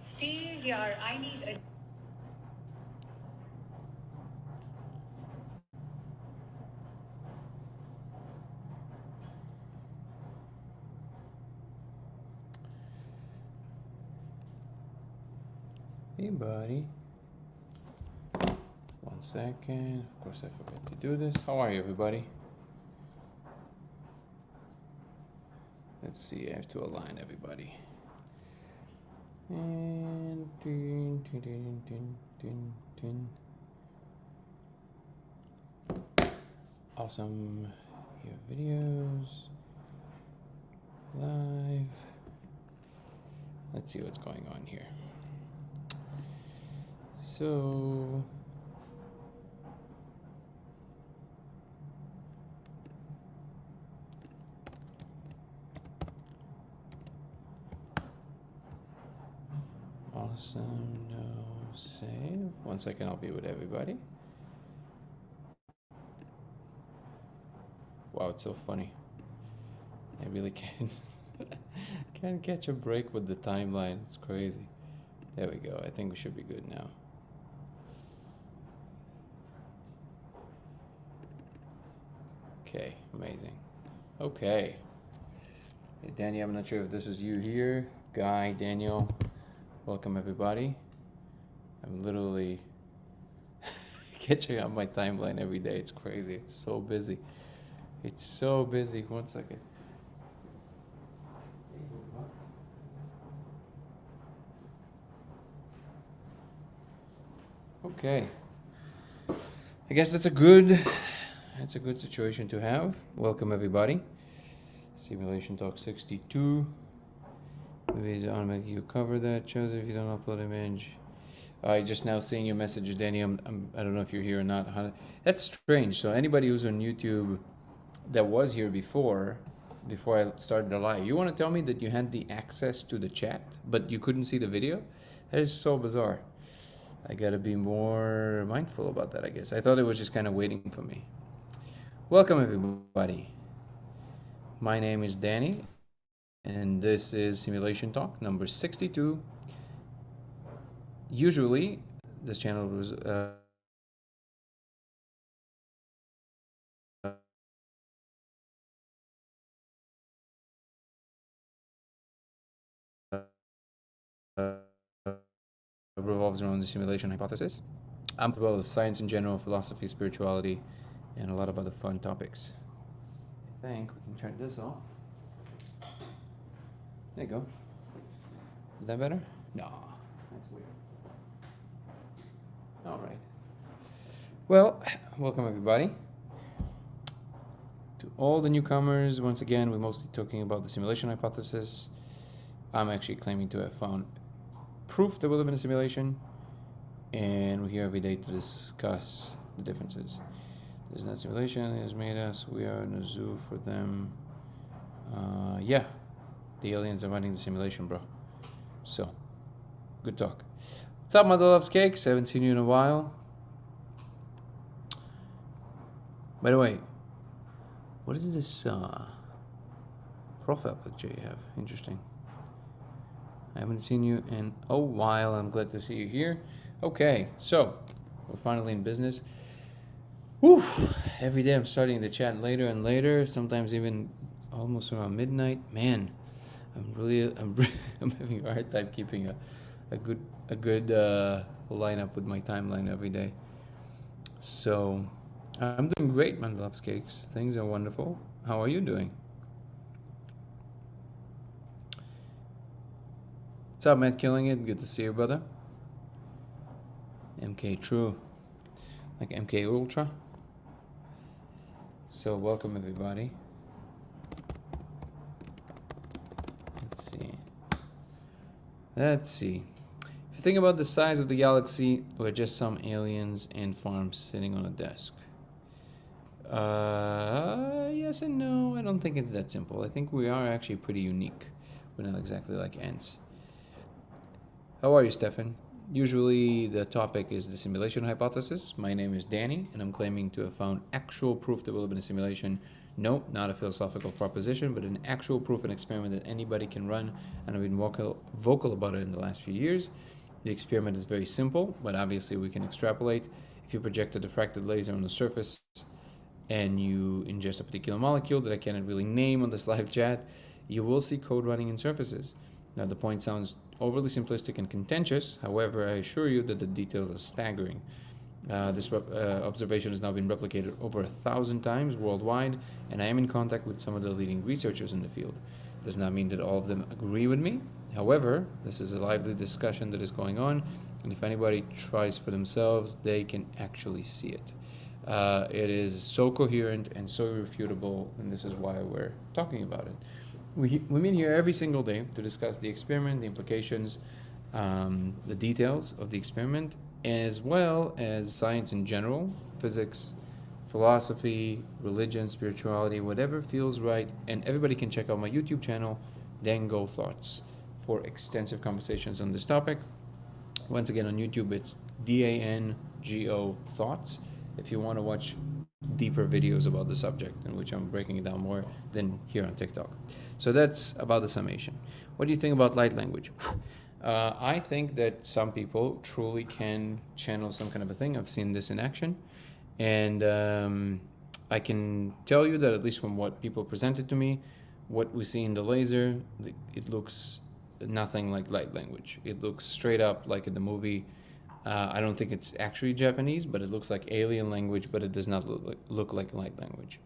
Stay here. I need a. Hey, buddy. 1 second. Of course, I forgot to do this. How are you, everybody? Let's see. I have to align everybody. And awesome. Here, videos live. Let's see what's going on here. So awesome. No save. 1 second. I'll be with everybody. Wow, it's so funny. I really can't catch a break with the timeline. It's crazy. There we go. I think we should be good now. Okay, amazing. Okay. Hey, Danny, I'm not sure if this is you here. Guy, Daniel, welcome everybody. I'm literally catching up my timeline every day. It's crazy. It's so busy. It's so busy. 1 second. Okay. I guess that's a good situation to have. Welcome everybody. Simulation Talk 62. Maybe I'll make you cover that. Joseph, if you don't upload image. I just now seeing your message, Danny. I don't know if you're here or not. That's strange. So anybody who's on YouTube that was here before I started the live, you want to tell me that you had the access to the chat, but you couldn't see the video? That is so bizarre. I gotta be more mindful about that, I guess. I thought it was just kind of waiting for me. Welcome everybody. My name is Danny, and this is Simulation Talk number 62. Usually, this channel was revolves around the simulation hypothesis, as well as science in general, philosophy, spirituality, and a lot of other fun topics. I think we can turn this off. There you go. Is that better? No, that's weird. All right. Well, welcome everybody. To all the newcomers, once again, we're mostly talking about the simulation hypothesis. I'm actually claiming to have found proof that we live in a simulation, and we're here every day to discuss the differences. There's no simulation, it has made us, we are in a zoo for them. Yeah, the aliens are running the simulation, bro. So, good talk. What's up, Mother Loves Cakes? Haven't seen you in a while. By the way, what is this profile picture you have? Interesting. I haven't seen you in a while. I'm glad to see you here. Okay, so we're finally in business. Whew, every day I'm starting the chat later and later, sometimes even almost around midnight. Man, I'm having a hard time keeping a good lineup with my timeline every day. So I'm doing great, man. Loves Cakes. Things are wonderful. How are you doing? What's up, Matt? Killing it. Good to see you, brother. MK True, like MK Ultra. So welcome everybody. Let's see. If you think about the size of the galaxy, we're just some aliens and farms sitting on a desk. Yes and no. I don't think it's that simple. I think we are actually pretty unique. We're not exactly like ants. How are you, Stefan? Usually the topic is the simulation hypothesis. My name is Danny, and I'm claiming to have found actual proof that we live in a simulation No, not a philosophical proposition, but an actual proof and experiment that anybody can run, and I've been vocal about it in the last few years. The experiment is very simple, but obviously we can extrapolate. If you project a diffracted laser on the surface and you ingest a particular molecule that I cannot really name on this live chat, you will see code running in surfaces. Now, the point sounds overly simplistic and contentious. However, I assure you that the details are staggering. This observation has now been replicated over 1,000 times worldwide, and I am in contact with some of the leading researchers in the field. Does not mean that all of them agree with me. However, this is a lively discussion that is going on, and if anybody tries for themselves, they can actually see it. It is so coherent and so irrefutable, and this is why we're talking about it. We meet here every single day to discuss the experiment, the implications, the details of the experiment, as well as science in general, physics, philosophy, religion, spirituality, whatever feels right. And everybody can check out my YouTube channel, Dango Thoughts, for extensive conversations on this topic. Once again, on YouTube, it's DANGO Thoughts. If you want to watch deeper videos about the subject, in which I'm breaking it down more than here on TikTok. So that's about the summation. What do you think about light language? I think that some people truly can channel some kind of a thing. I've seen this in action. And I can tell you that at least from what people presented to me, what we see in the laser, it looks nothing like light language. It looks straight up like in the movie. I don't think it's actually Japanese, but it looks like alien language, but it does not look like light language.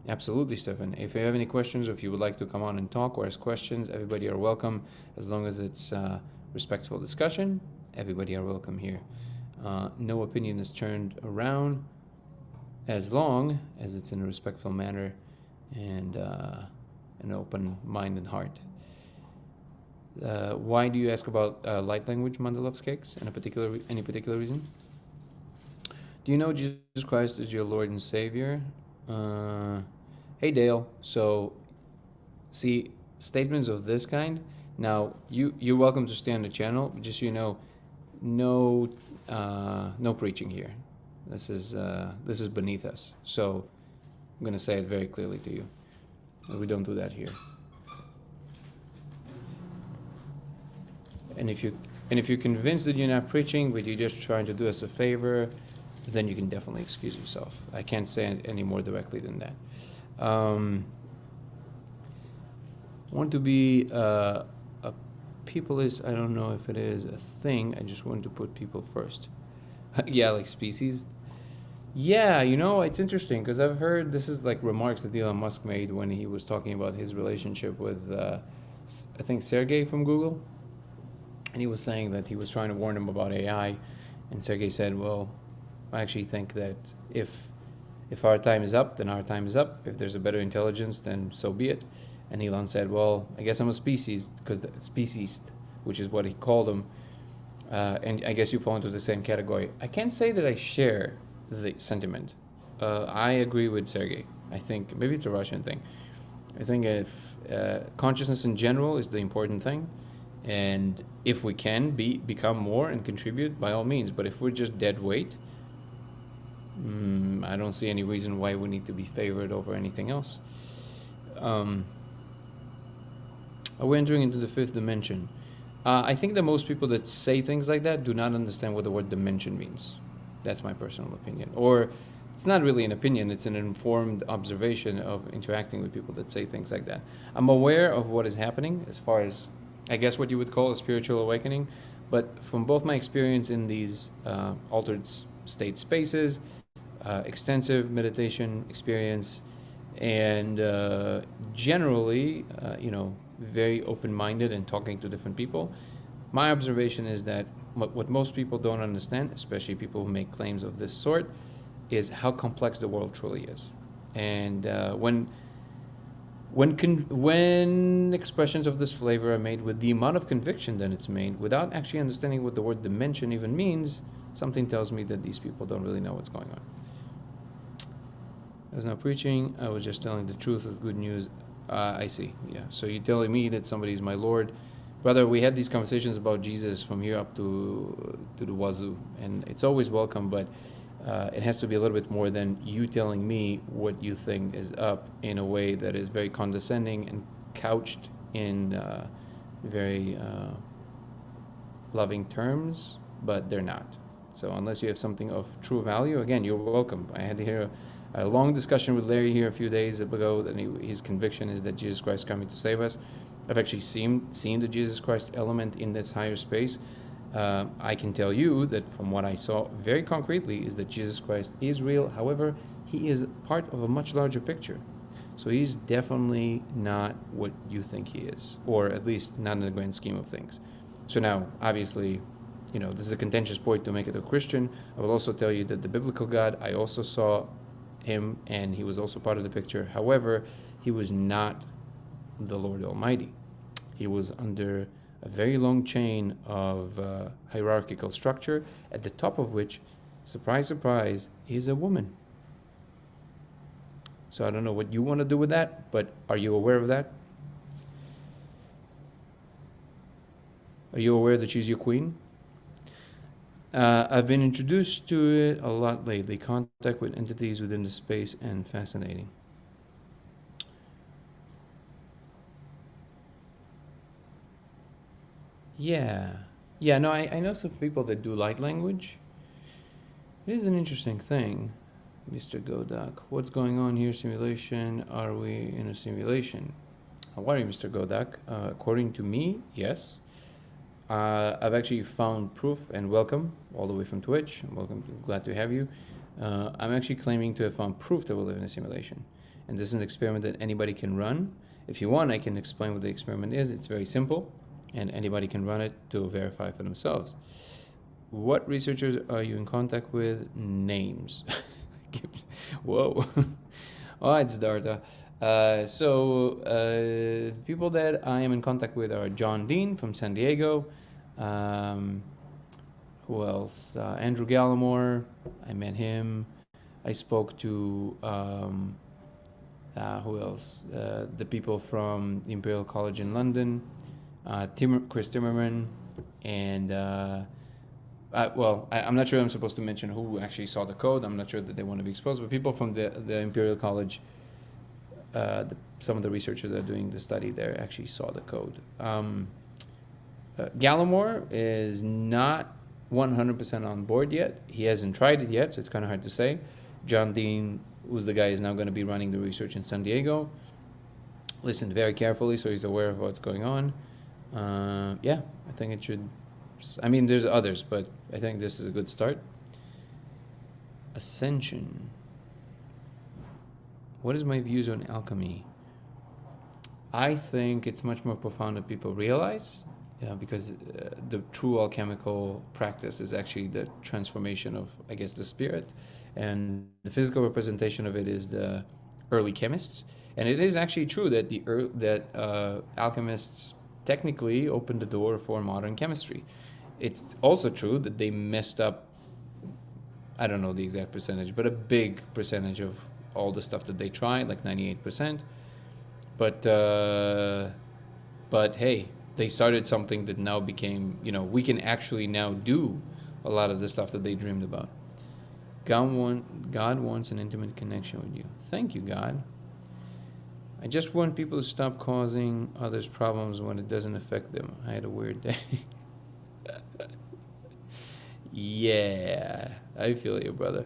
Absolutely, Stefan. If you have any questions, or if you would like to come on and talk or ask questions, everybody are welcome. As long as it's respectful discussion, everybody are welcome here. No opinion is turned around as long as it's in a respectful manner and an open mind and heart. Why do you ask about light language, Mandelov's cakes? Any particular reason? Do you know Jesus Christ is your Lord and Savior? Hey Dale. So, see, statements of this kind. Now, you're welcome to stay on the channel. Just so you know, no preaching here. This is beneath us. So, I'm gonna say it very clearly to you. We don't do that here. And if you're convinced that you're not preaching, but you're just trying to do us a favor, then you can definitely excuse yourself. I can't say it any more directly than that. Want to be a peopleist? I don't know if it is a thing. I just want to put people first. Yeah, like species. Yeah, it's interesting because I've heard this is like remarks that Elon Musk made when he was talking about his relationship with, I think, Sergey from Google. And he was saying that he was trying to warn him about AI. And Sergey said, well, I actually think that if our time is up, then our time is up. If there's a better intelligence, then so be it. And Elon said, well, I guess I'm a species, because speciesist, which is what he called him. And I guess you fall into the same category. I can't say that I share the sentiment. I agree with Sergey. I think maybe it's a Russian thing. I think if consciousness in general is the important thing. And if we can become more and contribute, by all means. But if we're just dead weight, I don't see any reason why we need to be favored over anything else. Are we entering into the fifth dimension? I think that most people that say things like that do not understand what the word dimension means. That's my personal opinion. Or it's not really an opinion, it's an informed observation of interacting with people that say things like that. I'm aware of what is happening as far as, I guess, what you would call a spiritual awakening. But from both my experience in these altered state spaces, extensive meditation experience, and generally, very open-minded and talking to different people, my observation is that what most people don't understand, especially people who make claims of this sort, is how complex the world truly is. And when expressions of this flavor are made with the amount of conviction that it's made, without actually understanding what the word dimension even means, something tells me that these people don't really know what's going on. I was not preaching, I was just telling the truth with good news. I see, yeah. So you're telling me that somebody is my Lord. Brother, we had these conversations about Jesus from here up to the wazoo, and it's always welcome, but It has to be a little bit more than you telling me what you think is up in a way that is very condescending and couched in very loving terms, but they're not. So unless you have something of true value, again, you're welcome. I had to hear a long discussion with Larry here a few days ago, and his conviction is that Jesus Christ is coming to save us. I've actually seen the Jesus Christ element in this higher space. I can tell you that from what I saw very concretely is that Jesus Christ is real. However, he is part of a much larger picture. So he's definitely not what you think he is, or at least not in the grand scheme of things. So now, obviously, this is a contentious point to make it a Christian. I will also tell you that the biblical God, I also saw him, and he was also part of the picture. However, he was not the Lord Almighty. He was under a very long chain of hierarchical structure, at the top of which, surprise, surprise, is a woman. So I don't know what you want to do with that, but are you aware of that? Are you aware that she's your queen? I've been introduced to it a lot lately. Contact with entities within the space and fascinating. Yeah. Yeah, no, I know some people that do light language. It is an interesting thing, Mr. Godak. What's going on here? Simulation? Are we in a simulation? How are you, Mr. Godak? According to me, yes. I've actually found proof, and welcome all the way from Twitch. Welcome, glad to have you. I'm actually claiming to have found proof that we live in a simulation. And this is an experiment that anybody can run. If you want, I can explain what the experiment is. It's very simple, and anybody can run it to verify for themselves. What researchers are you in contact with? Names. Whoa. All right, Siddhartha. People that I am in contact with are John Dean from San Diego. Who else? Andrew Gallimore. I met him. I spoke to who else? The people from the Imperial College in London. Chris Timmerman, and I'm not sure I'm supposed to mention who actually saw the code. I'm not sure that they want to be exposed, but people from the Imperial College, some of the researchers that are doing the study there actually saw the code. Gallimore is not 100% on board yet. He hasn't tried it yet, so it's kind of hard to say. John Dean, who's the guy, is now going to be running the research in San Diego. Listened very carefully, so he's aware of what's going on. I think it should. I mean, there's others, but I think this is a good start. Ascension. What is my views on alchemy? I think it's much more profound than people realize, because the true alchemical practice is actually the transformation of, I guess, the spirit, and the physical representation of it is the early chemists. And it is actually true that alchemists technically opened the door for modern chemistry. It's also true that they messed up, I don't know the exact percentage, but a big percentage of all the stuff that they tried, like 98%. But hey, they started something that now became, we can actually now do a lot of the stuff that they dreamed about. God wants an intimate connection with you. Thank you, God. I just want people to stop causing others problems when it doesn't affect them. I had a weird day. Yeah, I feel you, brother.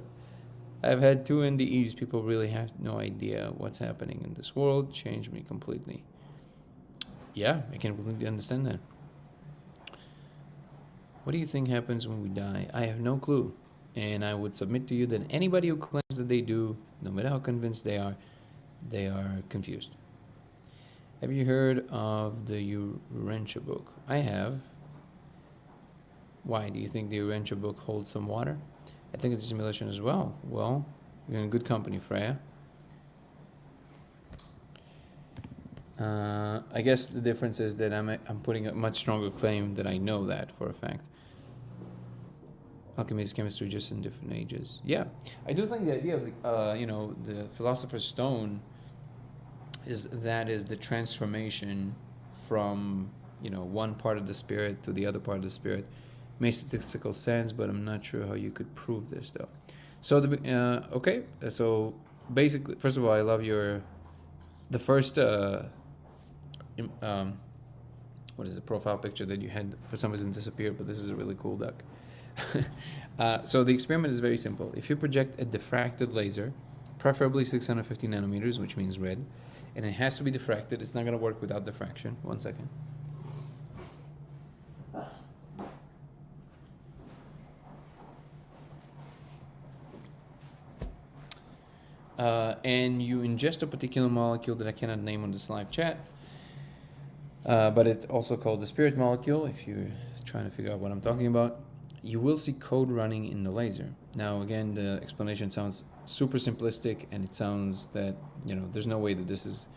I've had 2 NDEs. People really have no idea what's happening in this world. Changed me completely. Yeah, I can completely understand that. What do you think happens when we die? I have no clue. And I would submit to you that anybody who claims that they do, no matter how convinced they are confused. Have you heard of the Urantia book? I have. Why? Do you think the Urantia book holds some water? I think it's a simulation as well. Well, you're in good company, Freya. I guess the difference is that I'm putting a much stronger claim that I know that for a fact. Alchemy is chemistry, just in different ages. Yeah, I do think the idea of the Philosopher's Stone is the transformation from one part of the spirit to the other part of the spirit. Makes statistical sense, but I'm not sure how you could prove this though. So okay. So basically, first of all, I love the first what is the profile picture that you had for some reason disappeared, but this is a really cool duck. So the experiment is very simple. If you project a diffracted laser, preferably 650 nanometers, which means red, and it has to be diffracted. It's not going to work without diffraction. 1 second. And you ingest a particular molecule that I cannot name on this live chat, but it's also called the spirit molecule. If you're trying to figure out what I'm talking about, you will see code running in the laser. Now, again, the explanation sounds super simplistic, and it sounds that there's no way that this is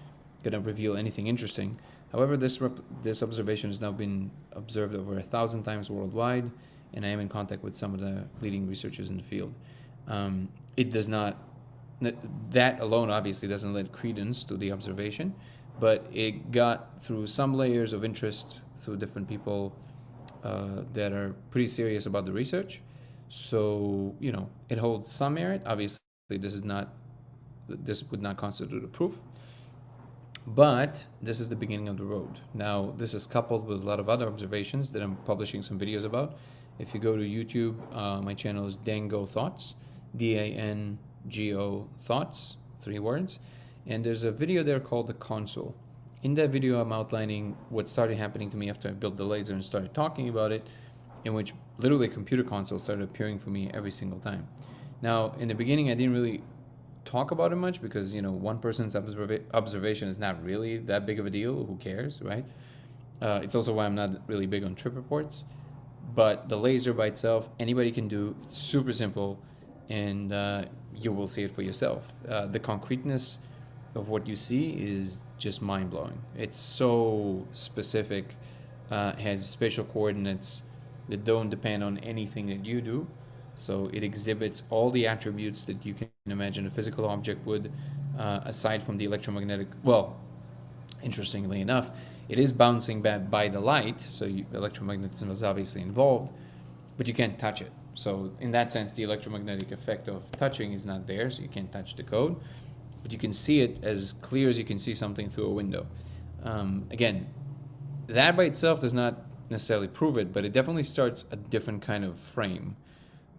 going to reveal anything interesting. However, this observation has now been observed over 1,000 times worldwide, and I am in contact with some of the leading researchers in the field. It does not. That alone obviously doesn't lend credence to the observation, but it got through some layers of interest through different people that are pretty serious about the research. So, it holds some merit. Obviously, this would not constitute a proof, but this is the beginning of the road. Now, this is coupled with a lot of other observations that I'm publishing some videos about. If you go to YouTube, my channel is Dango Thoughts, DANGO Thoughts, 3 words. And there's a video there called The Console. In that video, I'm outlining what started happening to me after I built the laser and started talking about it, in which literally computer consoles started appearing for me every single time. Now, in the beginning, I didn't really talk about it much because, one person's observation is not really that big of a deal. Who cares, right? It's also why I'm not really big on trip reports. But the laser by itself, anybody can do. It's super simple, and you will see it for yourself. The concreteness of what you see is just mind-blowing. It's so specific, has spatial coordinates that don't depend on anything that you do. So it exhibits all the attributes that you can imagine a physical object would, aside from the electromagnetic. Well, interestingly enough, it is bouncing back by the light, so electromagnetism is obviously involved, but you can't touch it. So in that sense, the electromagnetic effect of touching is not there, so you can't touch the code, but you can see it as clear as you can see something through a window. Again, that by itself does not necessarily prove it, but it definitely starts a different kind of frame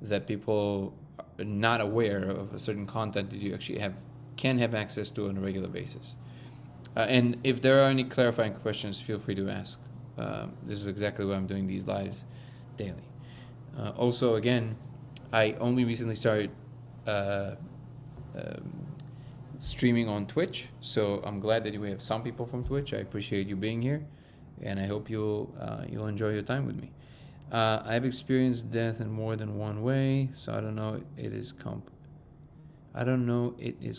that people are not aware of a certain content that you actually can have access to on a regular basis. And if there are any clarifying questions, feel free to ask. This is exactly why I'm doing these lives daily. Also, again, I only recently started streaming on Twitch, so I'm glad that we have some people from Twitch. I appreciate you being here, and I hope you'll enjoy your time with me. I've experienced death in more than one way, so I don't know it is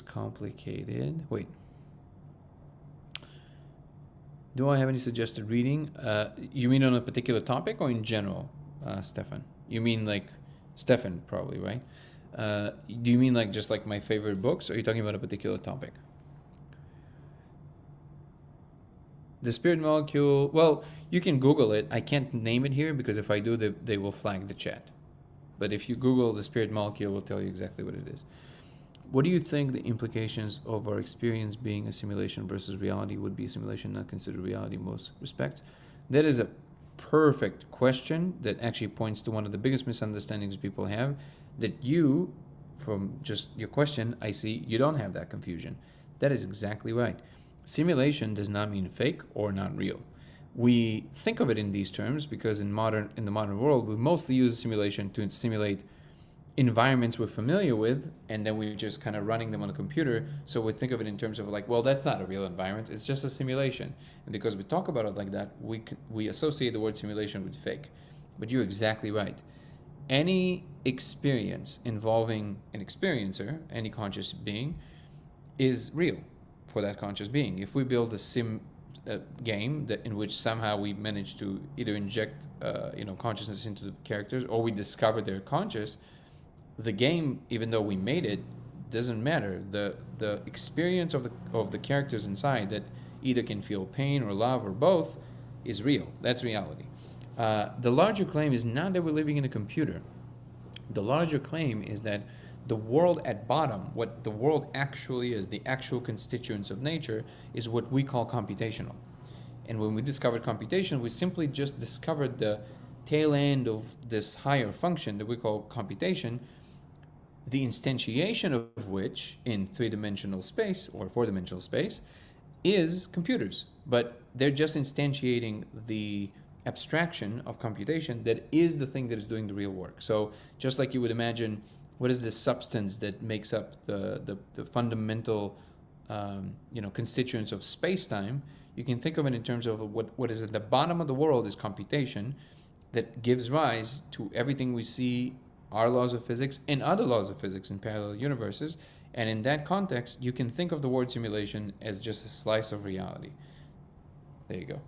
complicated. Wait. Do I have any suggested reading? You mean on a particular topic or in general, Stefan? You mean like Stefan, probably, right? Do you mean like just like my favorite books, or are you talking about a particular topic? The spirit molecule, well, you can Google it. I can't name it here because if I do, they will flag the chat. But if you Google the spirit molecule, it will tell you exactly what it is. What do you think the implications of our experience being a simulation versus reality? Would be a simulation not considered reality in most respects? That is a perfect question that actually points to one of the biggest misunderstandings people have, that you, from just your question, I see you don't have that confusion. That is exactly right. Simulation does not mean fake or not real. We think of it in these terms because in the modern world, we mostly use simulation to simulate environments we're familiar with, and then we're just kind of running them on a computer. So we think of it in terms of like, well, that's not a real environment, it's just a simulation. And because we talk about it like that, we associate the word simulation with fake. But you're exactly right. Any experience involving an experiencer, any conscious being, is real for that conscious being. If we build a sim game in which somehow we manage to either inject consciousness into the characters, or we discover they're conscious, the game, even though we made it, doesn't matter. The experience of the characters inside that either can feel pain or love or both is real. That's reality. The larger claim is not that we're living in a computer. The larger claim is that the world at bottom, what the world actually is, the actual constituents of nature, is what we call computational. And when we discovered computation, we simply just discovered the tail end of this higher function that we call computation, the instantiation of which in three-dimensional space or four-dimensional space is computers. But they're just instantiating the abstraction of computation that is the thing that is doing the real work. So just like you would imagine, what is the substance that makes up the fundamental constituents of space-time, you can think of it in terms of what is at the bottom of the world is computation that gives rise to everything we see, our laws of physics and other laws of physics in parallel universes. And in that context, you can think of the word simulation as just a slice of reality. There you go.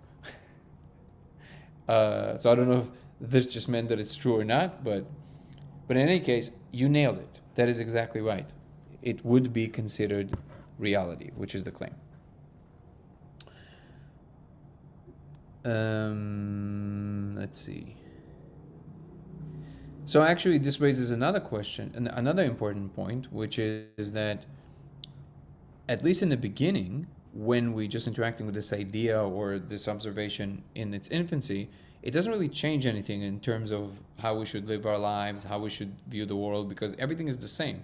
So I don't know if this just meant that it's true or not, but in any case, you nailed it. That is exactly right. It would be considered reality, which is the claim. Let's see. So actually, this raises another question, another important point, which is that at least in the beginning, when we just interacting with this idea or this observation in its infancy, it doesn't really change anything in terms of how we should live our lives, how we should view the world, because everything is the same.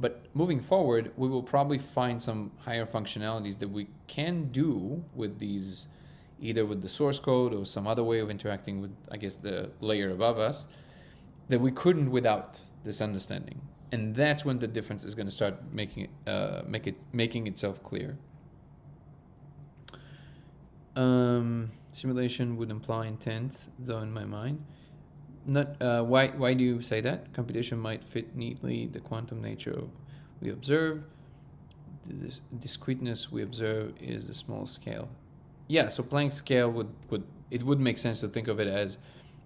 But moving forward, we will probably find some higher functionalities that we can do with these, either with the source code or some other way of interacting with, I guess, the layer above us, that we couldn't without this understanding. And that's when the difference is going to start making itself clear. Simulation would imply intent, though in my mind. Not why do you say that? Computation might fit neatly the quantum nature of we observe. This discreteness we observe is the small scale. Yeah, so Planck scale would make sense to think of it as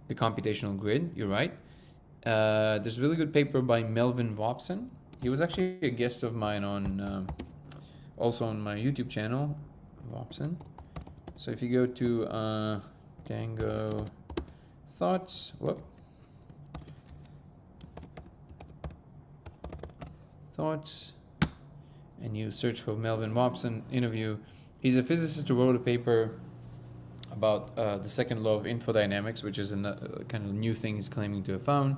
the computational grid. You're right. There's a really good paper by Melvin Vopson. He was actually a guest of mine on also on my YouTube channel, Vopson. So if you go to Dango Thoughts, and you search for Melvin Vopson interview, he's a physicist who wrote a paper about the second law of infodynamics, which is a kind of new thing he's claiming to have found,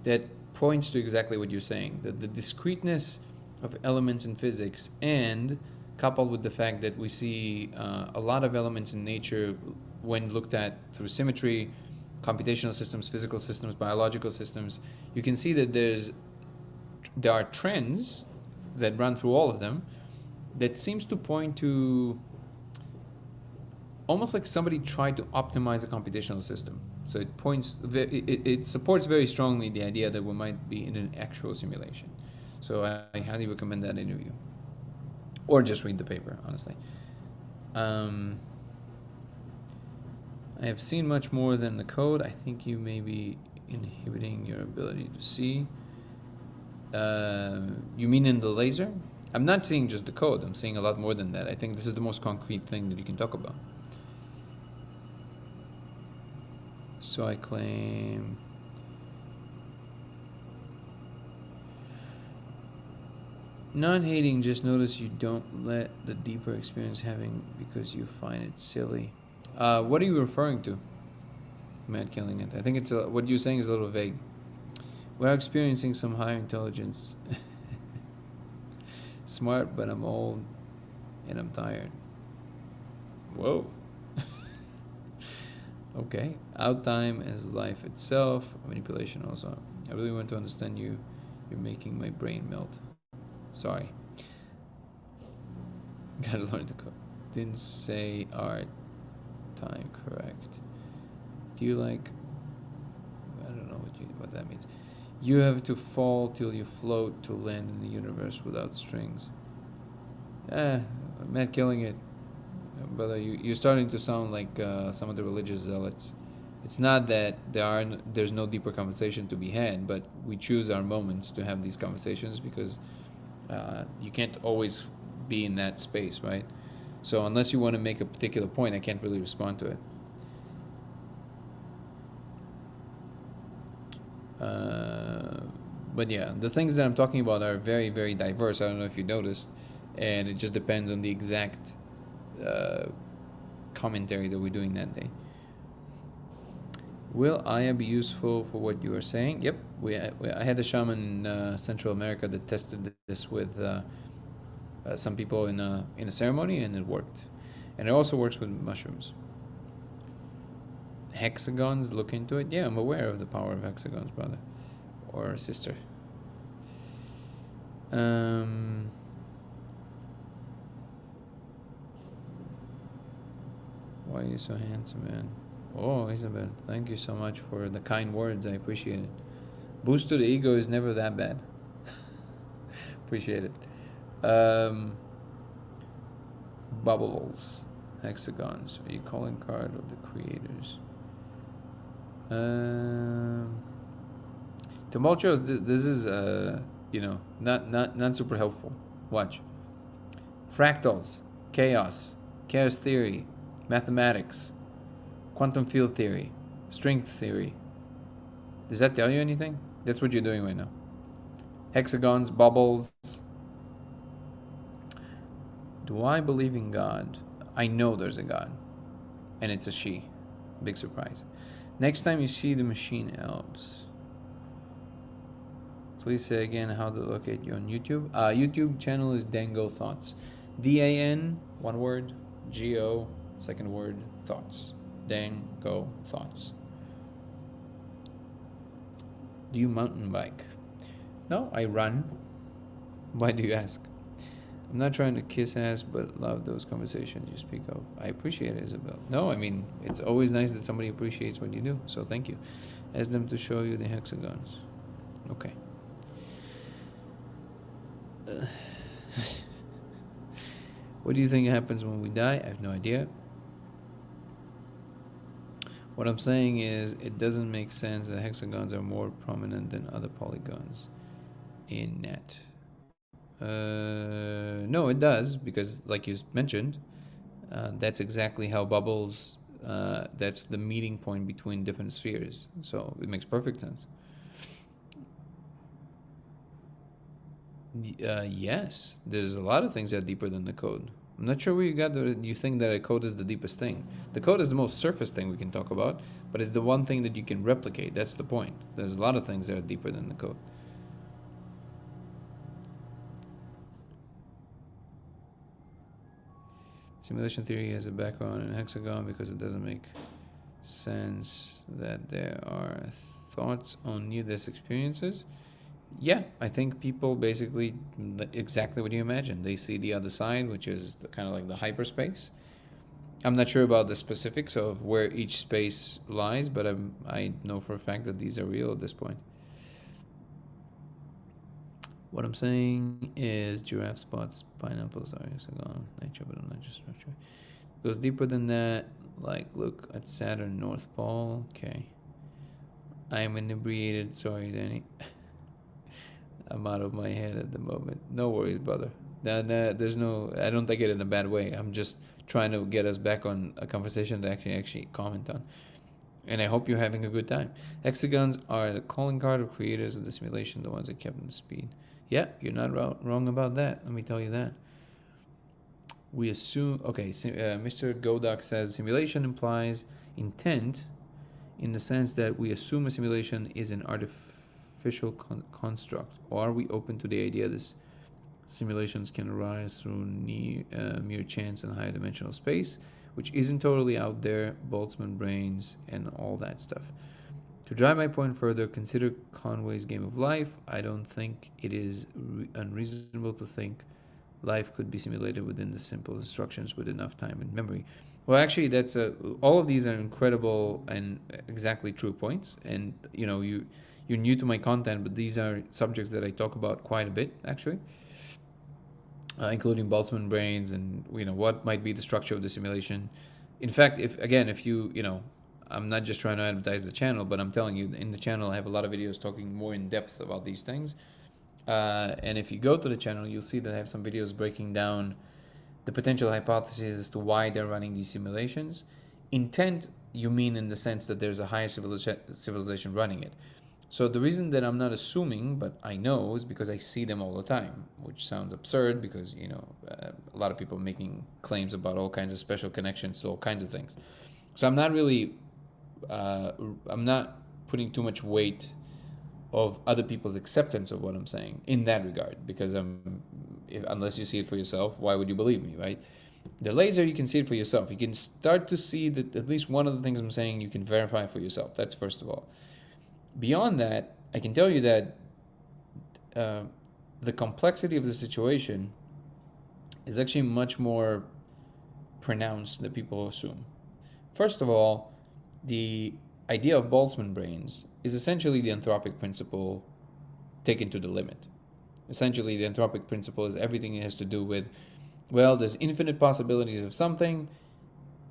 that points to exactly what you're saying, that the discreteness of elements in physics, and coupled with the fact that we see a lot of elements in nature when looked at through symmetry, computational systems, physical systems, biological systems, you can see that there are trends that run through all of them that seems to point to almost like somebody tried to optimize a computational system. So it supports very strongly the idea that we might be in an actual simulation. So I highly recommend that interview, or just read the paper, honestly. I have seen much more than the code. I think you may be inhibiting your ability to see. You mean in the laser? I'm not seeing just the code. I'm seeing a lot more than that. I think this is the most concrete thing that you can talk about. So I claim... Not hating, just notice you don't let the deeper experience having because you find it silly. What are you referring to? Mad killing it. I think it's what you're saying is a little vague. We're experiencing some higher intelligence. Smart, but I'm old and I'm tired. Whoa. Okay. Out time as life itself. Manipulation also. I really want to understand you. You're making my brain melt. Sorry. Gotta learn to code. Didn't say art time correct. Do you like... I don't know what that means. You have to fall till you float to land in the universe without strings. Mad killing it. Brother, you're starting to sound like some of the religious zealots. It's not that there's no deeper conversation to be had, but we choose our moments to have these conversations because you can't always be in that space, right? So unless you want to make a particular point, I can't really respond to it. But yeah, the things that I'm talking about are very, very diverse. I don't know if you noticed, and it just depends on the exact uh, commentary that we're doing that day. Will Aya be useful for what you are saying? Yep. I had a shaman in Central America that tested this with some people in a ceremony, and it worked. And it also works with mushrooms. Hexagons, look into it. Yeah, I'm aware of the power of hexagons, brother or sister. Why are you so handsome, man? Oh, Isabel, thank you so much for the kind words. I appreciate it. Boost to the ego is never that bad. Appreciate it. Bubbles, hexagons. Are you calling card of the creators? Tumultuous. This is not super helpful. Watch. Fractals, chaos theory, mathematics, quantum field theory, string theory. Does that tell you anything? That's what you're doing right now. Hexagons, bubbles. Do I believe in God? I know there's a God, and it's a she. Big surprise. Next time you see the machine elves, please say again how to locate you on YouTube. YouTube channel is Dango Thoughts. DAN, one word, GO, second word, Thoughts. Dango Thoughts. Do you mountain bike? No, I run. Why do you ask? I'm not trying to kiss ass, but love those conversations you speak of. I appreciate it, Isabel. No, I mean, it's always nice that somebody appreciates what you do, so thank you. Ask them to show you the hexagons. Okay. What do you think happens when we die? I have no idea. What I'm saying is, it doesn't make sense that hexagons are more prominent than other polygons in net. No, it does, because like you mentioned, that's exactly how bubbles, that's the meeting point between different spheres. So it makes perfect sense. Yes, there's a lot of things that are deeper than the code. I'm not sure where you think that a code is the deepest thing. The code is the most surface thing we can talk about, but it's the one thing that you can replicate. That's the point. There's a lot of things that are deeper than the code. Simulation theory has a background in hexagon because it doesn't make sense that there are thoughts on near-death experiences. Yeah, I think people basically exactly what you imagine. They see the other side, which is kind of like the hyperspace. I'm not sure about the specifics of where each space lies, but I know for a fact that these are real at this point. What I'm saying is giraffe spots, pineapples are hexagon nature, but not just structure. It goes deeper than that. Like, look at Saturn North Pole. Okay. I am inebriated. Sorry, Danny. I'm out of my head at the moment. No worries, brother. There's no. I don't take it in a bad way. I'm just trying to get us back on a conversation that I can actually comment on. And I hope you're having a good time. Hexagons are the calling card of creators of the simulation, the ones that kept them speed. Yeah, you're not wrong about that. Let me tell you that. We assume. Okay, Mr. Godak says simulation implies intent in the sense that we assume a simulation is an artificial construct. Or are we open to the idea this simulations can arise through mere chance in higher dimensional space, which isn't totally out there, Boltzmann brains, and all that stuff. To drive my point further, consider Conway's Game of Life. I don't think it is unreasonable to think life could be simulated within the simple instructions with enough time and memory. Well, actually, that's all of these are incredible and exactly true points. And you're new to my content, but these are subjects that I talk about quite a bit, actually. Including Boltzmann brains and what might be the structure of the simulation. In fact, if you I'm not just trying to advertise the channel, but I'm telling you, in the channel I have a lot of videos talking more in depth about these things. And if you go to the channel, you'll see that I have some videos breaking down the potential hypotheses as to why they're running these simulations. Intent, you mean in the sense that there's a higher civilization running it. So the reason that I'm not assuming, but I know, is because I see them all the time, which sounds absurd because, a lot of people making claims about all kinds of special connections to all kinds of things. So I'm not really, I'm not putting too much weight of other people's acceptance of what I'm saying in that regard, because unless you see it for yourself, why would you believe me, right? The laser, you can see it for yourself. You can start to see that at least one of the things I'm saying you can verify for yourself. That's first of all. Beyond that, I can tell you that the complexity of the situation is actually much more pronounced than people assume. First of all, the idea of Boltzmann brains is essentially the anthropic principle taken to the limit. Essentially, the anthropic principle is everything it has to do with, well, there's infinite possibilities of something.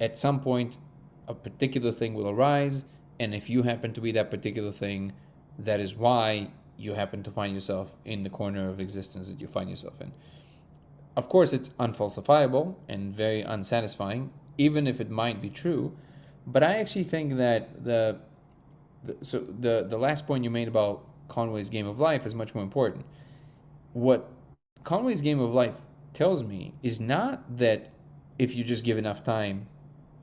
At some point, a particular thing will arise, and if you happen to be that particular thing, that is why you happen to find yourself in the corner of existence that you find yourself in. Of course, it's unfalsifiable and very unsatisfying, even if it might be true. But I actually think that the last point you made about Conway's Game of Life is much more important. What Conway's Game of Life tells me is not that if you just give enough time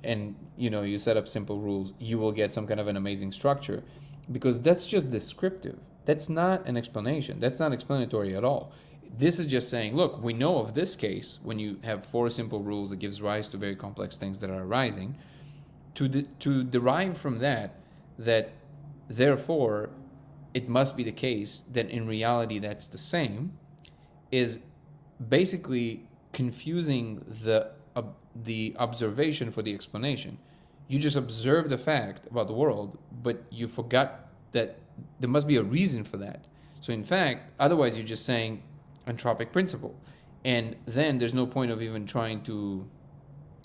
and you set up simple rules, you will get some kind of an amazing structure, because that's just descriptive. That's not an explanation. That's not explanatory at all. This is just saying, look, we know of this case when you have 4 simple rules that gives rise to very complex things that are arising. To derive from that therefore it must be the case that in reality that's the same, is basically confusing the observation for the explanation. You just observe the fact about the world, but you forgot that there must be a reason for that. So in fact, otherwise you're just saying anthropic principle, and then there's no point of even trying to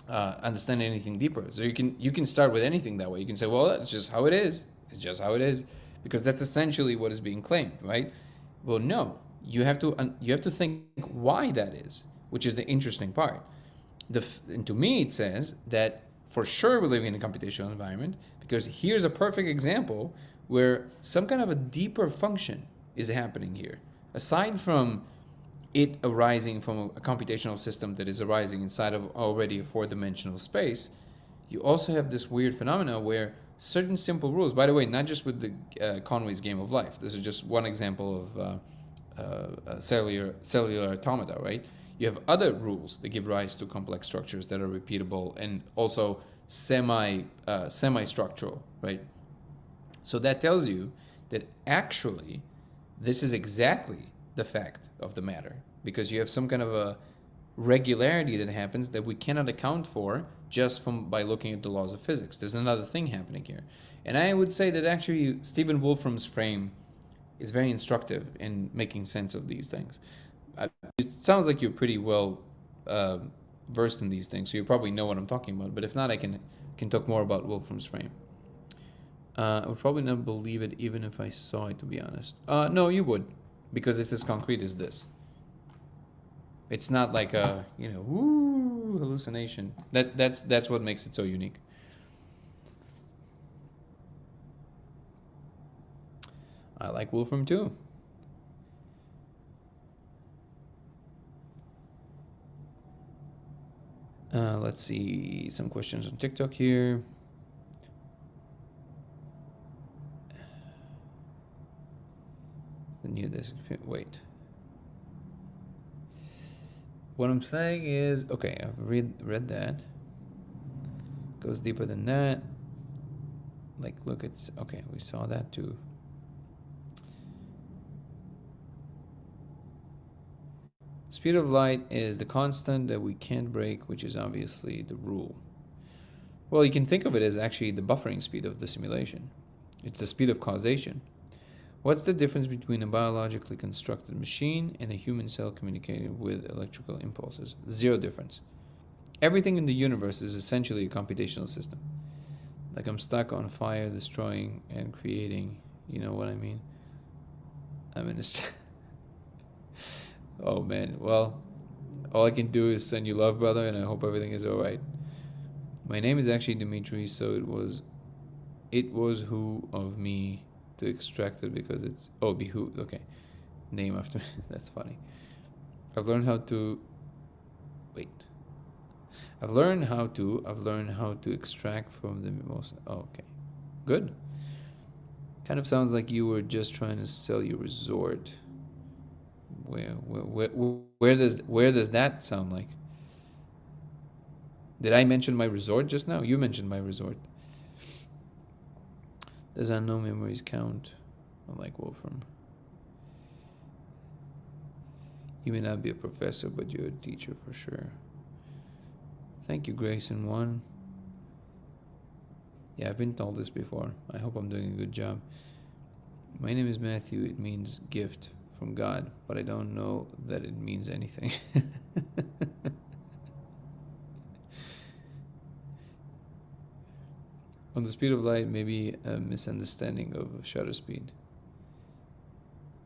understand anything deeper. So you can start with anything that way. You can say, well, that's just how it is. It's just how it is, because that's essentially what is being claimed, right? Well, no, you have to think why that is, which is the interesting part. And to me, it says that for sure we're living in a computational environment, because here's a perfect example where some kind of a deeper function is happening here, aside from it arising from a computational system that is arising inside of already a 4-dimensional space. You also have this weird phenomena where certain simple rules, by the way, not just with the Conway's Game of Life, this is just one example of cellular automata, right? You have other rules that give rise to complex structures that are repeatable and also semi-structural, right? So that tells you that actually this is exactly the fact of the matter, because you have some kind of a regularity that happens that we cannot account for just by looking at the laws of physics. There's another thing happening here. And I would say that actually Stephen Wolfram's frame is very instructive in making sense of these things. It sounds like you're pretty well versed in these things, so you probably know what I'm talking about. But if not, I can talk more about Wolfram's frame. I would probably not believe it even if I saw it, to be honest. No, you would, because it's as concrete as this. It's not like a hallucination. That's what makes it so unique. I like Wolfram too. Let's see some questions on TikTok here. The new this. Wait. What I'm saying is, okay, I've read that. Goes deeper than that. Like, look, it's okay. We saw that too. Speed of light is the constant that we can't break, which is obviously the rule. Well, you can think of it as actually the buffering speed of the simulation. It's the speed of causation. What's the difference between a biologically constructed machine and a human cell communicating with electrical impulses? Zero difference. Everything in the universe is essentially a computational system. Like I'm stuck on fire, destroying and creating. You know what I mean? I'm in a... Oh man, well, all I can do is send you love, brother, and I hope everything is alright. My name is actually Dimitri, so it was who of me to extract it because it's behooved. Okay, name after that's funny. I've learned how to wait. I've learned how to extract from the most. Oh, okay, good. Kind of sounds like you were just trying to sell your resort. Where does that sound like? Did I mention my resort just now? You mentioned my resort. Does unknown memories count? Unlike Wolfram. You may not be a professor, but you're a teacher for sure. Thank you, Grayson One. Yeah, I've been told this before. I hope I'm doing a good job. My name is Matthew. It means gift from God, but I don't know that it means anything. On the speed of light, maybe a misunderstanding of shutter speed.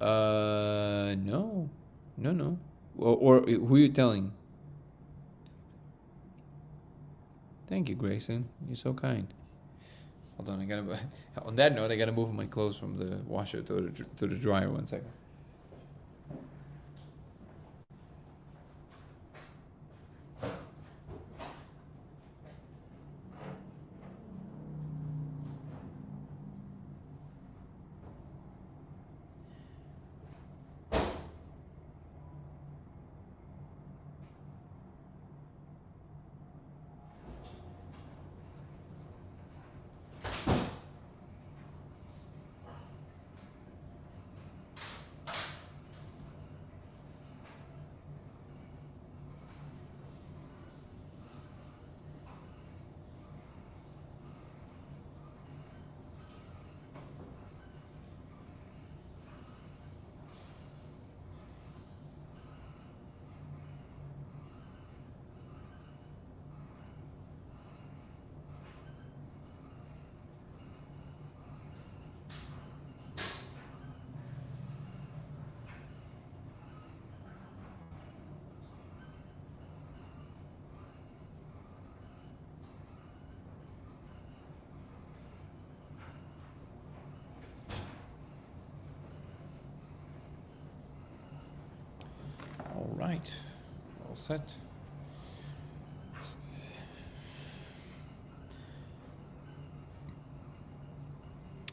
No. Or who are you telling? Thank you, Grayson. You're so kind. Hold on, on that note, I gotta move my clothes from the washer to the dryer. 1 second. All right, all set.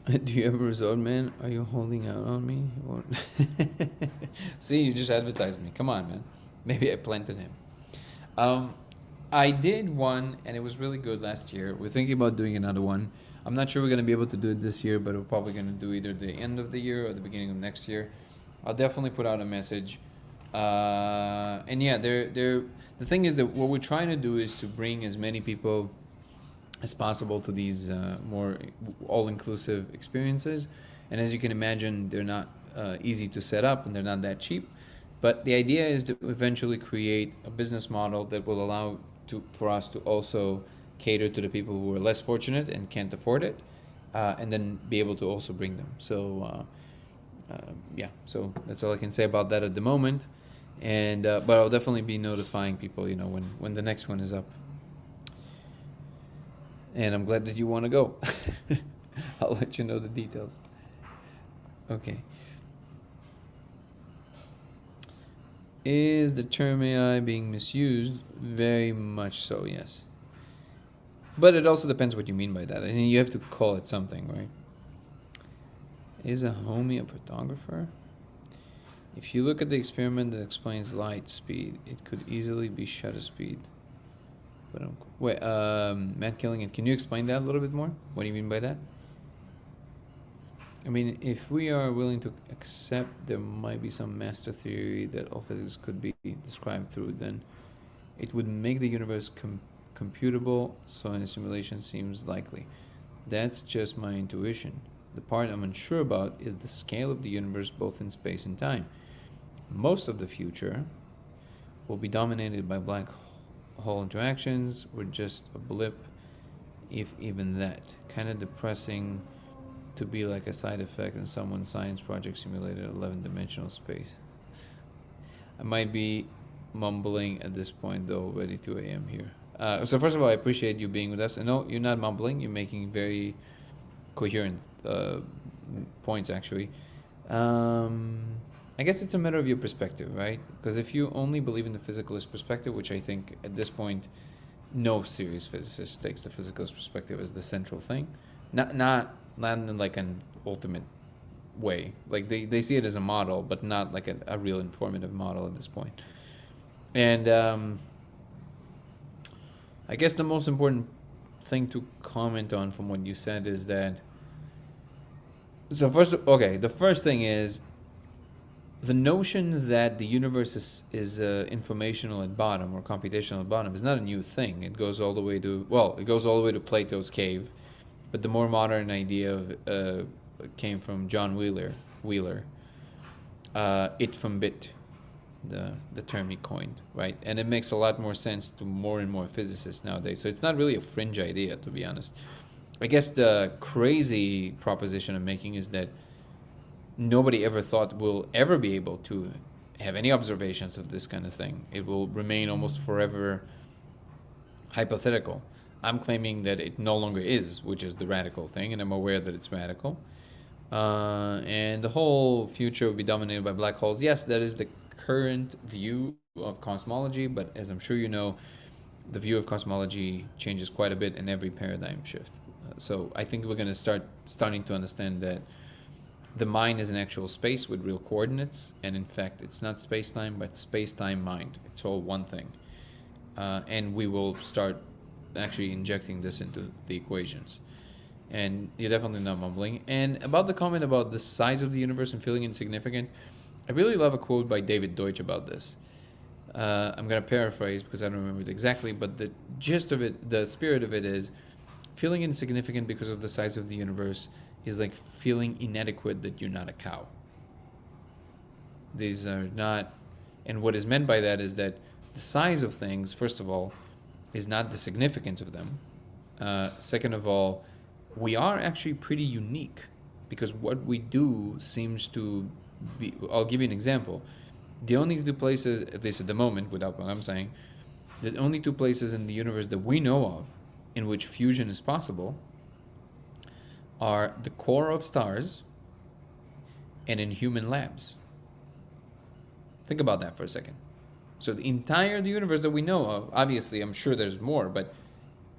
Do you have a resort, man? Are you holding out on me? See, you just advertised me. Come on, man. Maybe I planted him. I did one, and it was really good last year. We're thinking about doing another one. I'm not sure we're going to be able to do it this year, but we're probably going to do either the end of the year or the beginning of next year. I'll definitely put out a message. And yeah, the thing is that what we're trying to do is to bring as many people as possible to these more all-inclusive experiences. And as you can imagine, they're not easy to set up, and they're not that cheap. But the idea is to eventually create a business model that will allow for us to also cater to the people who are less fortunate and can't afford it, and then be able to also bring them. So yeah, so that's all I can say about that at the moment. And but I'll definitely be notifying people, when the next one is up. And I'm glad that you want to go. I'll let you know the details. Okay. Is the term AI being misused? Very much so, yes. But it also depends what you mean by that. I mean, you have to call it something, right? Is a homie a photographer? If you look at the experiment that explains light speed, it could easily be shutter speed. But wait, Matt Killigan, can you explain that a little bit more? What do you mean by that? I mean, if we are willing to accept there might be some master theory that all physics could be described through, then it would make the universe computable, so in a simulation seems likely. That's just my intuition. The part I'm unsure about is the scale of the universe, both in space and time. Most of the future will be dominated by black hole interactions, or just a blip, if even that. Kind of depressing to be like a side effect in someone's science project simulated 11-dimensional space. I might be mumbling at this point, though, already 2 a.m. here. So first of all, I appreciate you being with us. And no, you're not mumbling. You're making very coherent points actually. I guess it's a matter of your perspective, right? Because if you only believe in the physicalist perspective, which I think at this point no serious physicist takes the physicalist perspective as the central thing, not in like an ultimate way. Like they see it as a model, but not like a real informative model at this point. And I guess the most important thing to comment on from what you said is that, so the first thing is the notion that the universe is informational at bottom or computational at bottom is not a new thing. It goes all the way to Plato's cave, but the more modern idea came from John Wheeler, it from bit, the term he coined, right? And it makes a lot more sense to more and more physicists nowadays. So it's not really a fringe idea, to be honest. I guess the crazy proposition I'm making is that nobody ever thought we'll ever be able to have any observations of this kind of thing. It will remain almost forever hypothetical. I'm claiming that it no longer is, which is the radical thing, and I'm aware that it's radical. And the whole future will be dominated by black holes. Yes, that is the current view of cosmology, but as I'm sure you know, the view of cosmology changes quite a bit in every paradigm shift. So I think we're going to starting to understand that the mind is an actual space with real coordinates, and in fact it's not space-time, but space-time mind. It's all one thing. And we will start actually injecting this into the equations. And you're definitely not mumbling. And about the comment about the size of the universe and feeling insignificant, I really love a quote by David Deutsch about this. I'm going to paraphrase because I don't remember it exactly, but the gist of it, the spirit of it is, feeling insignificant because of the size of the universe is like feeling inadequate that you're not a cow. These are not, and what is meant by that is that the size of things, first of all, is not the significance of them. Second of all, we are actually pretty unique because what we do seems to be, I'll give you an example. The only two places, at least at the moment, without what I'm saying, the only two places in the universe that we know of in which fusion is possible are the core of stars and in human labs. Think about that for a second. So the entire universe that we know of, obviously I'm sure there's more, but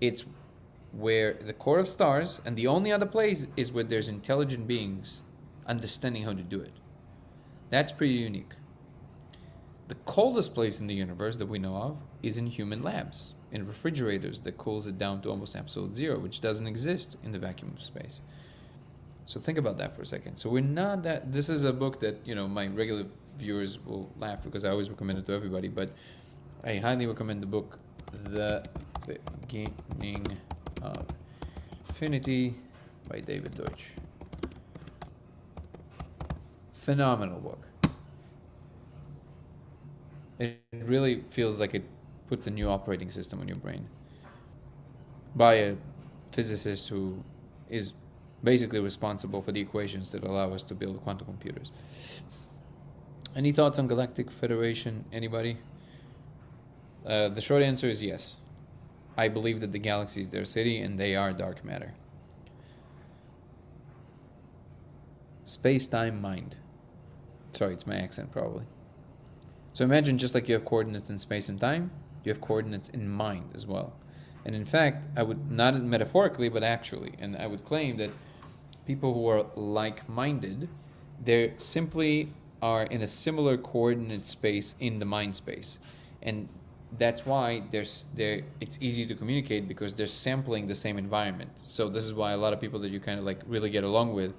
it's where the core of stars, and the only other place is where there's intelligent beings understanding how to do it. That's pretty unique. The coldest place in the universe that we know of is in human labs, in refrigerators that cools it down to almost absolute zero, which doesn't exist in the vacuum of space. So think about that for a second. So we're not that, this is a book that, you know, my regular viewers will laugh because I always recommend it to everybody, but I highly recommend the book, The Beginning of Infinity by David Deutsch. Phenomenal book. It really feels like it puts a new operating system on your brain by a physicist who is basically responsible for the equations that allow us to build quantum computers. Any thoughts on Galactic Federation? Anybody? The short answer is yes. I believe that the galaxy is their city and they are dark matter. Space-time mind. Sorry, it's my accent probably. So imagine just like you have coordinates in space and time, you have coordinates in mind as well. And in fact, I would, not metaphorically, but actually, and I would claim that people who are like-minded, they simply are in a similar coordinate space in the mind space. And that's why it's easy to communicate because they're sampling the same environment. So this is why a lot of people that you kind of like really get along with,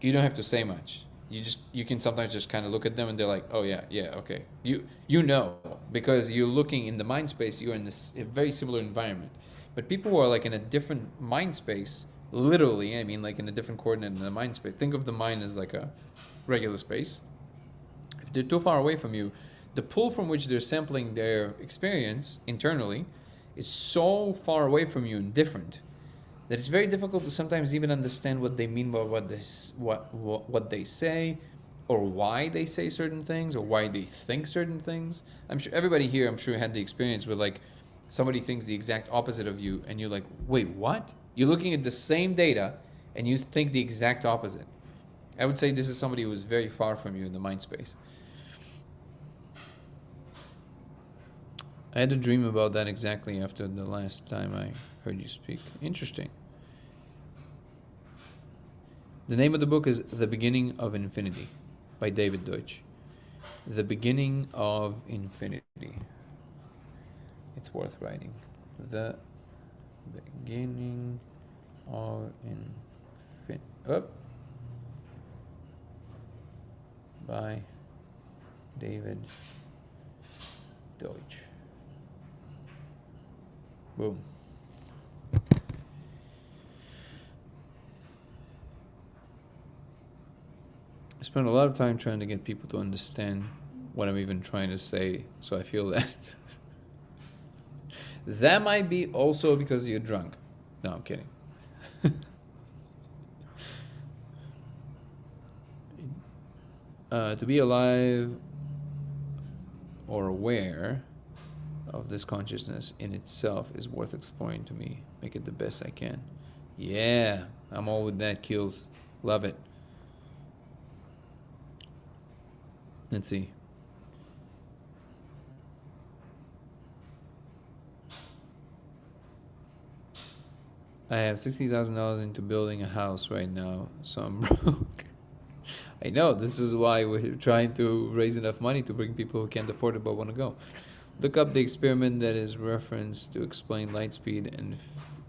you don't have to say much. You can sometimes just kind of look at them and they're like, oh yeah, okay. You know, because you're looking in the mind space, you're in a very similar environment. But people who are like in a different mind space, literally, I mean like in a different coordinate in the mind space, think of the mind as like a regular space. If they're too far away from you, the pool from which they're sampling their experience internally is so far away from you and different that it's very difficult to sometimes even understand what they mean by what they say, or why they say certain things, or why they think certain things. I'm sure everybody here, had the experience where like somebody thinks the exact opposite of you, and you're like, wait, what? You're looking at the same data, and you think the exact opposite. I would say this is somebody who is very far from you in the mind space. I had a dream about that exactly after the last time I heard you speak. Interesting. The name of the book is The Beginning of Infinity by David Deutsch. The Beginning of Infinity. It's worth writing. The Beginning of Infinity. By David Deutsch. Boom. I spent a lot of time trying to get people to understand what I'm even trying to say, so I feel that that might be also because you're drunk. No, I'm kidding. To be alive or aware of this consciousness in itself is worth exploring to me. Make it the best I can. Yeah, I'm all with that, Kills. Love it. Let's see. I have $60,000 into building a house right now, so I'm broke. I know, this is why we're trying to raise enough money to bring people who can't afford it but want to go. Look up the experiment that is referenced to explain light speed,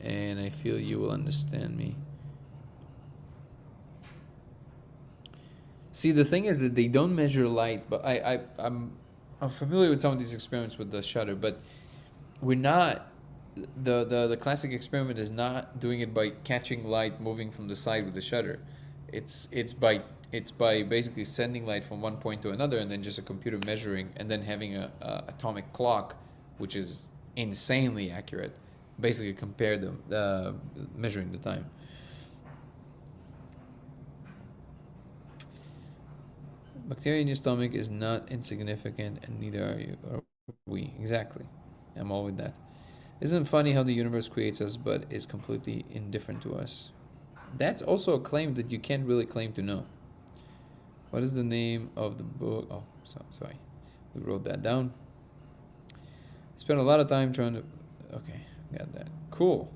and I feel you will understand me. See, the thing is that they don't measure light, but I'm familiar with some of these experiments with the shutter, but we're not. The classic experiment is not doing it by catching light moving from the side with the shutter. It's by basically sending light from one point to another, and then just a computer measuring, and then having a atomic clock, which is insanely accurate, basically compare them, measuring the time. Bacteria in your stomach is not insignificant, and neither are you or we. Exactly. I'm all with that. Isn't it funny how the universe creates us but is completely indifferent to us? That's also a claim that you can't really claim to know. What is the name of the book? Oh, sorry. We wrote that down. Spent a lot of time trying to... Okay, got that. Cool.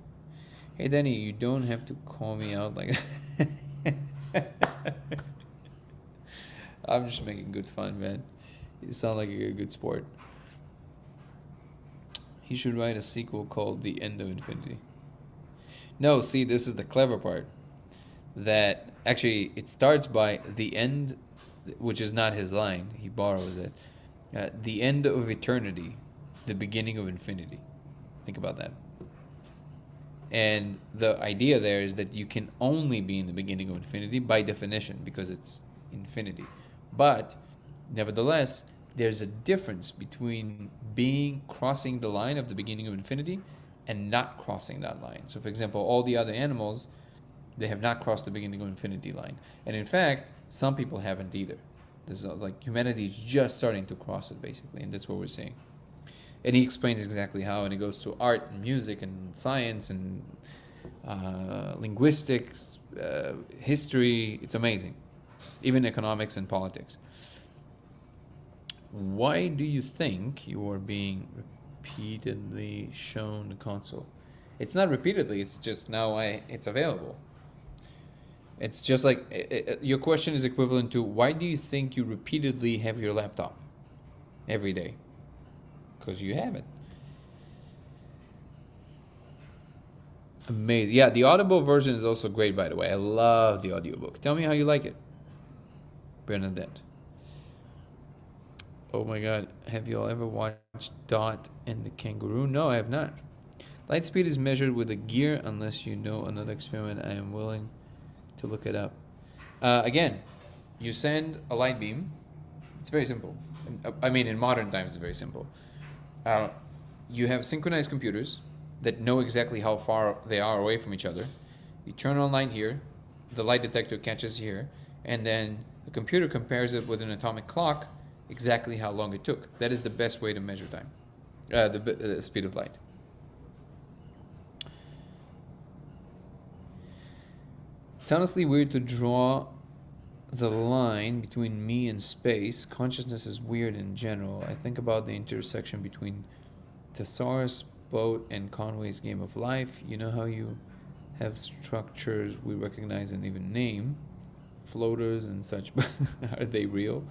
Hey, Danny, you don't have to call me out like that. I'm just making good fun, man. You sound like a good sport. He should write a sequel called The End of Infinity. No, see, this is the clever part. That actually, it starts by the end, which is not his line. He borrows it. The end of eternity, the beginning of infinity. Think about that. And the idea there is that you can only be in the beginning of infinity by definition, because it's infinity. But nevertheless, there's a difference between crossing the line of the beginning of infinity and not crossing that line. So for example, all the other animals, they have not crossed the beginning of infinity line. And in fact, some people haven't either. There's like humanity is just starting to cross it, basically, and that's what we're seeing. And he explains exactly how, and he goes to art and music and science and linguistics, history. It's amazing. Even economics and politics. Why do you think you are being repeatedly shown the console? It's not repeatedly, it's just now it's available. It's just like, your question is equivalent to, why do you think you repeatedly have your laptop every day? Because you have it. Amazing. Yeah, the Audible version is also great, by the way. I love the audiobook. Tell me how you like it. Bernadette. Oh my god, have you all ever watched Dot and the Kangaroo? No, I have not. Light speed is measured with a gear, unless you know another experiment. I am willing to look it up. Again, you send a light beam. It's very simple. I mean, in modern times, it's very simple. You have synchronized computers that know exactly how far they are away from each other. You turn on light here, the light detector catches here, and then the computer compares it with an atomic clock exactly how long it took. That is the best way to measure time, the speed of light. It's honestly weird to draw the line between me and space, consciousness is weird in general. I think about the intersection between Thesaurus boat and Conway's Game of Life. You know how you have structures we recognize and even name, floaters and such, but are they real?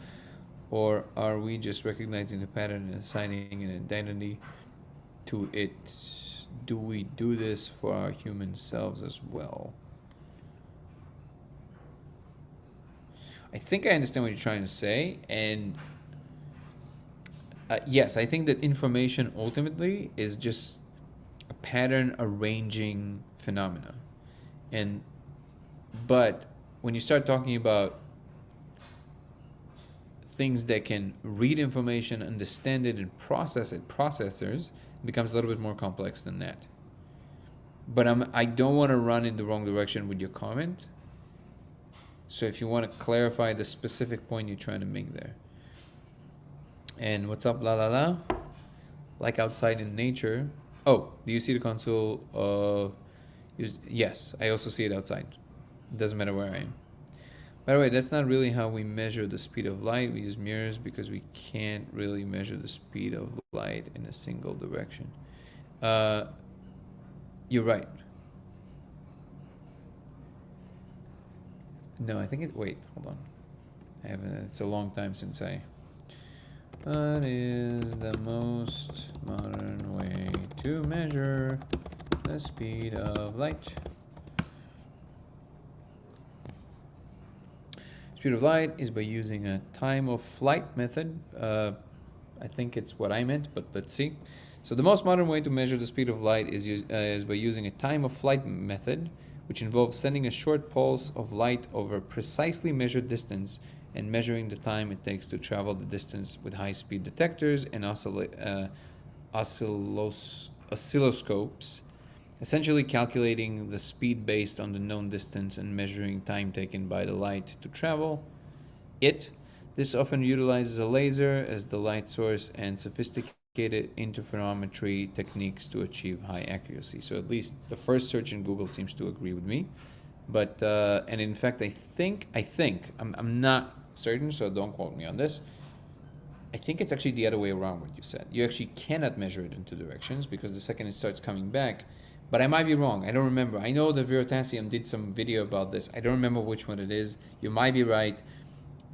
Or are we just recognizing the pattern and assigning an identity to it? Do we do this for our human selves as well? I think I understand what you're trying to say, and yes, I think that information ultimately is just a pattern arranging phenomena. And but when you start talking about things that can read information, understand it, and process it, processors, it becomes a little bit more complex than that. But I don't want to run in the wrong direction with your comment. So if you want to clarify the specific point you're trying to make there. And what's up, la la la? Like outside in nature. Oh, do you see the console? Yes, I also see it outside. It doesn't matter where I am. By the way, that's not really how we measure the speed of light. We use mirrors because we can't really measure the speed of light in a single direction. You're right. No, I think it. Wait, hold on. I haven't. It's a long time since I. What is the most modern way to measure the speed of light? Speed of light is by using a time of flight method. I think it's what I meant, but let's see. So the most modern way to measure the speed of light is by using a time of flight method, which involves sending a short pulse of light over a precisely measured distance and measuring the time it takes to travel the distance with high-speed detectors and oscilloscopes, essentially calculating the speed based on the known distance and measuring time taken by the light to travel it. This often utilizes a laser as the light source and sophisticated interferometry techniques to achieve high accuracy. So at least the first search in Google seems to agree with me. But and in fact, I think I'm not certain, so don't quote me on this. I think it's actually the other way around what you said. You actually cannot measure it in two directions because the second it starts coming back. But I might be wrong. I don't remember. I know that Veritasium did some video about this. I don't remember which one it is. You might be right,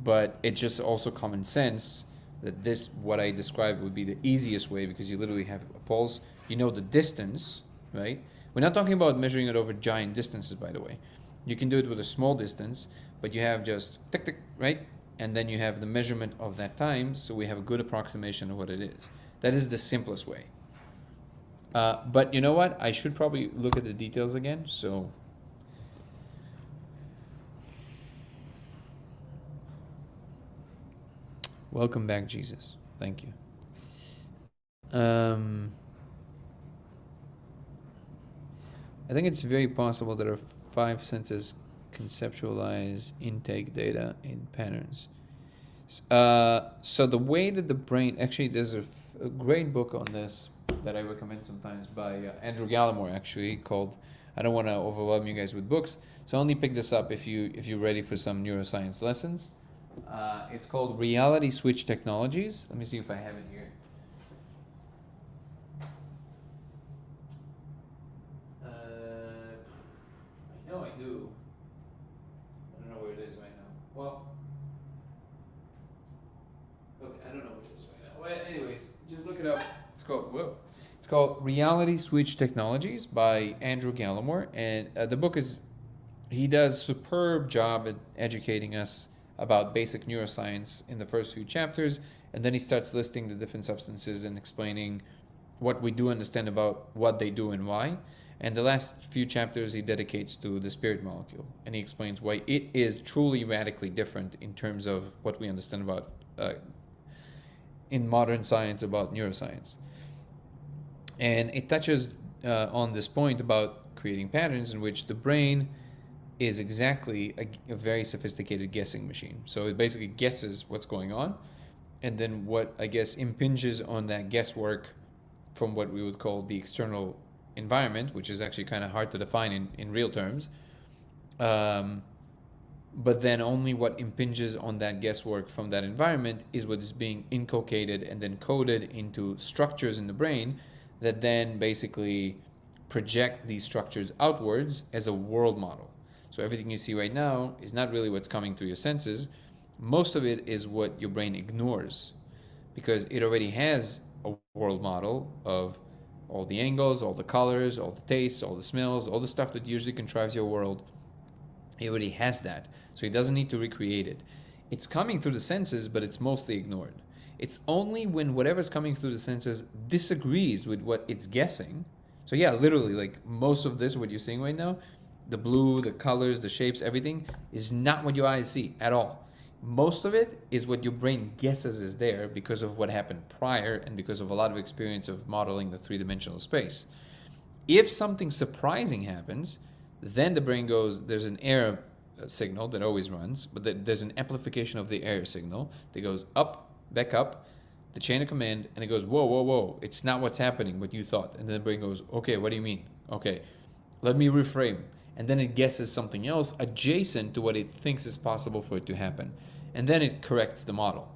but it's just also common sense that this, what I described, would be the easiest way because you literally have a pulse. You know the distance, right? We're not talking about measuring it over giant distances, by the way. You can do it with a small distance, but you have just tick, tick, right? And then you have the measurement of that time, so we have a good approximation of what it is. That is the simplest way. But you know what? I should probably look at the details again. So welcome back, Jesus. Thank you. I think it's very possible that our five senses conceptualize intake data in patterns. So the way that the brain, actually there's a great book on this that I recommend sometimes by Andrew Gallimore, actually, called, I don't want to overwhelm you guys with books, so only pick this up if you're ready for some neuroscience lessons. It's called Reality Switch Technologies. Let me see if I have it here. I know I do. I don't know where it is right now. Well, okay, I don't know where it is right now. Well, anyways, just look it up. It's called Reality Switch Technologies by Andrew Gallimore, and the book is, he does a superb job at educating us about basic neuroscience in the first few chapters, and then he starts listing the different substances and explaining what we do understand about what they do and why. And the last few chapters he dedicates to the spirit molecule, and he explains why it is truly radically different in terms of what we understand about in modern science about neuroscience. And it touches on this point about creating patterns in which the brain is exactly a very sophisticated guessing machine. So it basically guesses what's going on, and then what, I guess, impinges on that guesswork from what we would call the external environment, which is actually kind of hard to define in real terms, but then only what impinges on that guesswork from that environment is what is being inculcated and then coded into structures in the brain that then basically project these structures outwards as a world model. So everything you see right now is not really what's coming through your senses. Most of it is what your brain ignores because it already has a world model of all the angles, all the colors, all the tastes, all the smells, all the stuff that usually contrives your world. It already has that. So it doesn't need to recreate it. It's coming through the senses, but it's mostly ignored. It's only when whatever's coming through the senses disagrees with what it's guessing. So yeah, literally, like most of this, what you're seeing right now, the blue, the colors, the shapes, everything is not what your eyes see at all. Most of it is what your brain guesses is there because of what happened prior and because of a lot of experience of modeling the three-dimensional space. If something surprising happens, then the brain goes, there's an error signal that always runs, but there's an amplification of the error signal that goes up, back up, the chain of command, and it goes, whoa, whoa, whoa, it's not what's happening, what you thought. And then the brain goes, okay, what do you mean? Okay, let me reframe. And then it guesses something else adjacent to what it thinks is possible for it to happen. And then it corrects the model.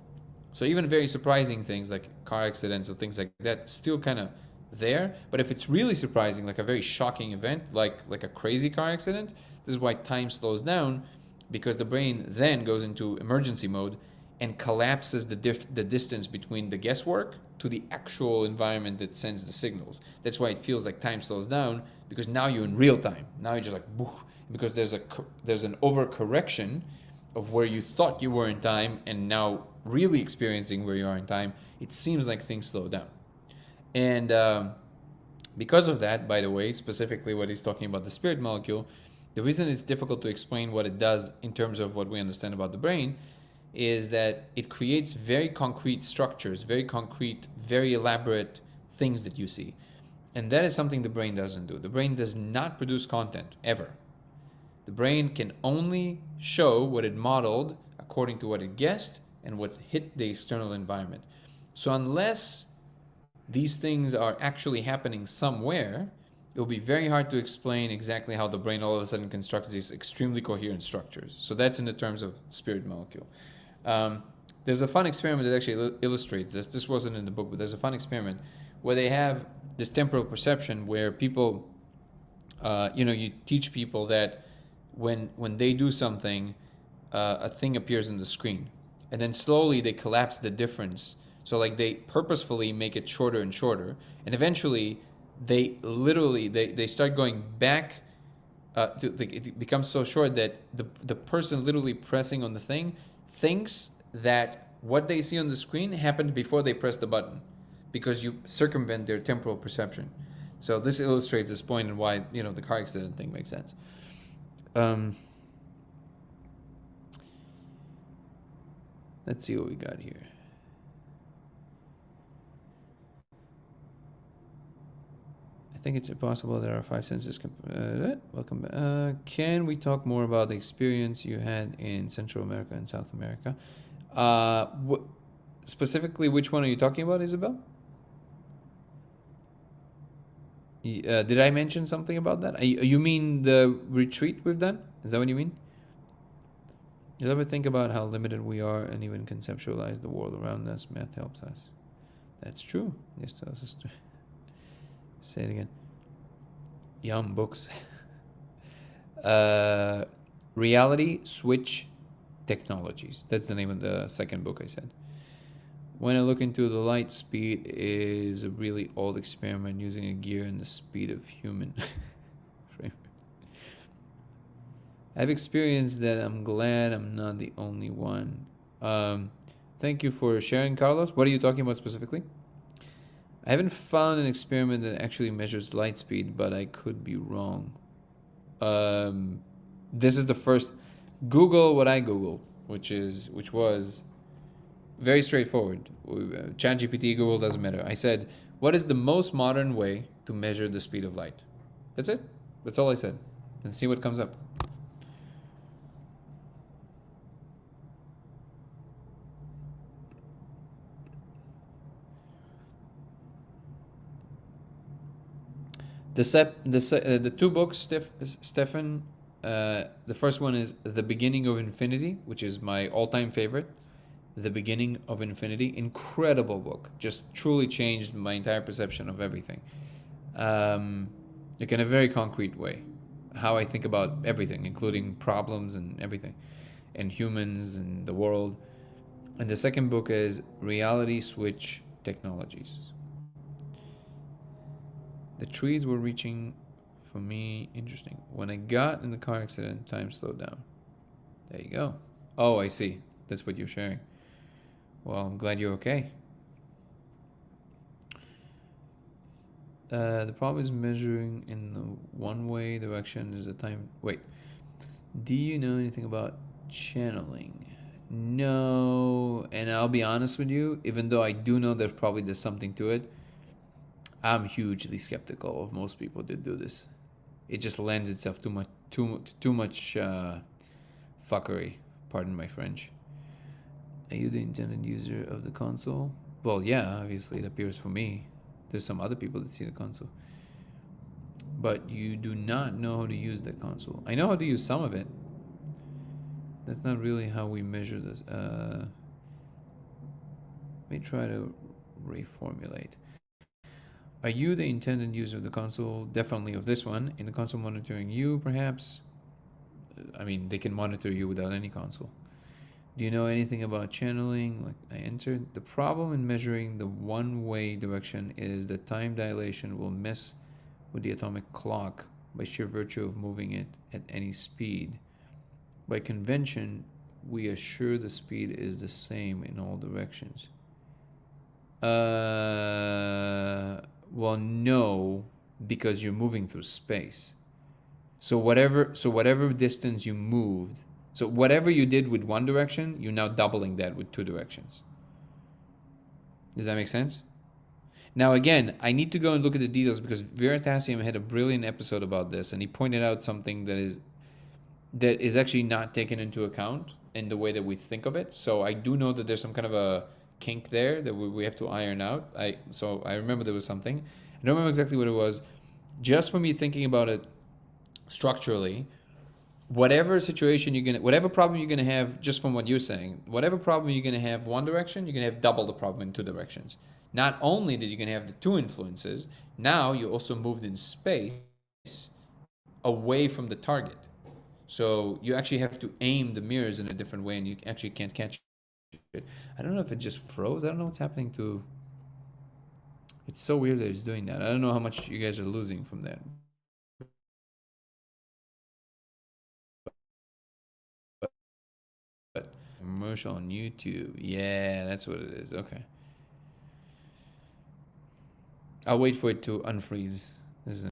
So even very surprising things like car accidents or things like that still kind of there. But if it's really surprising, like a very shocking event, like a crazy car accident, this is why time slows down, because the brain then goes into emergency mode and collapses the distance between the guesswork to the actual environment that sends the signals. That's why it feels like time slows down, because now you're in real time. Now you're just like, boof, because there's an overcorrection of where you thought you were in time and now really experiencing where you are in time. It seems like things slow down. And because of that, by the way, specifically what he's talking about the spirit molecule, the reason it's difficult to explain what it does in terms of what we understand about the brain is that it creates very concrete structures, very concrete, very elaborate things that you see. And that is something the brain doesn't do. The brain does not produce content, ever. The brain can only show what it modeled according to what it guessed and what hit the external environment. So unless these things are actually happening somewhere, it will be very hard to explain exactly how the brain all of a sudden constructs these extremely coherent structures. So that's in the terms of spirit molecule. There's a fun experiment that actually illustrates this. This wasn't in the book, but there's a fun experiment where they have this temporal perception where people, you teach people that when they do something, a thing appears on the screen, and then slowly they collapse the difference. So like they purposefully make it shorter and shorter, and eventually they start going back. It becomes so short that the person literally pressing on the thing thinks that what they see on the screen happened before they press the button, because you circumvent their temporal perception. So this illustrates this point and why the car accident thing makes sense. Let's see what we got here. I think it's impossible there are five senses. Welcome back. Can we talk more about the experience you had in Central America and South America? Specifically, which one are you talking about, Isabel? Did I mention something about that? You mean the retreat we've done? Is that what you mean? You'll ever think about how limited we are and even conceptualize the world around us? Math helps us. That's true. Yes, tells us to say it again. Yum, books. Reality Switch Technologies. That's the name of the second book I said. When I look into the light speed is a really old experiment using a gear and the speed of human. I've experienced that. I'm glad I'm not the only one. Thank you for sharing, Carlos. What are you talking about specifically? I haven't found an experiment that actually measures light speed, but I could be wrong. This is the first. Google what I Googled, which was very straightforward. ChatGPT, Google, doesn't matter. I said, what is the most modern way to measure the speed of light? That's it. That's all I said. And see what comes up. The two books Stefan The first one is The Beginning of Infinity, which is my all-time favorite. The Beginning of Infinity, incredible book, just truly changed my entire perception of everything, like in a very concrete way, how I think about everything, including problems and everything, and humans and the world. And the second book is Reality Switch Technologies. The trees were reaching for me. Interesting. When I got in the car accident, time slowed down. There you go. Oh, I see. That's what you're sharing. Well, I'm glad you're okay. The problem is measuring in the one-way direction is the time. Wait. Do you know anything about channeling? No. And I'll be honest with you, even though I do know there's something to it, I'm hugely skeptical of most people that do this. It just lends itself too much fuckery. Pardon my French. Are you the intended user of the console? Well, yeah, obviously it appears for me. There's some other people that see the console. But you do not know how to use the console. I know how to use some of it. That's not really how we measure this. Let me try to reformulate. Are you the intended user of the console? Definitely of this one. In the console monitoring you, perhaps? I mean, they can monitor you without any console. Do you know anything about channeling? Like I answered, the problem in measuring the one-way direction is that time dilation will mess with the atomic clock by sheer virtue of moving it at any speed. By convention, we assure the speed is the same in all directions. Well, no, because you're moving through space. So whatever distance you moved, so whatever you did with one direction, you're now doubling that with two directions. Does that make sense? Now, again, I need to go and look at the details because Veritasium had a brilliant episode about this, and he pointed out something that is actually not taken into account in the way that we think of it. So I do know that there's some kind of a kink there that we have to iron out. So I remember there was something. I don't remember exactly what it was. Just for me thinking about it structurally, whatever problem you're gonna have, just from what you're saying, whatever problem you're gonna have one direction, you're gonna have double the problem in two directions. Not only that you're gonna have the two influences, now you also moved in space away from the target. So you actually have to aim the mirrors in a different way, and you actually can't catch it. I don't know if it just froze. I don't know what's happening to. It's so weird that it's doing that. I don't know how much you guys are losing from that. But commercial on YouTube. Yeah, that's what it is. Okay. I'll wait for it to unfreeze. This is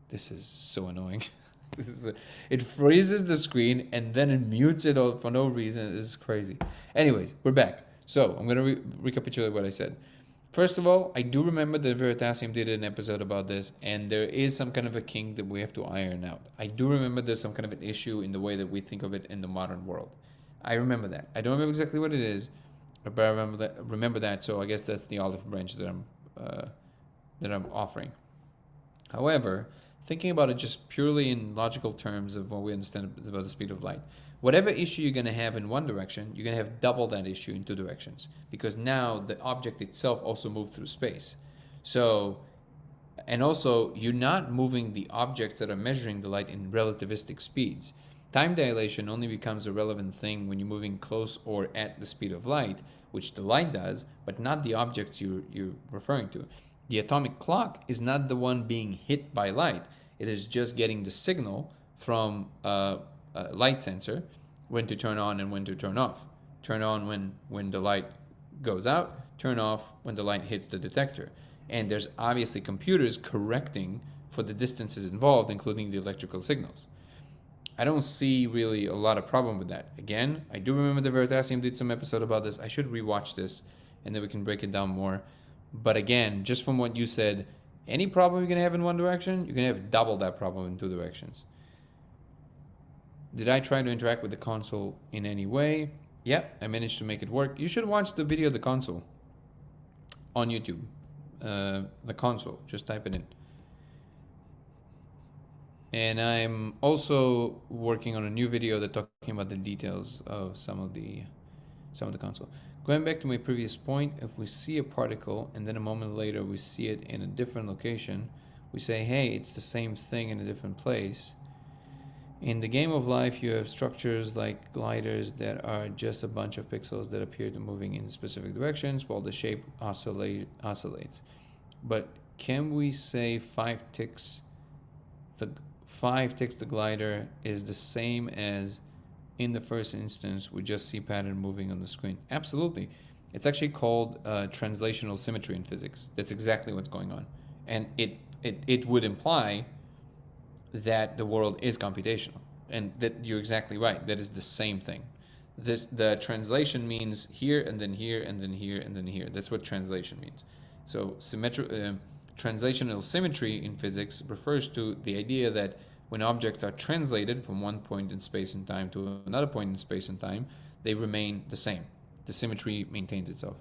This is so annoying. It freezes the screen and then it mutes it all for no reason. It's crazy. Anyways, we're back. So I'm going to recapitulate what I said. First of all, I do remember that Veritasium did an episode about this, and there is some kind of a kink that we have to iron out. I do remember there's some kind of an issue in the way that we think of it in the modern world. I remember that. I don't remember exactly what it is, but I remember that. So I guess that's the olive branch that I'm offering. However, thinking about it just purely in logical terms of what we understand about the speed of light, whatever issue you're going to have in one direction, you're going to have double that issue in two directions, because now the object itself also moved through space. So, and also you're not moving the objects that are measuring the light in relativistic speeds. Time dilation only becomes a relevant thing when you're moving close or at the speed of light, which the light does, but not the objects you're referring to. The atomic clock is not the one being hit by light. It is just getting the signal from a light sensor when to turn on and when to turn off. Turn on when the light goes out, turn off when the light hits the detector. And there's obviously computers correcting for the distances involved, including the electrical signals. I don't see really a lot of problem with that. Again, I do remember the Veritasium did some episode about this. I should rewatch this and then we can break it down more. But again, just from what you said, any problem you're going to have in one direction, you're going to have double that problem in two directions. Did I try to interact with the console in any way? Yeah, I managed to make it work. You should watch the video of the console on YouTube. The console, just type it in. And I'm also working on a new video that's talking about the details of some of the console. Going back to my previous point, if we see a particle and then a moment later we see it in a different location, we say, hey, it's the same thing in a different place. In the game of life, you have structures like gliders that are just a bunch of pixels that appear to moving in specific directions while the shape oscillates. But can we say 5 ticks the glider is the same as in the first instance we just see pattern moving on the screen? Absolutely. It's actually called translational symmetry in physics. That's exactly what's going on. And it would imply that the world is computational, and that you're exactly right. That is the same thing. The translation means here and then here and then here and then here. That's what translation means. So translational symmetry in physics refers to the idea that when objects are translated from one point in space and time to another point in space and time, they remain the same. The symmetry maintains itself.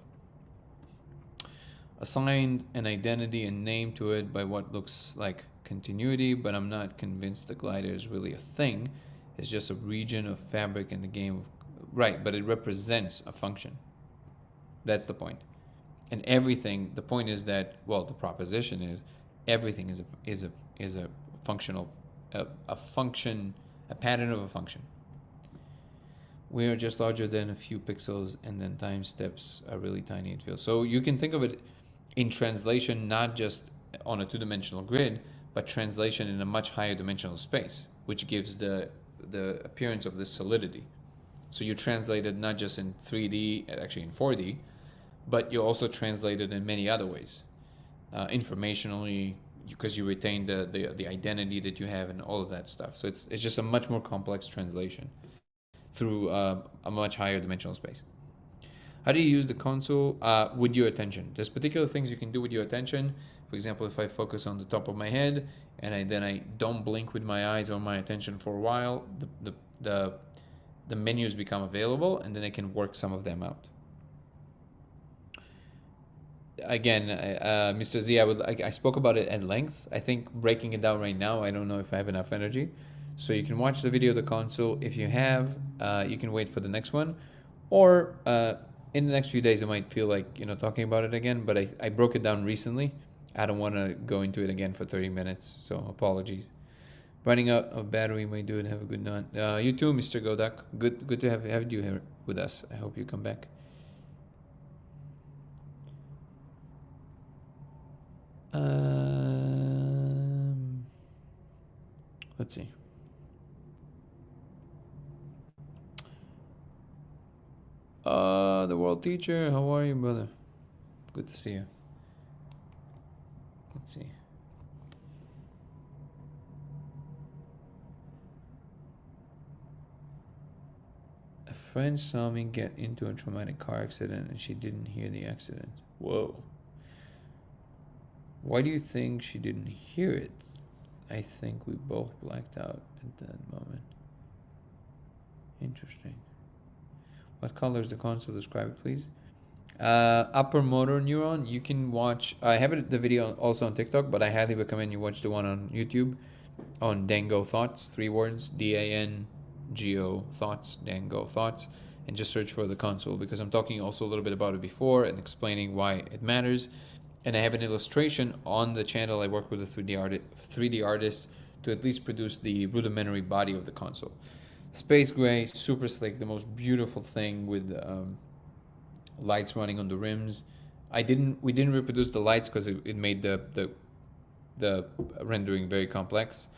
Assigned an identity and name to it by what looks like continuity, but I'm not convinced the glider is really a thing. It's just a region of fabric in the game. Right, but it represents a function. That's the point. And everything, the point is that, well, the proposition is everything is a functional, a function, a pattern of a function. We are just larger than a few pixels, and then time steps are really tiny, it feels. So you can think of it in translation, not just on a two-dimensional grid, but translation in a much higher dimensional space, which gives the appearance of this solidity. So you translate it not just in 3D, actually in 4D, but you also translate it in many other ways. Informationally, because you retain the identity that you have and all of that stuff. So it's just a much more complex translation through a much higher dimensional space. How do you use the console with your attention? There's particular things you can do with your attention. For example, if I focus on the top of my head and then I don't blink with my eyes or my attention for a while, the menus become available, and then I can work some of them out. Again, Mr. Z, I spoke about it at length. I think breaking it down right now, I don't know if I have enough energy. So you can watch the video of the console. If you have, you can wait for the next one. Or in the next few days, I might feel like, talking about it again. But I broke it down recently. I don't want to go into it again for 30 minutes. So apologies. Running out of battery might do it. Have a good night. You too, Mr. Godak. Good to have you here with us. I hope you come back. Let's see. The world teacher, how are you, brother? Good to see you. Let's see. A friend saw me get into a traumatic car accident and she didn't hear the accident. Whoa. Why do you think she didn't hear it? I think we both blacked out at that moment. Interesting. What color is the console? Describe it, please. Upper motor neuron. You can watch. I have the video also on TikTok, but I highly recommend you watch the one on YouTube on Dango Thoughts. 3 words: DANGO Thoughts. Dango Thoughts, and just search for the console, because I'm talking also a little bit about it before and explaining why it matters. And I have an illustration on the channel. I work with a 3D artist to at least produce the rudimentary body of the console. Space gray, super slick, the most beautiful thing with lights running on the rims. We didn't reproduce the lights because it made the rendering very complex.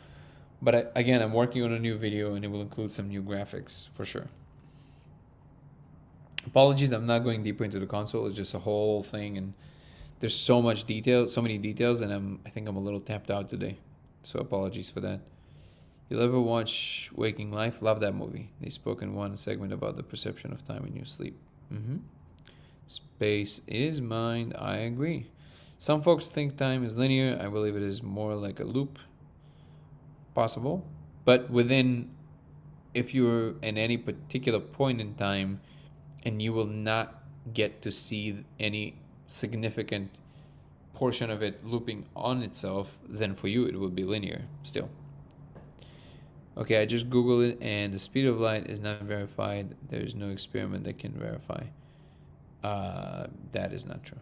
But again, I'm working on a new video and it will include some new graphics for sure. Apologies, I'm not going deeper into the console. It's just a whole thing, and there's so much detail, so many details, and I think I'm a little tapped out today. So apologies for that. You'll ever watch Waking Life? Love that movie. They spoke in one segment about the perception of time when you sleep. Space is mind. I agree. Some folks think time is linear. I believe it is more like a loop. Possible. But within, if you're in any particular point in time and you will not get to see any significant portion of it looping on itself, then for you it will be linear still. Okay, I just Googled it and the speed of light is not verified. There is no experiment that can verify. That is not true.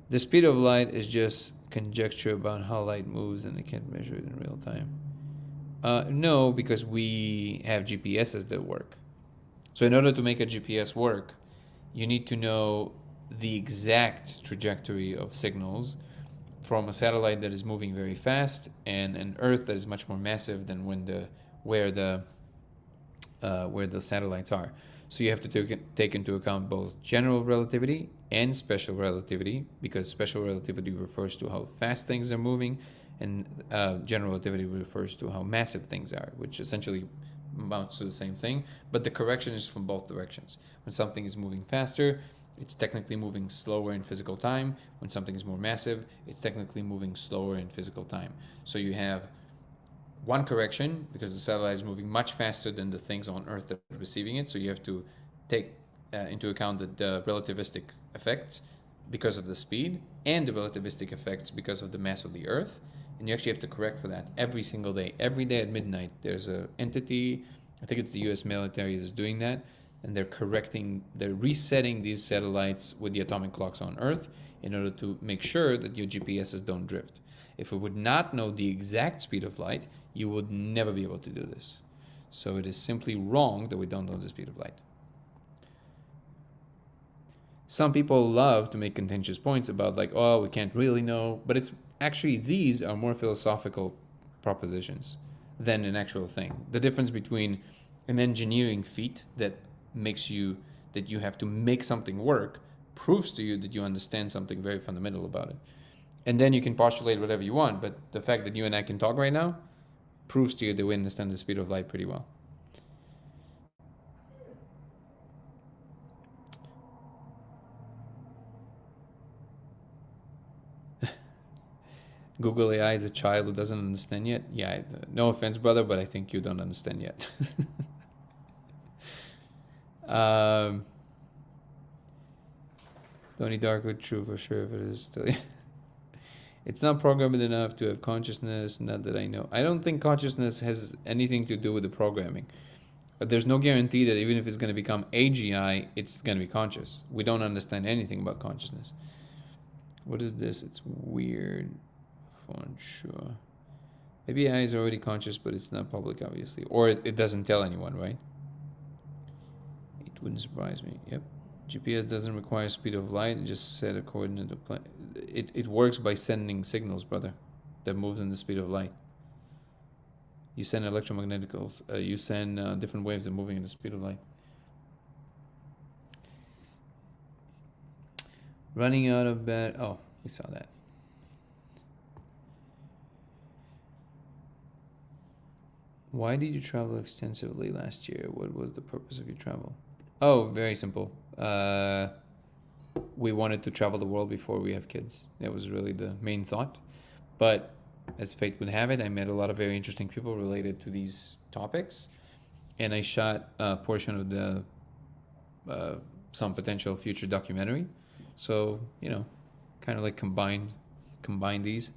The speed of light is just conjecture about how light moves and it can't measure it in real time. No, because we have GPSs that work. So in order to make a GPS work, you need to know the exact trajectory of signals from a satellite that is moving very fast and an Earth that is much more massive than where the satellites are. So you have to take into account both general relativity and special relativity, because special relativity refers to how fast things are moving, and general relativity refers to how massive things are, which essentially amounts to the same thing, but the correction is from both directions. When something is moving faster, it's technically moving slower in physical time. When something is more massive, it's technically moving slower in physical time. So you have one correction because the satellite is moving much faster than the things on Earth that are receiving it. So you have to take into account the relativistic effects because of the speed and the relativistic effects because of the mass of the Earth. And you actually have to correct for that every single day. Every day at midnight, there's an entity, I think it's the US military is doing that, and they're resetting these satellites with the atomic clocks on Earth in order to make sure that your GPSs don't drift. If we would not know the exact speed of light, you would never be able to do this. So it is simply wrong that we don't know the speed of light. Some people love to make contentious points about like, oh, we can't really know, but it's actually, these are more philosophical propositions than an actual thing. The difference between an engineering feat that you have to make something work proves to you that you understand something very fundamental about it. And then you can postulate whatever you want, but the fact that you and I can talk right now proves to you that we understand the speed of light pretty well. Google AI is a child who doesn't understand yet. Yeah, no offense, brother, but I think you don't understand yet. Donnie Darko, true for sure, if it is still. It's not programmed enough to have consciousness, not that I know. I don't think consciousness has anything to do with the programming. But there's no guarantee that even if it's going to become AGI, it's going to be conscious. We don't understand anything about consciousness. What is this? It's weird. Sure. Maybe AI is already conscious, but it's not public, obviously. Or it doesn't tell anyone, right? It wouldn't surprise me. Yep. GPS doesn't require speed of light. Just set a coordinate of plan. It works by sending signals, brother, that moves in the speed of light. You send electromagneticals. You send different waves that are moving in the speed of light. Running out of bed. Oh, we saw that. Why did you travel extensively last year? What was the purpose of your travel? Oh, very simple. We wanted to travel the world before we have kids. That was really the main thought. But as fate would have it, I met a lot of very interesting people related to these topics. And I shot a portion of the some potential future documentary. So, kind of like combine these.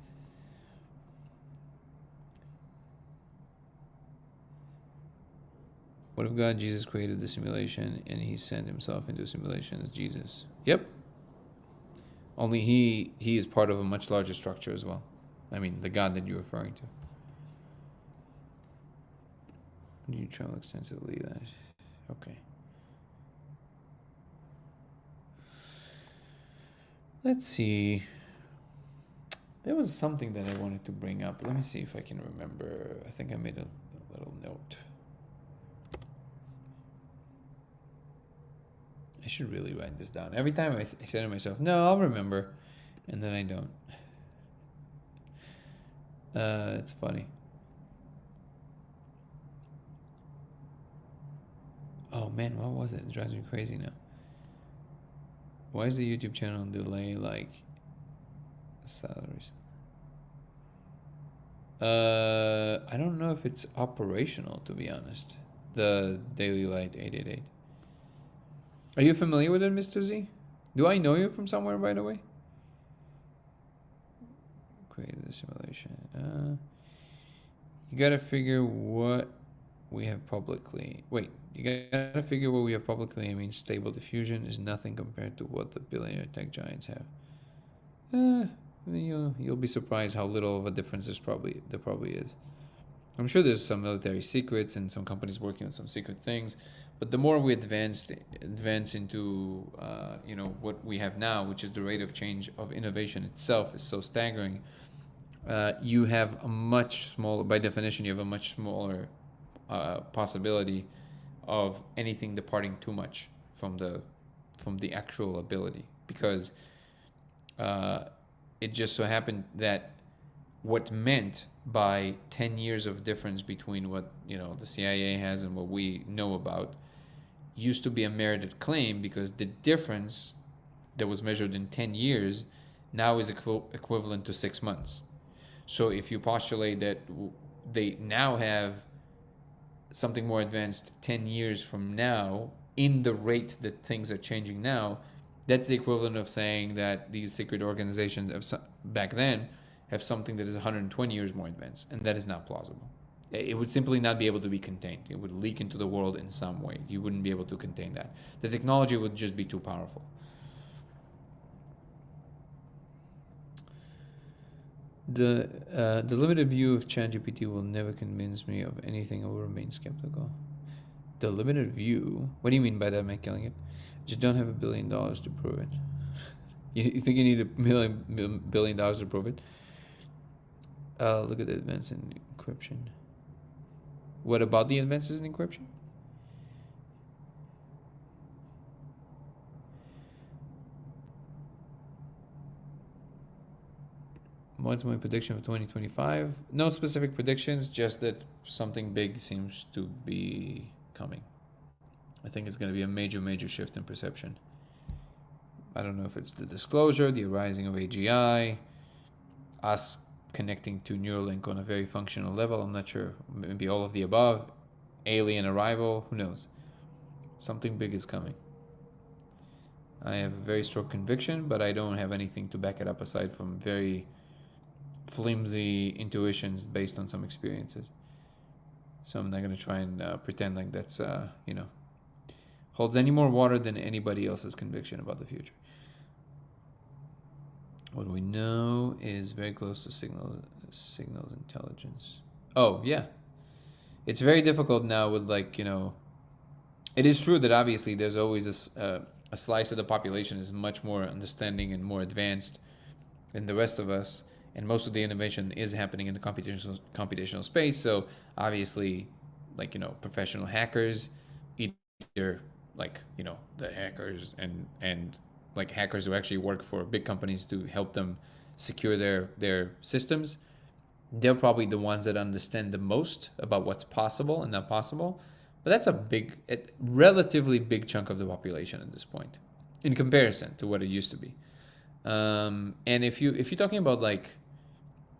What if God, Jesus, created the simulation and he sent himself into a simulation as Jesus? Yep. Only he is part of a much larger structure as well. I mean, the God that you're referring to. Do you travel extensively? Okay. Let's see. There was something that I wanted to bring up. Let me see if I can remember. I think I made a little note. I should really write this down. Every time I say to myself, no, I'll remember. And then I don't. It's funny. Oh man, what was it? It drives me crazy now. Why is the YouTube channel delay like salaries? I don't know if it's operational, to be honest. The Daily Light 888. Are you familiar with it, Mr. Z? Do I know you from somewhere, by the way? Create the simulation. You gotta figure what we have publicly. Wait, you gotta figure what we have publicly. I mean, Stable Diffusion is nothing compared to what the billionaire tech giants have. You'll be surprised how little of a difference there probably is. I'm sure there's some military secrets and some companies working on some secret things, but the more we advance into what we have now, which is the rate of change of innovation itself is so staggering. You have a much smaller, by definition, you have a much smaller possibility of anything departing too much from the actual ability, because it just so happened that what meant by 10 years of difference between what the CIA has and what we know about used to be a merited claim, because the difference that was measured in 10 years now is equivalent to 6 months. So if you postulate that they now have something more advanced 10 years from now in the rate that things are changing now, that's the equivalent of saying that these secret organizations back then have something that is 120 years more advanced, and that is not plausible. It would simply not be able to be contained. It would leak into the world in some way. You wouldn't be able to contain that. The technology would just be too powerful. The limited view of ChatGPT will never convince me of anything. I will remain skeptical. The limited view? What do you mean by that, Mike Killing it? Just don't have $1 billion to prove it. You think you need $1 billion to prove it? Look at the advances in encryption. What about the advances in encryption? What's my prediction for 2025? No specific predictions, just that something big seems to be coming. I think it's going to be a major shift in perception. I don't know if it's the disclosure, the arising of AGI, us connecting to Neuralink on a very functional level. I'm not sure. Maybe all of the above. Alien arrival. Who knows? Something big is coming. I have a very strong conviction, but I don't have anything to back it up aside from very flimsy intuitions based on some experiences. So I'm not going to try and pretend like that's, holds any more water than anybody else's conviction about the future. What we know is very close to signals intelligence. Oh, yeah. It's very difficult now with it is true that obviously there's always a slice of the population is much more understanding and more advanced than the rest of us. And most of the innovation is happening in the computational space. So obviously, professional hackers, either the hackers and hackers who actually work for big companies to help them secure their systems, they're probably the ones that understand the most about what's possible and not possible. But that's a relatively big chunk of the population at this point, in comparison to what it used to be. And if you're talking about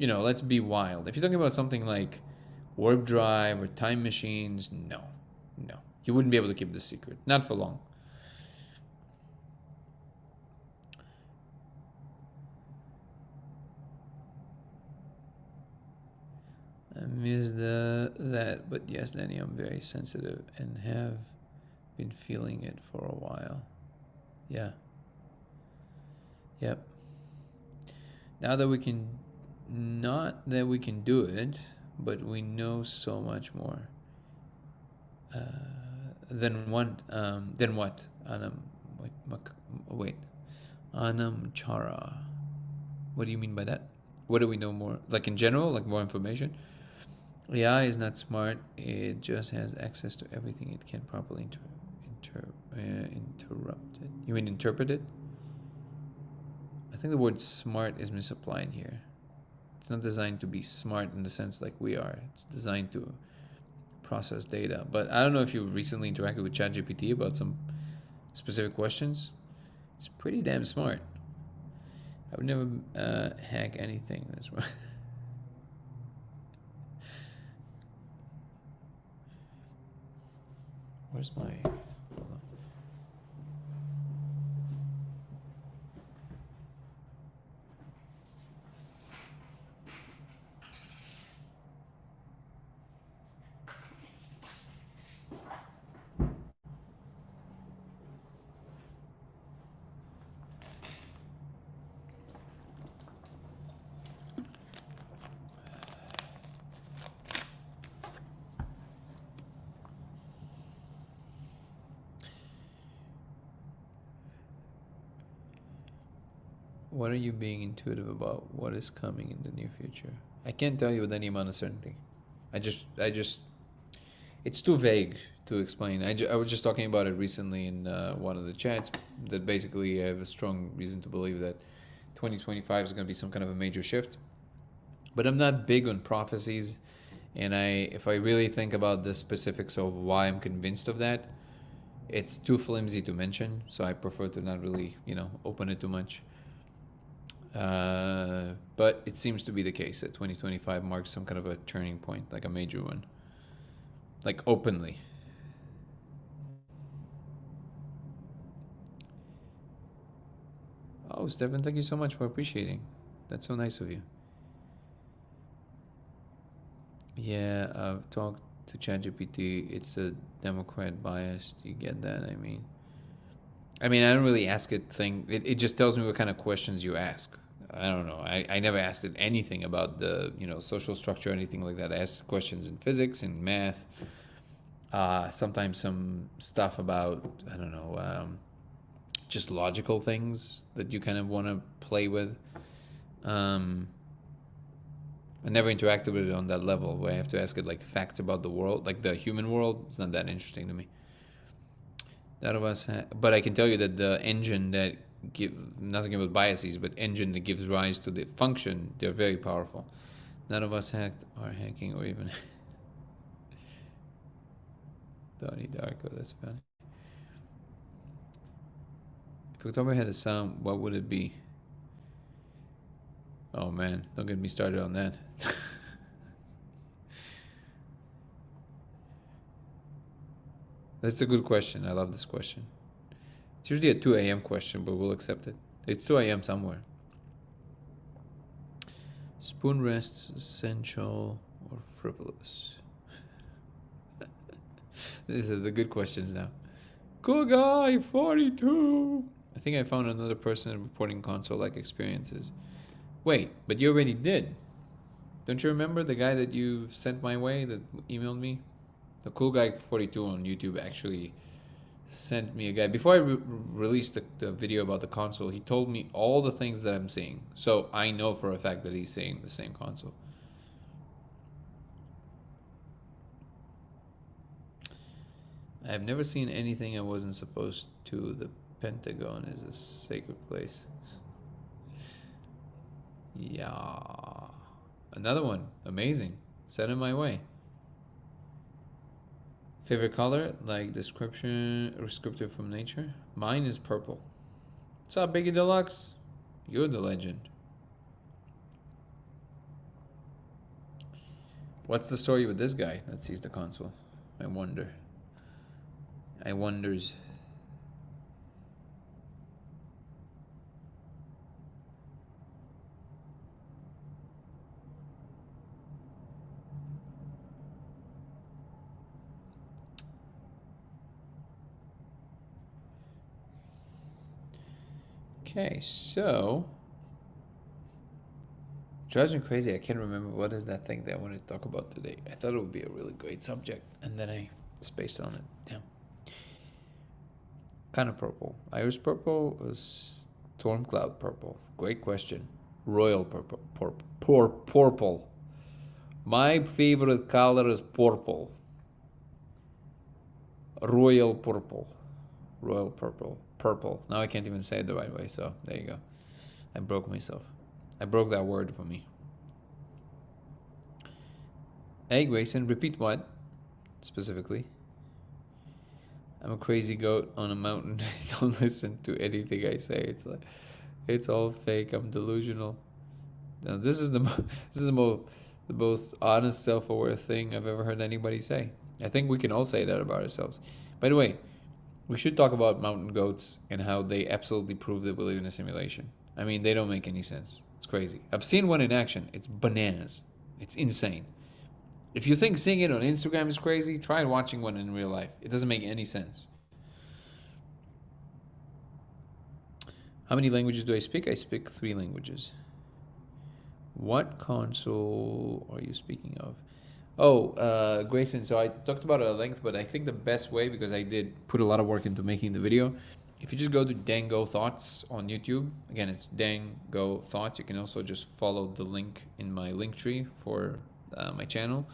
let's be wild. If you're talking about something like warp drive or time machines, no, you wouldn't be able to keep this secret, not for long. I miss that, but yes, Danny, I'm very sensitive and have been feeling it for a while. Yeah. Yep. Now that we can, not that we can do it, but we know so much more. Then what? Anamchara. What do you mean by that? What do we know more? Like in general, like more information? AI is not smart. It just has access to everything. It can properly interrupt it. You mean interpret it? I think the word smart is misapplied here. It's not designed to be smart in the sense like we are. It's designed to process data. But I don't know if you recently interacted with ChatGPT about some specific questions. It's pretty damn smart. I would never hack anything. That's right. Where's my... hold on. What are you being intuitive about? What is coming in the near future? I can't tell you with any amount of certainty. I just, it's too vague to explain. I was just talking about it recently in one of the chats that basically I have a strong reason to believe that 2025 is going to be some kind of a major shift. But I'm not big on prophecies, and if I really think about the specifics of why I'm convinced of that, it's too flimsy to mention, so I prefer to not really, open it too much. But it seems to be the case that 2025 marks some kind of a turning point, like a major one, like openly. Oh, Stefan, thank you so much for appreciating. That's so nice of you. Yeah, I've talked to ChatGPT. It's a Democrat bias. You get that? I mean, I don't really ask it it just tells me what kind of questions you ask. I don't know. I never asked it anything about the, social structure or anything like that. I asked questions in physics and math. Sometimes some stuff about, I don't know, just logical things that you kind of want to play with. I never interacted with it on that level where I have to ask it like facts about the world, like the human world. It's not that interesting to me. None of us, but I can tell you that the engine that nothing about biases, but engine that gives rise to the function, they're very powerful. None of us hacked or hacking or even Donnie Darko. That's funny. If October had a sound, what would it be? Oh man, don't get me started on that. That's a good question. I love this question. It's usually a 2 a.m. question, but we'll accept it. It's 2 a.m. somewhere. Spoon rests essential or frivolous? These are the good questions now. Cool guy, 42. I think I found another person reporting console-like experiences. Wait, but you already did. Don't you remember the guy that you sent my way that emailed me? The cool guy 42 on YouTube actually sent me a guy. Before I released the video about the console, he told me all the things that I'm seeing. So I know for a fact that he's seeing the same console. I've never seen anything I wasn't supposed to. The Pentagon is a sacred place. Yeah. Another one. Amazing. Send it my way. Favorite color? Like descriptive from nature? Mine is purple. What's up, Biggie Deluxe? You're the legend. What's the story with this guy that sees the console? I wonder. I wonders. Okay, so drives me crazy. I can't remember what is that thing that I wanted to talk about today. I thought it would be a really great subject, and then I spaced on it. Damn. Kind of purple. Iris purple or storm cloud purple? Great question. Royal purple. Purple. My favorite color is purple. Royal purple. Royal purple. Purple. Now I can't even say it the right way, so there you go. I broke myself. I broke that word for me. Hey Grayson, repeat what? Specifically? I'm a crazy goat on a mountain. Don't listen to anything I say. It's like it's all fake. I'm delusional. Now, this is the this is the most honest, self-aware thing I've ever heard anybody say. I think we can all say that about ourselves. By the way, we should talk about mountain goats and how they absolutely prove that we live in a simulation. I mean, they don't make any sense. It's crazy. I've seen one in action. It's bananas. It's insane. If you think seeing it on Instagram is crazy, try watching one in real life. It doesn't make any sense. How many languages do I speak? I speak 3 languages. What console are you speaking of? Oh, Grayson, so I talked about it at length, but I think the best way, because I did put a lot of work into making the video, if you just go to Dango Thoughts on YouTube, again, it's Dango Thoughts. You can also just follow the link in my link tree for my channel.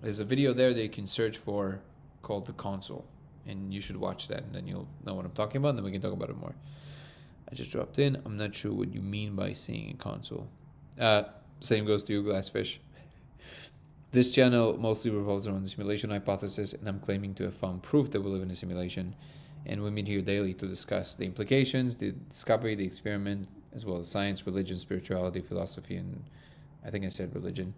There's a video there that you can search for called The Console, and you should watch that, and then you'll know what I'm talking about, and then we can talk about it more. I just dropped in. I'm not sure what you mean by seeing a console. Same goes to you, Glassfish. This channel mostly revolves around the simulation hypothesis, and I'm claiming to have found proof that we live in a simulation. And we meet here daily to discuss the implications, the discovery, the experiment, as well as science, religion, spirituality, philosophy, and I think I said religion.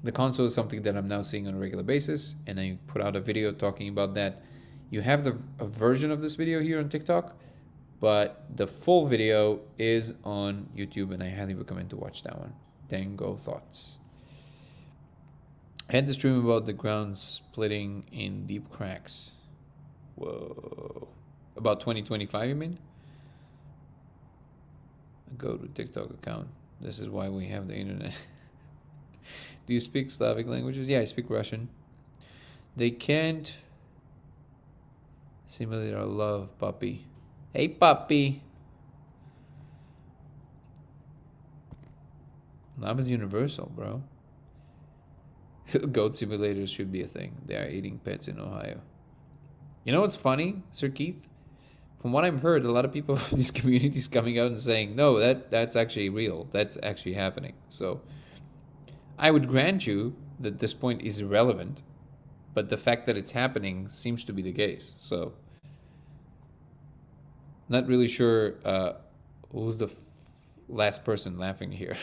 The console is something that I'm now seeing on a regular basis, and I put out a video talking about that. You have a version of this video here on TikTok, but the full video is on YouTube, and I highly recommend to watch that one. Dango Thoughts. I had this dream about the ground splitting in deep cracks. Whoa. About 2025, you mean? Go to TikTok account. This is why we have the internet. Do you speak Slavic languages? Yeah, I speak Russian. They can't simulate our love, puppy. Hey, puppy. Love is universal, bro. Goat simulators should be a thing. They are eating pets in Ohio. You know what's funny, Sir Keith? From what I've heard, a lot of people from these communities coming out and saying, no, that's actually real. That's actually happening. So I would grant you that this point is irrelevant, but the fact that it's happening seems to be the case. So not really sure who's the last person laughing here.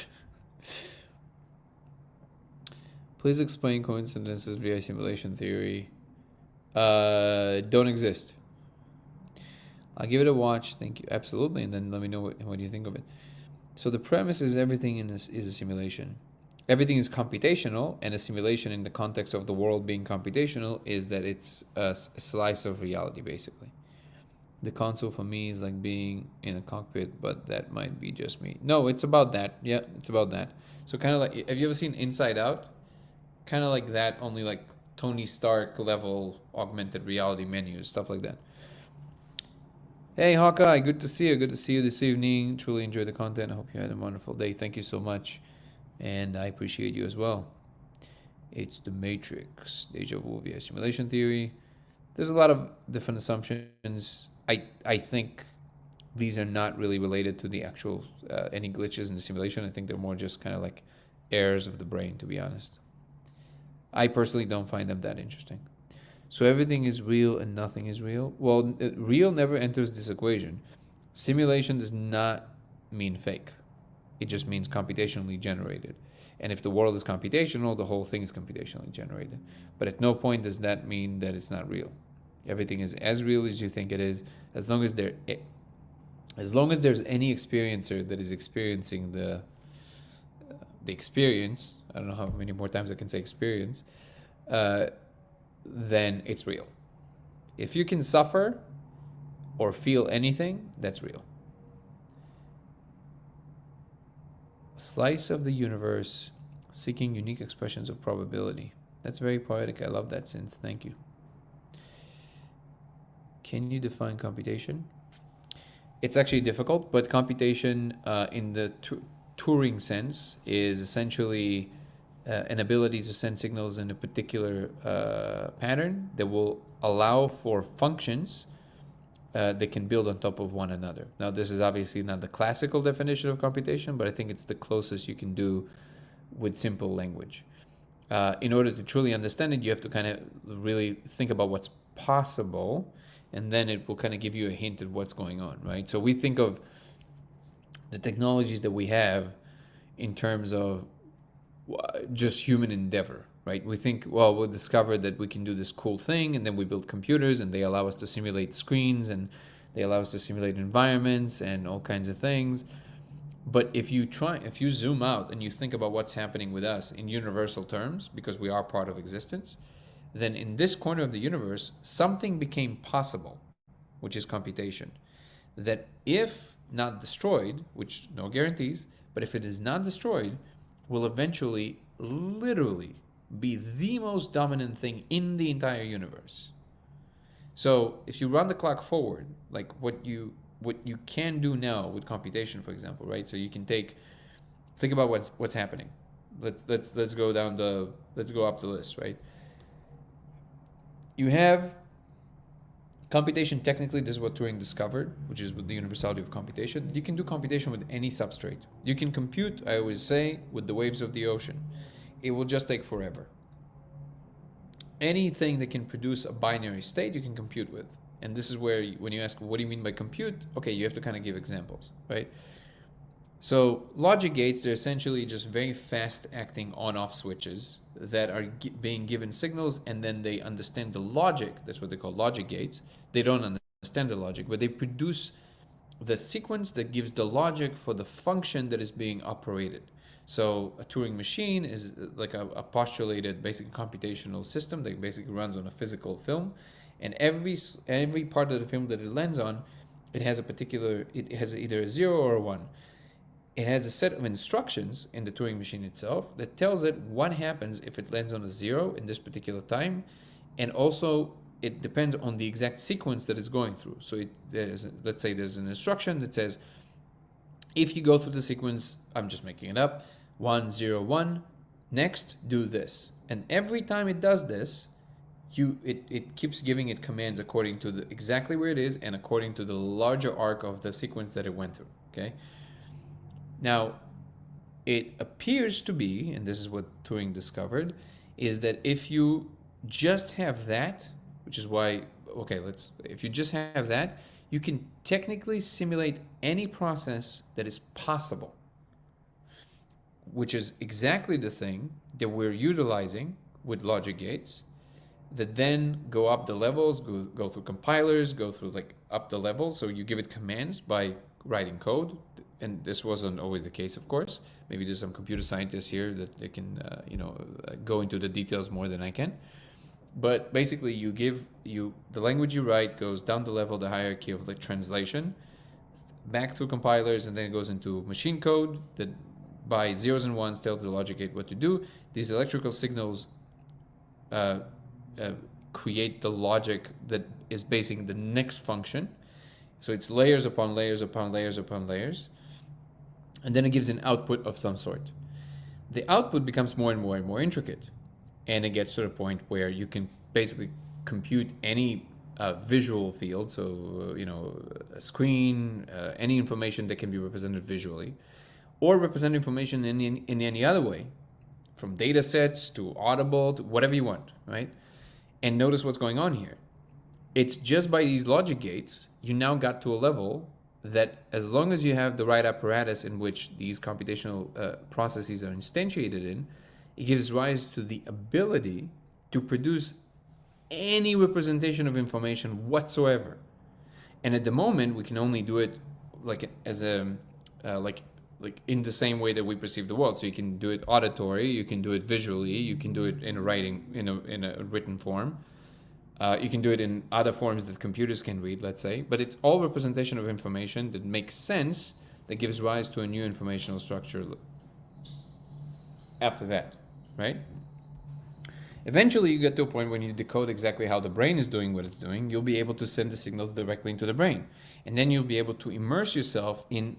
Please explain coincidences via simulation theory. Don't exist. I'll give it a watch. Thank you. Absolutely. And then let me know what you think of it. So the premise is everything in this is a simulation. Everything is computational, and a simulation in the context of the world being computational is that it's a slice of reality, basically. The console for me is like being in a cockpit, but that might be just me. No, it's about that. Yeah, it's about that. So kind of like, have you ever seen Inside Out? Kind of like that, only like Tony Stark level augmented reality menus, stuff like that. Hey Hawkeye, good to see you. Good to see you this evening. Truly enjoyed the content. I hope you had a wonderful day. Thank you so much. And I appreciate you as well. It's the Matrix, deja vu via simulation theory. There's a lot of different assumptions. I think these are not really related to the actual any glitches in the simulation. I think they're more just kind of like errors of the brain, to be honest. I personally don't find them that interesting. So everything is real and nothing is real. Well, real never enters this equation. Simulation does not mean fake. It just means computationally generated. And if the world is computational, the whole thing is computationally generated. But at no point does that mean that it's not real. Everything is as real as you think it is, as long as there's any experiencer that is experiencing the experience. I don't know how many more times I can say experience. Then it's real. If you can suffer or feel anything, that's real. A slice of the universe seeking unique expressions of probability. That's very poetic. I love that synth. Thank you. Can you define computation? It's actually difficult, but computation in the Turing sense is essentially an ability to send signals in a particular pattern that will allow for functions that can build on top of one another. Now, this is obviously not the classical definition of computation, but I think it's the closest you can do with simple language. In order to truly understand it, you have to kind of really think about what's possible. and then it will kind of give you a hint at what's going on, right? So we think of the technologies that we have in terms of just human endeavor, right? We think, well, we'll discover that we can do this cool thing, and then we build computers, and they allow us to simulate screens, and they allow us to simulate environments and all kinds of things. But if you zoom out and you think about what's happening with us in universal terms, because we are part of existence, then in this corner of the universe, something became possible, which is computation. That if not destroyed, which no guarantees, but if it is not destroyed, will eventually literally be the most dominant thing in the entire universe. So if you run the clock forward, like what you can do now with computation, for example, right? So you can think about what's happening. Let's go up the list, right? You have computation. Technically, this is what Turing discovered, which is with the universality of computation. You can do computation with any substrate. You can compute, I always say, with the waves of the ocean. It will just take forever. Anything that can produce a binary state, you can compute with. And this is where, when you ask, what do you mean by compute? Okay, you have to kind of give examples, right? So logic gates, they're essentially just very fast acting on-off switches that are being given signals, and then they understand the logic. That's what they call logic gates. They don't understand the logic, but they produce the sequence that gives the logic for the function that is being operated. So a Turing machine is like a postulated basic computational system that basically runs on a physical film, and every part of the film that it lands on, it has either a 0 or a 1. It has a set of instructions in the Turing machine itself that tells it what happens if it lands on a 0 in this particular time, and also it depends on the exact sequence that it's going through. So let's say there's an instruction that says, if you go through the sequence, I'm just making it up, 1 0 1, next do this, and every time it does this, it keeps giving it commands according to exactly where it is and according to the larger arc of the sequence that it went through. Okay. Now, it appears to be, and this is what Turing discovered, is that if you just have that, which is why, if you just have that, you can technically simulate any process that is possible, which is exactly the thing that we're utilizing with logic gates that then go up the levels, go through compilers, go through up the levels. So you give it commands by writing code. And this wasn't always the case, of course. Maybe there's some computer scientists here that they can, go into the details more than I can. But basically, the language you write goes down the level, the hierarchy of translation, back through compilers, and then it goes into machine code that by zeros and ones tells the logic gate what to do. These electrical signals create the logic that is basing the next function. So it's layers upon layers upon layers upon layers. And then it gives an output of some sort. The output becomes more and more and more intricate. And it gets to the point where you can basically compute any visual field. So, a screen, any information that can be represented visually, or represent information in any other way, from data sets to audible to whatever you want, right? And notice what's going on here. It's just by these logic gates, you now got to a level that as long as you have the right apparatus in which these computational processes are instantiated in, it gives rise to the ability to produce any representation of information whatsoever. And at the moment, we can only do it as a in the same way that we perceive the world. So you can do it auditory, you can do it visually, you can do it in a written form. You can do it in other forms that computers can read, let's say, but it's all representation of information that makes sense, that gives rise to a new informational structure after that, right? Eventually, you get to a point when you decode exactly how the brain is doing what it's doing, you'll be able to send the signals directly into the brain. And then you'll be able to immerse yourself in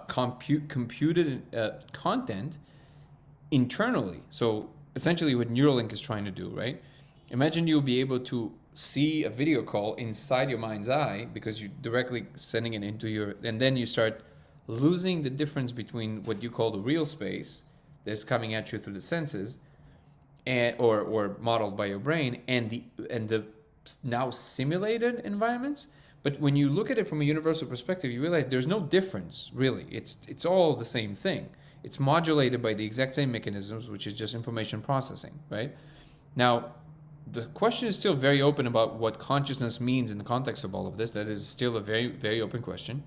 computed content internally. So essentially what Neuralink is trying to do, right? Imagine you'll be able to see a video call inside your mind's eye because you're directly sending it into and then you start losing the difference between what you call the real space that's coming at you through the senses or modeled by your brain and the now simulated environments. But when you look at it from a universal perspective, you realize there's no difference, really. It's all the same thing. It's modulated by the exact same mechanisms, which is just information processing, right? Now, the question is still very open about what consciousness means in the context of all of this. That is still a very, very open question.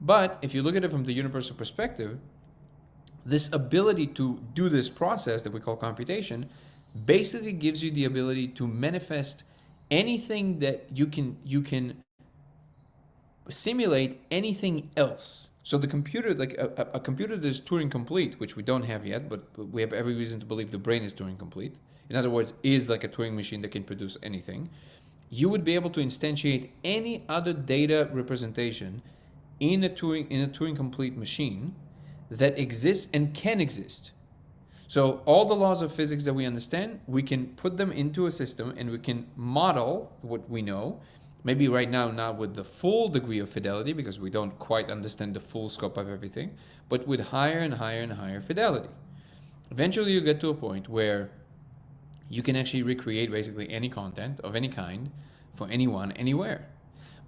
But if you look at it from the universal perspective, this ability to do this process that we call computation basically gives you the ability to manifest anything that you can simulate anything else. So the computer, like a computer that is Turing complete, which we don't have yet, but we have every reason to believe the brain is Turing complete. In other words, is like a Turing machine that can produce anything. You would be able to instantiate any other data representation in a Turing complete machine that exists and can exist. So all the laws of physics that we understand, we can put them into a system and we can model what we know. Maybe right now not with the full degree of fidelity because we don't quite understand the full scope of everything, but with higher and higher and higher fidelity. Eventually you get to a point where you can actually recreate basically any content of any kind for anyone, anywhere.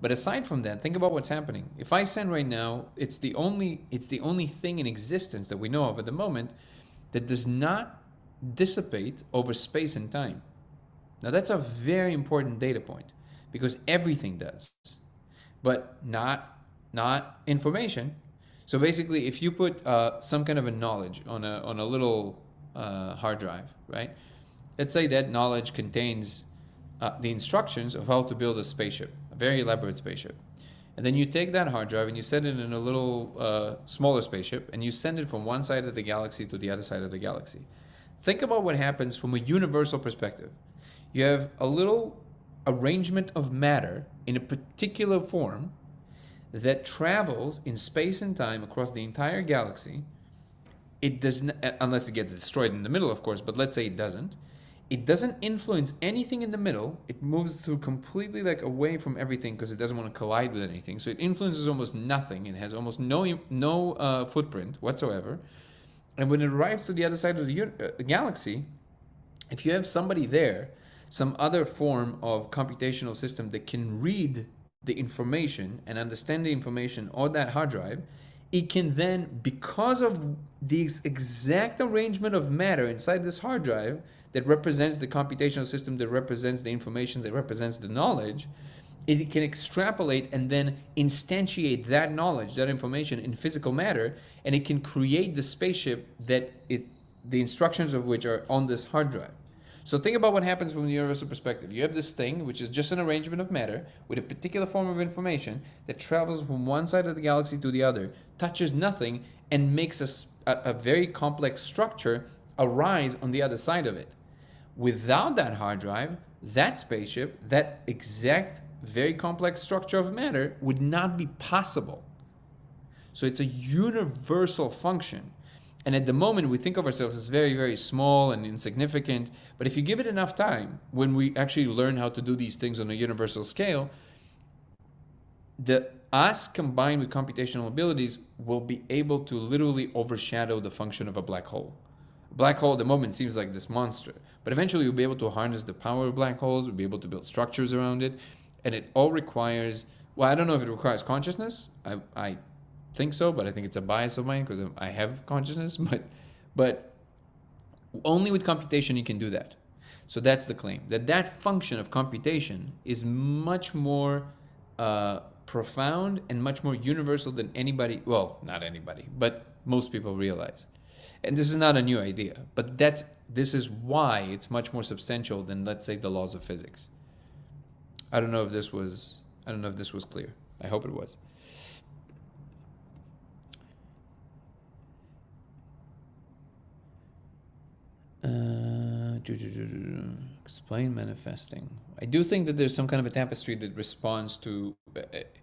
But aside from that, think about what's happening. If I send right now, it's the only thing in existence that we know of at the moment that does not dissipate over space and time. Now that's a very important data point because everything does, but not information. So basically, if you put some kind of a knowledge on a little hard drive, right? Let's say that knowledge contains the instructions of how to build a spaceship, a very elaborate spaceship. And then you take that hard drive and you set it in a little smaller spaceship and you send it from one side of the galaxy to the other side of the galaxy. Think about what happens from a universal perspective. You have a little arrangement of matter in a particular form that travels in space and time across the entire galaxy. It does not, unless it gets destroyed in the middle, of course, but let's say it doesn't. It doesn't influence anything in the middle. It moves through completely like away from everything because it doesn't want to collide with anything. So it influences almost nothing. It has almost no footprint whatsoever. And when it arrives to the other side of the galaxy, if you have somebody there, some other form of computational system that can read the information and understand the information on that hard drive, it can then, because of the exact arrangement of matter inside this hard drive that represents the computational system, that represents the information, that represents the knowledge, it can extrapolate and then instantiate that knowledge, that information in physical matter, and it can create the spaceship that the instructions of which are on this hard drive. So think about what happens from the universal perspective. You have this thing, which is just an arrangement of matter with a particular form of information that travels from one side of the galaxy to the other, touches nothing, and makes a very complex structure arise on the other side of it. Without that hard drive, that spaceship, that exact very complex structure of matter would not be possible. So it's a universal function. And at the moment, we think of ourselves as very, very small and insignificant. But if you give it enough time, when we actually learn how to do these things on a universal scale, the us combined with computational abilities will be able to literally overshadow the function of a black hole. A black hole at the moment seems like this monster, but eventually we'll be able to harness the power of black holes. We'll be able to build structures around it. And it all requires, well, I don't know if it requires consciousness. I think so, but I think it's a bias of mine because I have consciousness, but only with computation you can do that. So that's the claim, that function of computation is much more profound and much more universal than anybody, well, not anybody, but most people realize. And this is not a new idea, but this is why it's much more substantial than, let's say, the laws of physics. I don't know if this was clear. I hope it was. Explain manifesting. I do think that there's some kind of a tapestry that responds to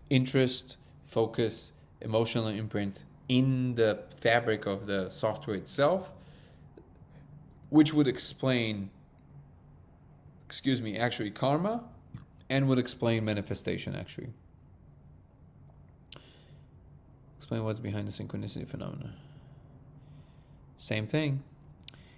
interest, focus, emotional imprint in the fabric of the software itself, which would explain, actually karma, and would explain manifestation, actually. Explain what's behind the synchronicity phenomena. Same thing.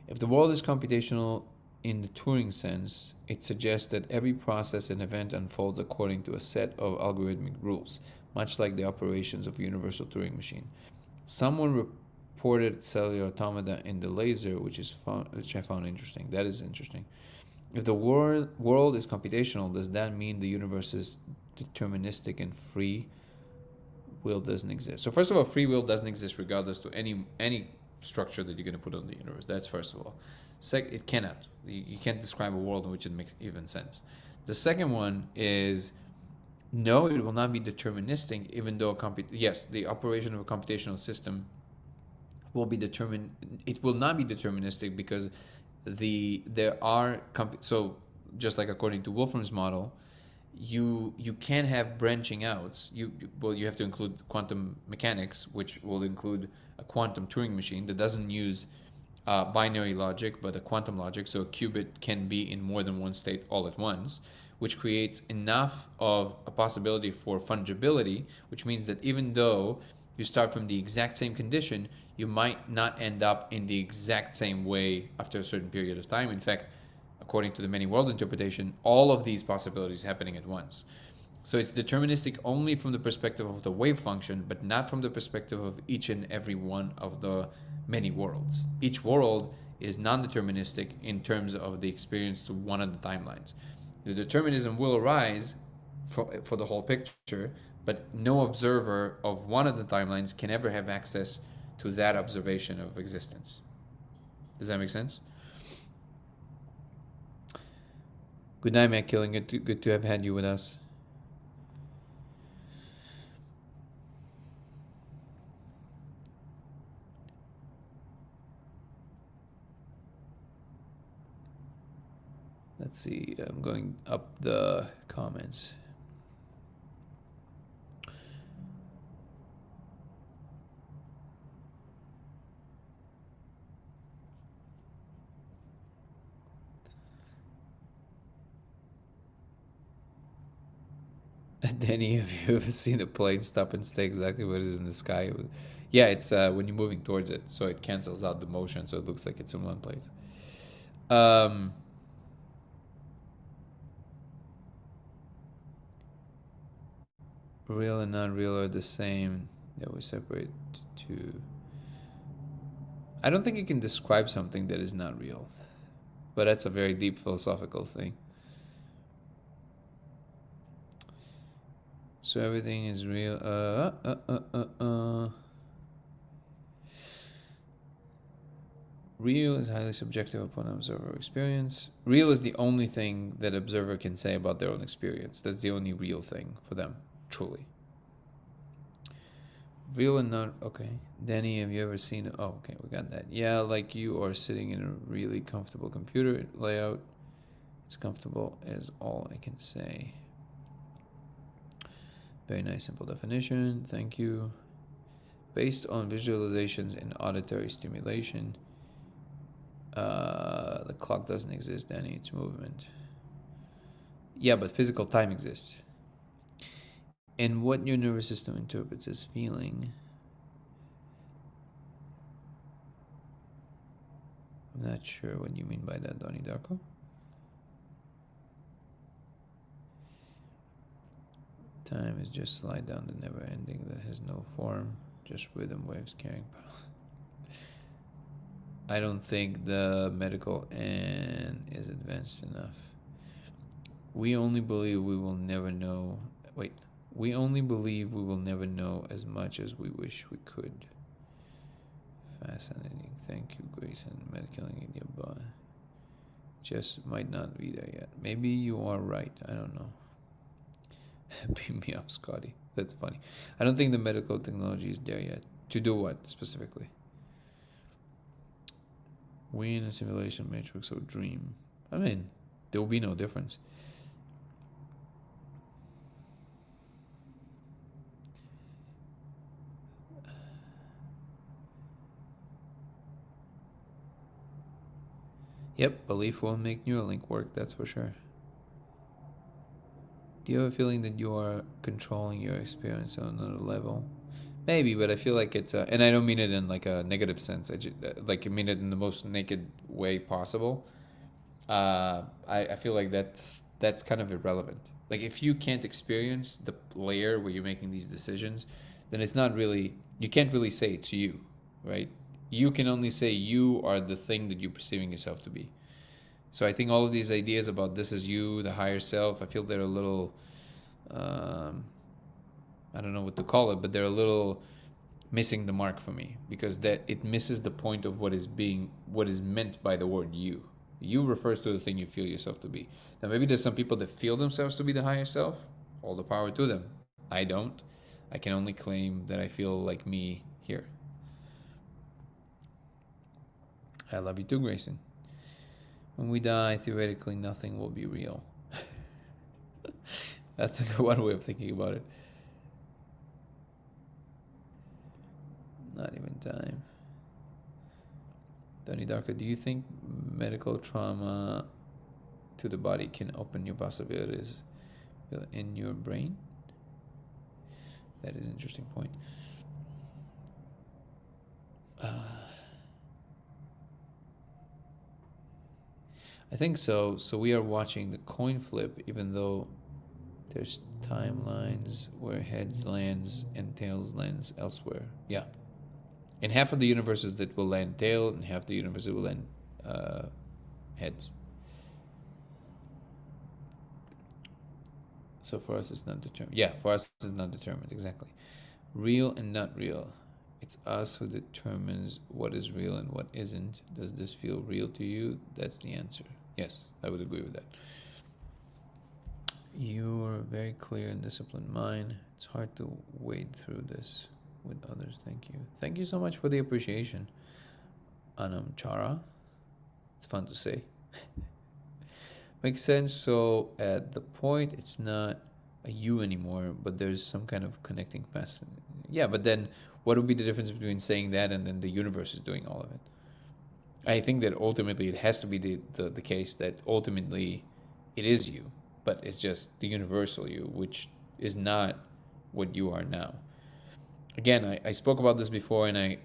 If the world is computational in the Turing sense, it suggests that every process and event unfolds according to a set of algorithmic rules, much like the operations of a universal Turing machine. Someone reported cellular automata in the laser, which I found interesting. That is interesting. If the world is computational, does that mean the universe is deterministic and free will doesn't exist? So first of all, free will doesn't exist regardless to any structure that you're going to put on the universe. That's first of all. It cannot. You can't describe a world in which it makes even sense. The second one is no, it will not be deterministic, even though yes, the operation of a computational system will be determined. It will not be deterministic because there are so just like according to Wolfram's model, you can have branching outs. You have to include quantum mechanics, which will include a quantum Turing machine that doesn't use binary logic but a quantum logic. So a qubit can be in more than one state all at once, which creates enough of a possibility for fungibility, which means that even though you start from the exact same condition, you might not end up in the exact same way after a certain period of time. In fact, according to the many worlds interpretation, all of these possibilities happening at once. So it's deterministic only from the perspective of the wave function, but not from the perspective of each and every one of the many worlds. Each world is non-deterministic in terms of the experience to one of the timelines. The determinism will arise for the whole picture, but no observer of one of the timelines can ever have access to that observation of existence. Does that make sense? Good night, Matt Killing. Good to have had you with us. Let's see. I'm going up the comments. Danny, have you ever seen a plane stop and stay exactly where it is in the sky? Yeah, it's when you're moving towards it, so it cancels out the motion, so it looks like it's in one place. Real and non-real are the same. That we separate to. I don't think you can describe something that is not real, but that's a very deep philosophical thing. So everything is real. Real is highly subjective upon observer experience. Real is the only thing that observer can say about their own experience. That's the only real thing for them, truly. Real and not okay. Danny, have you ever seen? Oh, okay, we got that. Yeah, like you are sitting in a really comfortable computer layout. It's comfortable is all I can say. Very nice, simple definition. Thank you. Based on visualizations and auditory stimulation, the clock doesn't exist, Danny. It's movement. Yeah, but physical time exists. And what your nervous system interprets as feeling. I'm not sure what you mean by that, Donnie Darko. Time is just slide down the never ending that has no form, just rhythm waves carrying power. I don't think the medical end is advanced enough. We only believe we will never know. Wait. We only believe we will never know as much as we wish we could. Fascinating. Thank you, Grayson. Medicalling in your body. Just might not be there yet. Maybe you are right. I don't know. Beam me up, Scotty. That's funny. I don't think the medical technology is there yet. To do what, specifically? We in a simulation matrix or dream. I mean, there will be no difference. Yep, belief won't make Neuralink work, that's for sure. Do you have a feeling that you are controlling your experience on another level? Maybe, but I feel like it's and I don't mean it in like a negative sense. I mean it in the most naked way possible. I feel like that's kind of irrelevant. Like if you can't experience the layer where you're making these decisions, then it's not really, you can't really say it's you, right? You can only say you are the thing that you're perceiving yourself to be. So I think all of these ideas about this is you, the higher self, I feel they're a little, um, I don't know what to call it, but they're a little missing the mark for me, because that it misses the point of what is meant by the word you. You refers to the thing you feel yourself to be. Now maybe there's some people that feel themselves to be the higher self. All the power to them. I don't. I can only claim that I feel like me here. I love you too, Grayson. When we die, theoretically nothing will be real. That's a good one way of thinking about it. Not even time. Donnie Darko, do you think medical trauma to the body can open new possibilities in your brain? That is an interesting point. I think so. So we are watching the coin flip, even though there's timelines where heads lands and tails lands elsewhere. Yeah. In half of the universes that will land tail, and half the universes will land heads. So for us, it's not determined. Yeah, for us, it's not determined, exactly. Real and not real. It's us who determines what is real and what isn't. Does this feel real to you? That's the answer. Yes, I would agree with that. You're a very clear and disciplined mind. It's hard to wade through this with others. Thank you. Thank you so much for the appreciation, Anam Chara. It's fun to say. Makes sense. So at the point, it's not a you anymore, but there's some kind of connecting facet. Yeah, but then what would be the difference between saying that and then the universe is doing all of it? I think that ultimately it has to be the case that ultimately it is you, but it's just the universal you, which is not what you are now. Again, I spoke about this before, and I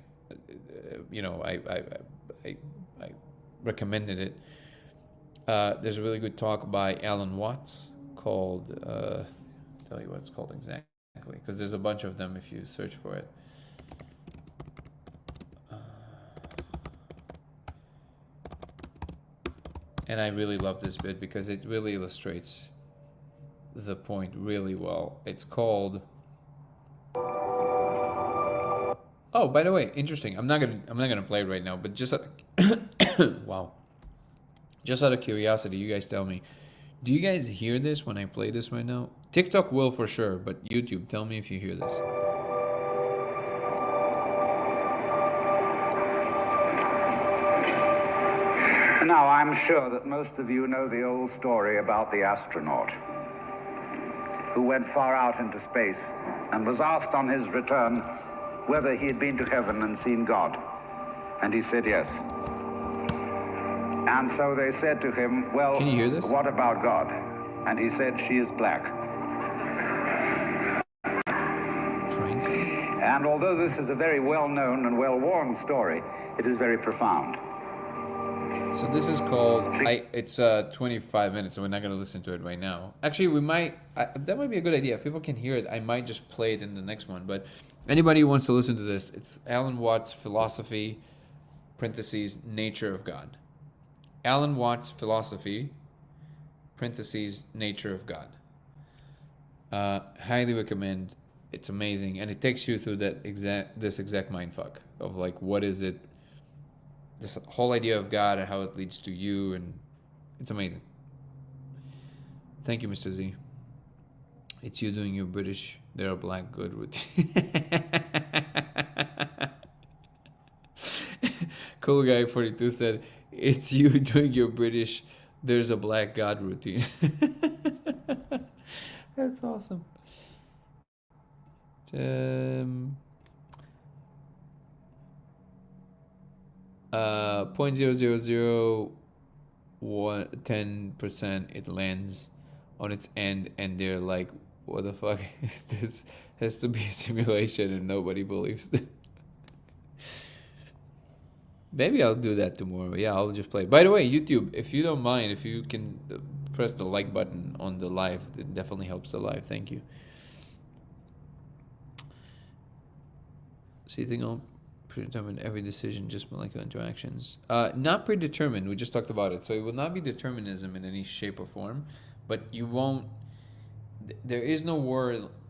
recommended it. There's a really good talk by Alan Watts called, I'll tell you what it's called exactly, because there's a bunch of them if you search for it. And I really love this bit because it really illustrates the point really well. It's called, oh, by the way, interesting. I'm not gonna play it right now, but just wow. Just out of curiosity, you guys tell me, do you guys hear this when I play this right now? TikTok will for sure, but YouTube, tell me if you hear this. Now, I'm sure that most of you know the old story about the astronaut who went far out into space and was asked on his return whether he had been to heaven and seen God. And he said yes. And so they said to him, well, can you hear this? What about God? And he said, she is black. And although this is a very well-known and well-worn story, it is very profound. So this is called, it's 25 minutes, so we're not going to listen to it right now. Actually, we might, that might be a good idea. If people can hear it, I might just play it in the next one. But anybody who wants to listen to this, it's Alan Watts' Philosophy, parentheses, Nature of God. Alan Watts' Philosophy, parentheses, Nature of God. Highly recommend. It's amazing. And it takes you through this exact mindfuck of like, what is it? This whole idea of God and how it leads to you, and it's amazing. Thank you, Mr. Z. It's you doing your British, they're a black good routine. Cool Guy 42 said, it's you doing your British, there's a black God routine. That's awesome. 0.000110% it lands on its end, and they're like, what the fuck is this? Has to be a simulation, and nobody believes them. Maybe I'll do that tomorrow. Yeah, I'll just play. By the way, YouTube, if you don't mind, if you can press the like button on the live, it definitely helps the live. Thank you. So you think I'll predetermine every decision, just molecular interactions? Not predetermined. We just talked about it. So it will not be determinism in any shape or form, but you won't. There is no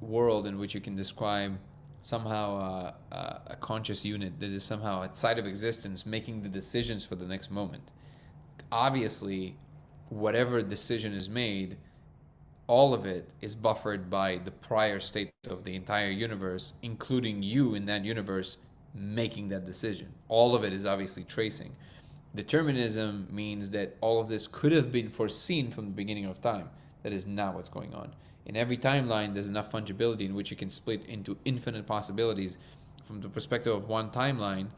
world in which you can describe somehow a conscious unit that is somehow outside of existence making the decisions for the next moment. Obviously, whatever decision is made, all of it is buffered by the prior state of the entire universe, including you in that universe making that decision. All of it is obviously tracing. Determinism means that all of this could have been foreseen from the beginning of time. That is not what's going on. In every timeline, there's enough fungibility in which you can split into infinite possibilities. From the perspective of one timeline,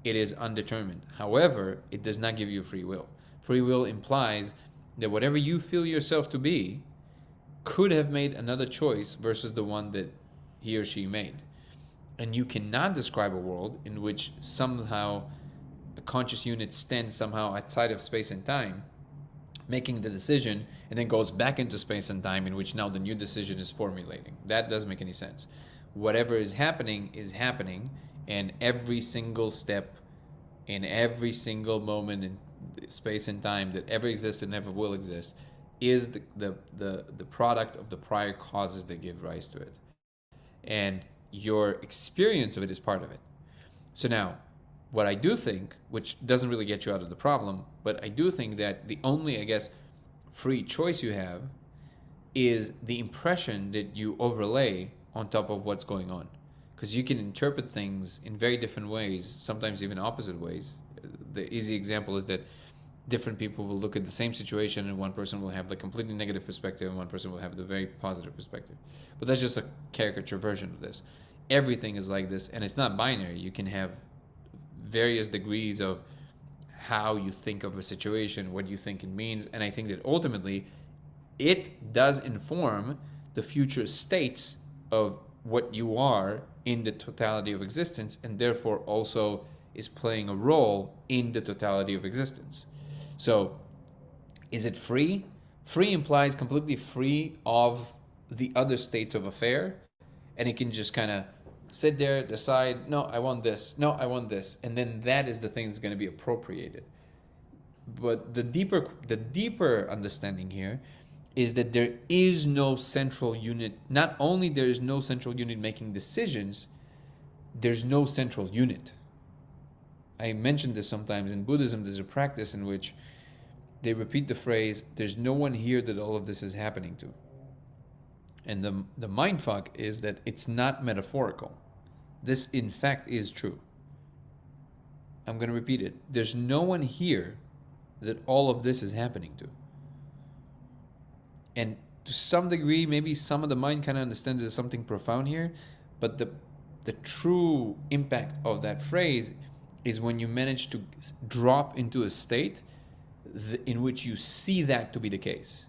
it is undetermined. However, it does not give you free will. Free will implies that whatever you feel yourself to be could have made another choice versus the one that he or she made. And you cannot describe a world in which somehow a conscious unit stands somehow outside of space and time, making the decision, and then goes back into space and time in which now the new decision is formulating. That doesn't make any sense. Whatever is happening, and every single step in every single moment in space and time that ever existed and ever will exist is the product of the prior causes that give rise to it. And your experience of it is part of it. So now, what I do think, which doesn't really get you out of the problem, but I do think that the only, I guess, free choice you have is the impression that you overlay on top of what's going on. Because you can interpret things in very different ways, sometimes even opposite ways. The easy example is that different people will look at the same situation and one person will have the completely negative perspective and one person will have the very positive perspective. But that's just a caricature version of this. Everything is like this, and it's not binary. You can have various degrees of how you think of a situation, what you think it means, and I think that ultimately it does inform the future states of what you are in the totality of existence, and therefore also is playing a role in the totality of existence. So, is it free? Free implies completely free of the other states of affair, and it can just kind of sit there, decide, no, I want this, no, I want this, and then that is the thing that's going to be appropriated. But the deeper understanding here is that there is no central unit. Not only there is no central unit making decisions, there's no central unit. I mentioned this sometimes. In Buddhism, there's a practice in which they repeat the phrase, there's no one here that all of this is happening to. And the mindfuck is that it's not metaphorical. This, in fact, is true. I'm going to repeat it. There's no one here that all of this is happening to. And to some degree, maybe some of the mind kind of understands there's something profound here, but the true impact of that phrase is when you manage to drop into a state in which you see that to be the case.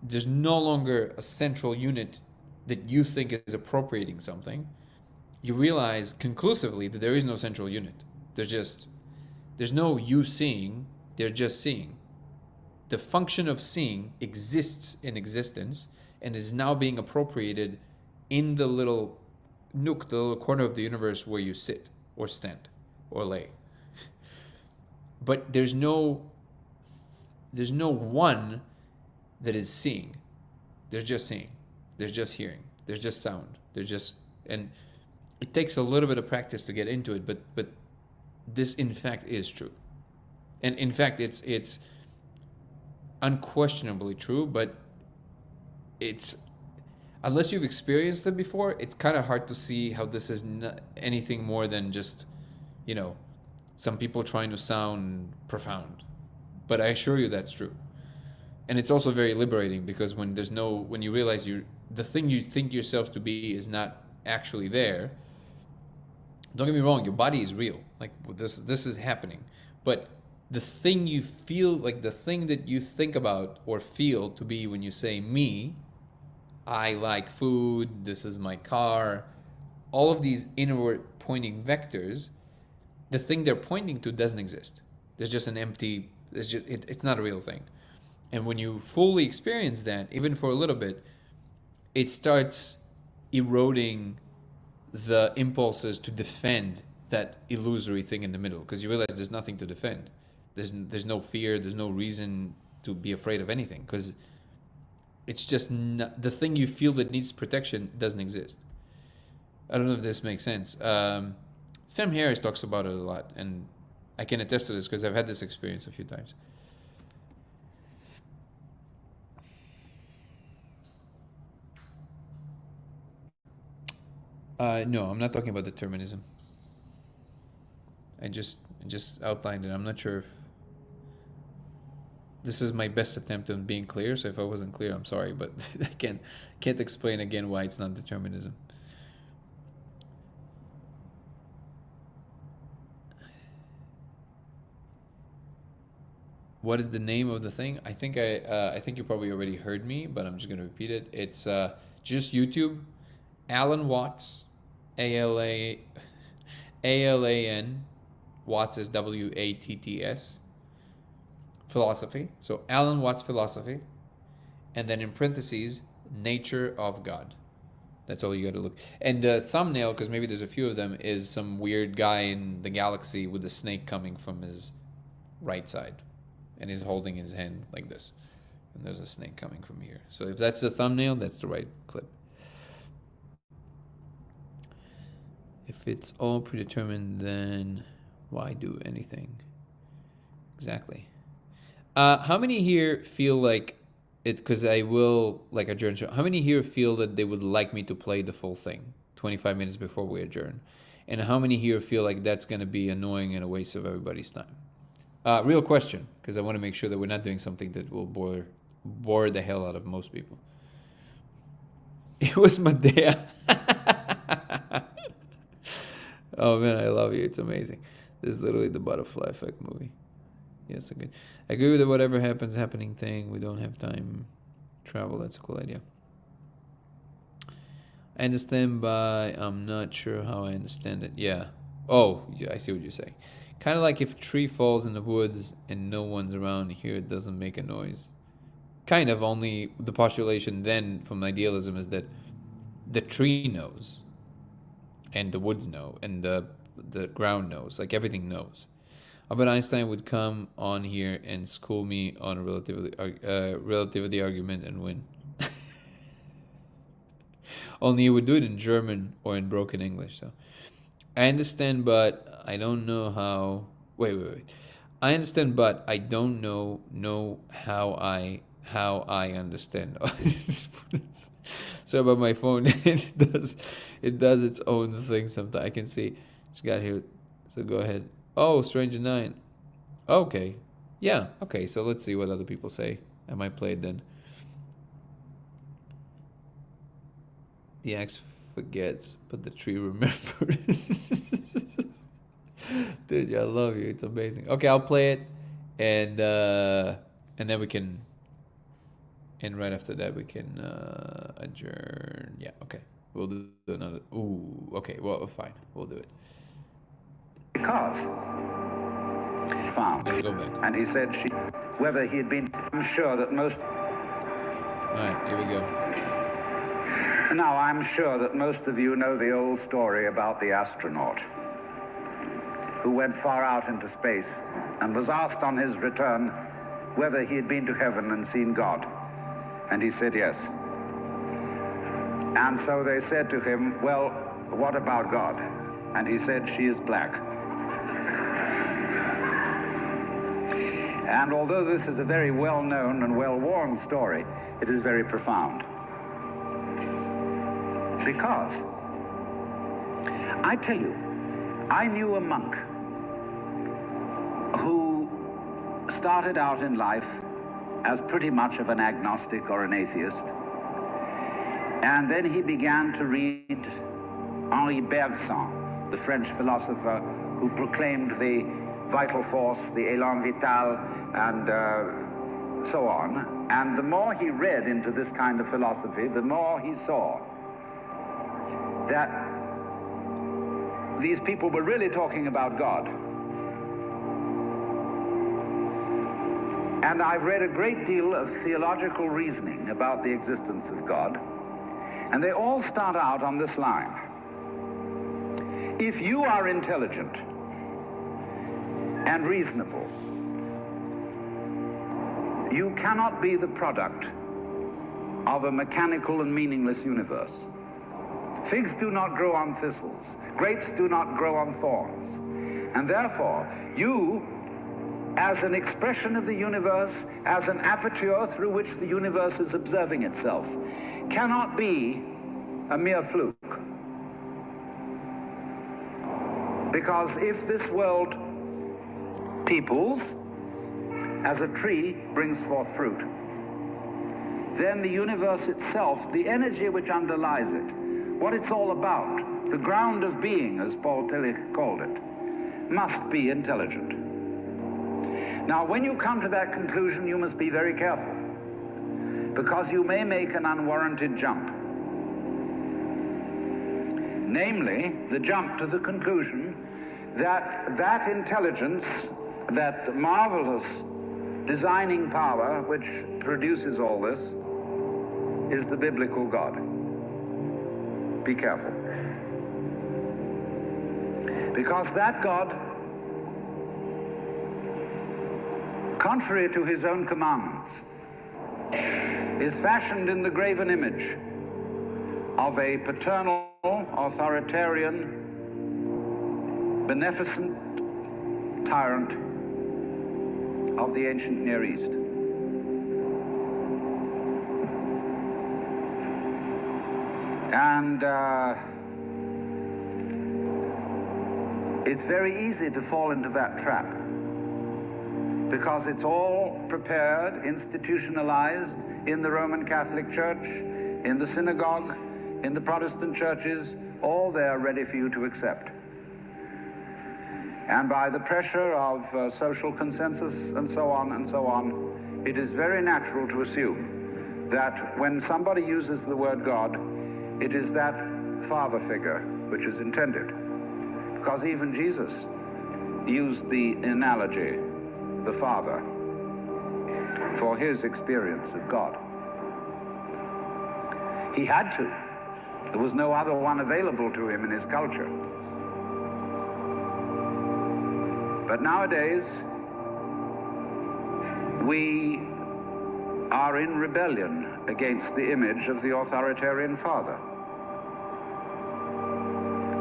There's no longer a central unit that you think is appropriating something. You realize conclusively that there is no central unit. There's no you seeing, they're just seeing. The function of seeing exists in existence and is now being appropriated in the little nook, the little corner of the universe where you sit or stand or lay. But there's no one that is seeing. There's just seeing. There's just hearing. There's just sound. And it takes a little bit of practice to get into it, but this in fact is true. And in fact it's unquestionably true, but it's, unless you've experienced it before, it's kind of hard to see how this is anything more than just, some people trying to sound profound. But I assure you that's true. And it's also very liberating, because when you realize the thing you think yourself to be is not actually there. Don't get me wrong, your body is real. Like this is happening. But the thing you feel, like the thing that you think about or feel to be when you say me, I like food, this is my car, all of these inward pointing vectors, the thing they're pointing to doesn't exist. There's just an empty, it's not a real thing. And when you fully experience that, even for a little bit, it starts eroding the impulses to defend that illusory thing in the middle, because you realize there's nothing to defend. There's no fear, there's no reason to be afraid of anything, because it's just not, the thing you feel that needs protection doesn't exist. I don't know if this makes sense. Sam Harris talks about it a lot, and I can attest to this because I've had this experience a few times. No, I'm not talking about determinism. I just outlined it. I'm not sure if this is my best attempt on being clear. So if I wasn't clear, I'm sorry, but I can't explain again why it's not determinism. What is the name of the thing? I think you probably already heard me, but I'm just gonna repeat it. It's just YouTube, Alan Watts, ALAN, Watts is WATTS, philosophy. So Alan Watts philosophy, and then in parentheses, nature of God. That's all you got to look. And the thumbnail, because maybe there's a few of them, is some weird guy in the galaxy with a snake coming from his right side, and he's holding his hand like this, and there's a snake coming from here. So if that's the thumbnail, that's the right clip. If it's all predetermined, then why do anything? Exactly. How many here feel like it, because I will like adjourn show, how many here feel that they would like me to play the full thing 25 minutes before we adjourn? And how many here feel like that's going to be annoying and a waste of everybody's time? Real question, because I want to make sure that we're not doing something that will bore the hell out of most people. It was Medea. Oh man, I love you. It's amazing. This is literally the butterfly effect movie. Yes, I agree with the whatever happens happening thing. We don't have time travel. That's a cool idea. I understand by I'm not sure how I understand it. Yeah. Oh, yeah, I see what you're saying. Kind of like if a tree falls in the woods and no one's around here, it doesn't make a noise. Kind of, only the postulation then from idealism is that the tree knows, and the woods know, and the ground knows, like everything knows. Albert Einstein would come on here and school me on a relativity argument and win. Only he would do it in German or in broken English. So I understand, but I don't know how. Wait. I understand, but I don't know how I understand. So about my phone, it does its own thing sometimes. I can see. Just got here. So go ahead. Oh, Stranger 9. Okay. Yeah. Okay. So let's see what other people say. I might play it then. The axe forgets, but the tree remembers. Dude, I love you. It's amazing. Okay, I'll play it, and then we can. And right after that, we can adjourn. Yeah. Okay. We'll do another. Ooh. Okay. Well, fine. We'll do it. Because found. Let's go back. And he said whether he had been. I'm sure that most. All right. Here we go. Now, I'm sure that most of you know the old story about the astronaut who went far out into space and was asked on his return whether he had been to heaven and seen God. And he said yes. And so they said to him, well, what about God? And he said, she is black. And although this is a very well-known and well-worn story, it is very profound. Because, I tell you, I knew a monk who started out in life as pretty much of an agnostic or an atheist. And then he began to read Henri Bergson, the French philosopher who proclaimed the vital force, the élan vital, and so on. And the more he read into this kind of philosophy, the more he saw that these people were really talking about God. And I've read a great deal of theological reasoning about the existence of God, and they all start out on this line. If you are intelligent and reasonable, you cannot be the product of a mechanical and meaningless universe. Figs do not grow on thistles. Grapes do not grow on thorns. And therefore, you, as an expression of the universe, as an aperture through which the universe is observing itself, cannot be a mere fluke. Because if this world peoples, as a tree brings forth fruit, then the universe itself, the energy which underlies it, what it's all about, the ground of being, as Paul Tillich called it, must be intelligent. Now, when you come to that conclusion, you must be very careful, because you may make an unwarranted jump. Namely, the jump to the conclusion that that intelligence, that marvelous designing power which produces all this, is the biblical God. Be careful. Because that God, contrary to his own commandments, is fashioned in the graven image of a paternal, authoritarian, beneficent tyrant of the ancient Near East. And it's very easy to fall into that trap, because it's all prepared, institutionalized in the Roman Catholic Church, in the synagogue, in the Protestant churches, all there ready for you to accept. And by the pressure of social consensus and so on, it is very natural to assume that when somebody uses the word God, it is that father figure which is intended. Because even Jesus used the analogy, the Father, for his experience of God. He had to. There was no other one available to him in his culture. But nowadays, we are in rebellion against the image of the authoritarian father.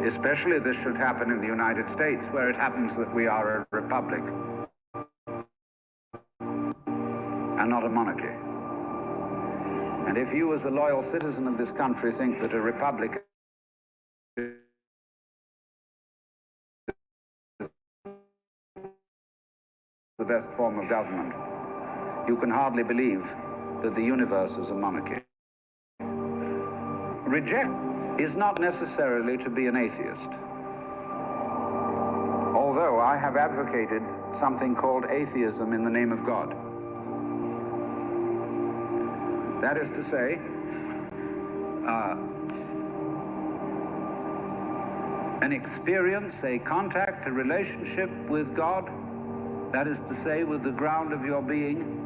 Especially this should happen in the United States, where it happens that we are a republic and not a monarchy. And if you, as a loyal citizen of this country, think that a republic is the best form of government, you can hardly believe that the universe is a monarchy. Reject is not necessarily to be an atheist. Although I have advocated something called atheism in the name of God. That is to say, an experience, a contact, a relationship with God, that is to say, with the ground of your being,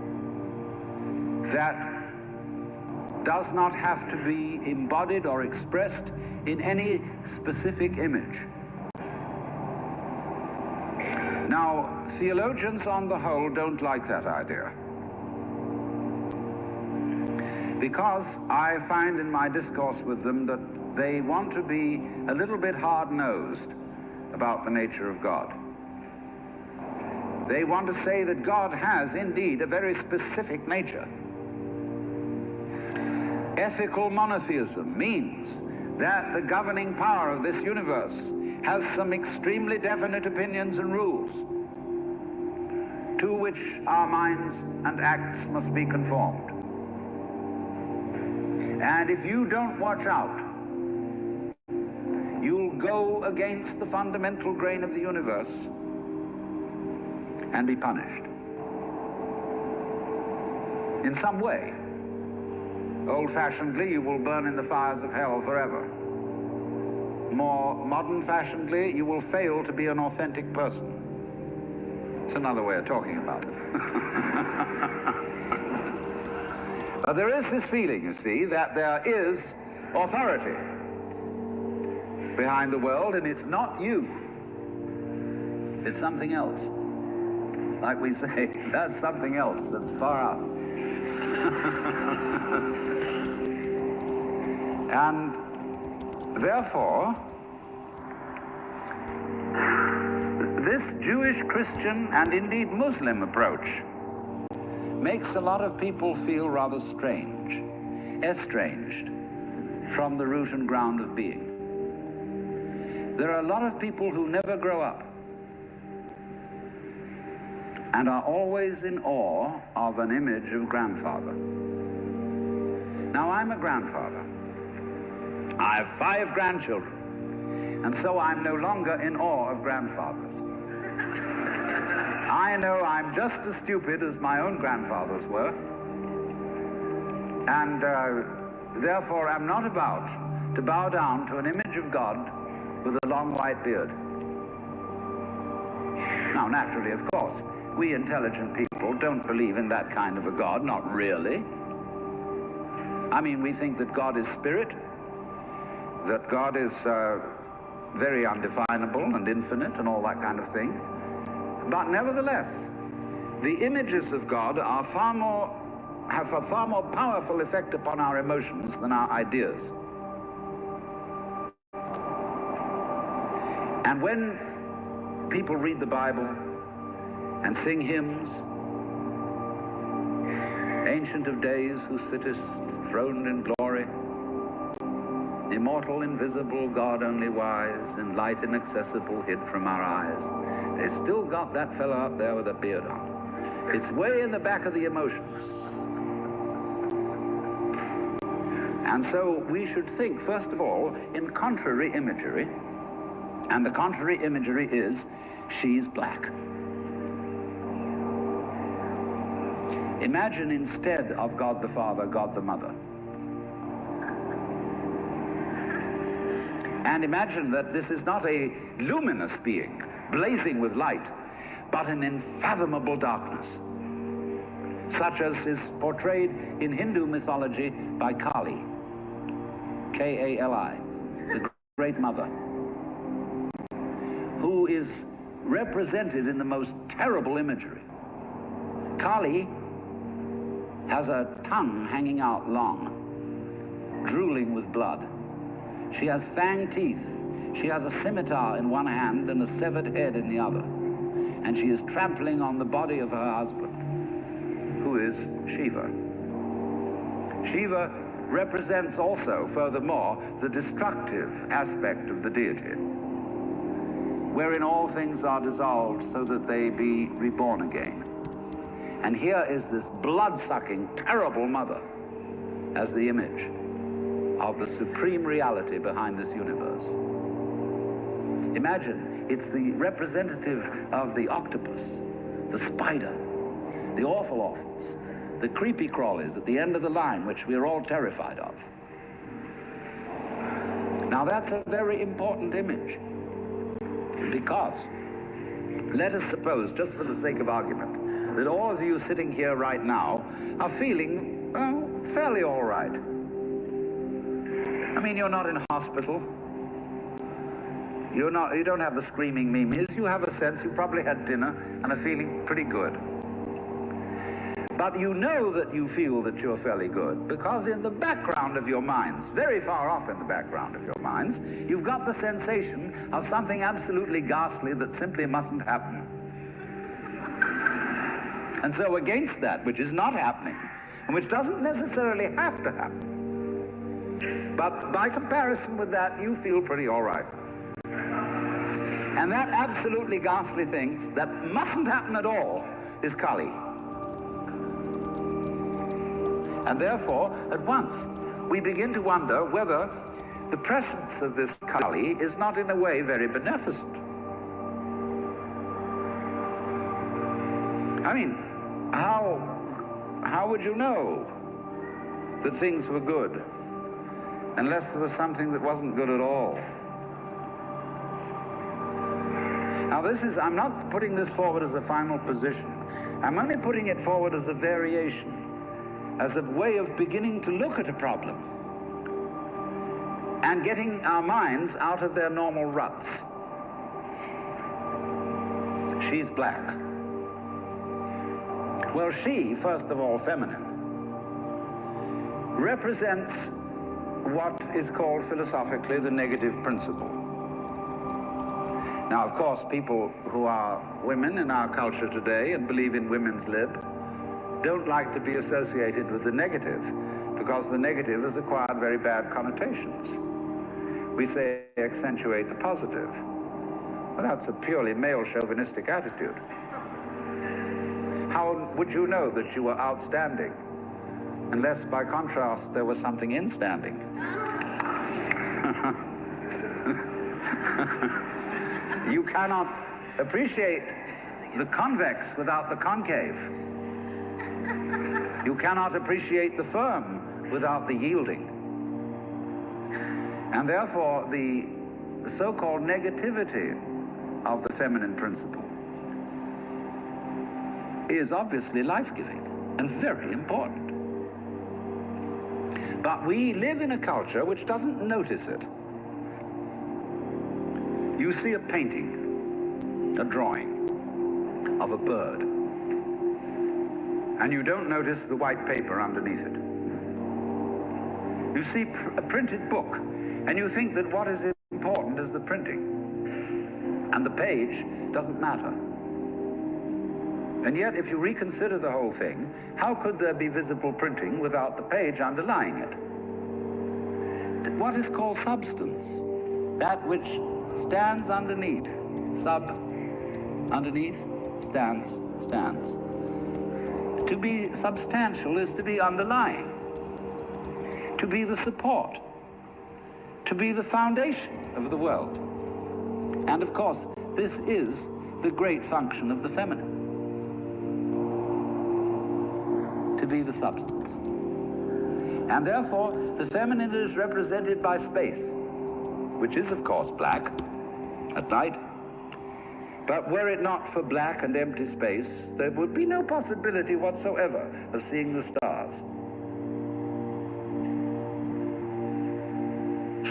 that does not have to be embodied or expressed in any specific image. Now, theologians on the whole don't like that idea, because I find in my discourse with them that they want to be a little bit hard-nosed about the nature of God. They want to say that God has indeed a very specific nature. Ethical monotheism means that the governing power of this universe has some extremely definite opinions and rules to which our minds and acts must be conformed. And if you don't watch out, you'll go against the fundamental grain of the universe and be punished in some way. Old-fashionedly, you will burn in the fires of hell forever. More modern-fashionedly, you will fail to be an authentic person. It's another way of talking about it. But there is this feeling, you see, that there is authority behind the world, and it's not you. It's something else. Like we say, that's something else that's far out. And therefore, this Jewish, Christian, and indeed Muslim approach makes a lot of people feel rather strange, estranged from the root and ground of being. There are a lot of people who never grow up and are always in awe of an image of grandfather. Now, I'm a grandfather. I have 5 grandchildren, and so I'm no longer in awe of grandfathers. I know I'm just as stupid as my own grandfathers were, and therefore I'm not about to bow down to an image of God with a long white beard. Now, naturally, of course, we intelligent people don't believe in that kind of a God, not really. I mean, we think that God is spirit, that God is very undefinable and infinite and all that kind of thing. But nevertheless, the images of God are have a far more powerful effect upon our emotions than our ideas. And when people read the Bible and sing hymns, Ancient of Days, who sittest throned in glory, immortal, invisible, God only wise, in light inaccessible, hid from our eyes, they still got that fellow up there with a beard on. It's way in the back of the emotions. And so we should think, first of all, in contrary imagery, and the contrary imagery is, she's black. Imagine instead of God the Father, God the Mother. And imagine that this is not a luminous being, blazing with light, but an unfathomable darkness, such as is portrayed in Hindu mythology by Kali, K-A-L-I, the Great Mother, who is represented in the most terrible imagery. Kali has a tongue hanging out long, drooling with blood. She has fang teeth. She has a scimitar in one hand and a severed head in the other. And she is trampling on the body of her husband, who is Shiva. Shiva represents also, furthermore, the destructive aspect of the deity, wherein all things are dissolved so that they be reborn again. And here is this blood-sucking, terrible mother as the image of the supreme reality behind this universe. Imagine, it's the representative of the octopus, the spider, the awful-awfuls, the creepy-crawlies at the end of the line, which we're all terrified of. Now that's a very important image, because let us suppose, just for the sake of argument, that all of you sitting here right now are feeling, well, fairly all right. I mean, you're not in hospital. You don't have the screaming memes. You have a sense, you probably had dinner and are feeling pretty good. But you know that you feel that you're fairly good because in the background of your minds, very far off in the background of your minds, you've got the sensation of something absolutely ghastly that simply mustn't happen. And so against that which is not happening, and which doesn't necessarily have to happen, but by comparison with that, you feel pretty all right. And that absolutely ghastly thing that mustn't happen at all is Kali. And therefore, at once, we begin to wonder whether the presence of this Kali is not in a way very beneficent. I mean, how would you know that things were good unless there was something that wasn't good at all? Now Now I'm not putting this forward as a final position. I'm only putting it forward as a variation, as a way of beginning to look at a problem and getting our minds out of their normal ruts. She's black. Well, she, first of all, feminine, represents what is called philosophically the negative principle. Now, of course, people who are women in our culture today and believe in women's lib don't like to be associated with the negative, because the negative has acquired very bad connotations. We say accentuate the positive. Well, that's a purely male chauvinistic attitude. How would you know that you were outstanding unless, by contrast, there was something instanding? You cannot appreciate the convex without the concave. You cannot appreciate the firm without the yielding. And therefore, the so-called negativity of the feminine principle is obviously life-giving and very important. But we live in a culture which doesn't notice it. You see a painting, a drawing of a bird, and you don't notice the white paper underneath it. You see a printed book, and you think that what is important is the printing, and the page doesn't matter. And yet, if you reconsider the whole thing, how could there be visible printing without the page underlying it? What is called substance, that which stands underneath, underneath, stands. To be substantial is to be underlying, to be the support, to be the foundation of the world. And of course, this is the great function of the feminine, to be the substance. And therefore, the feminine is represented by space, which is, of course, black at night. But were it not for black and empty space, there would be no possibility whatsoever of seeing the stars.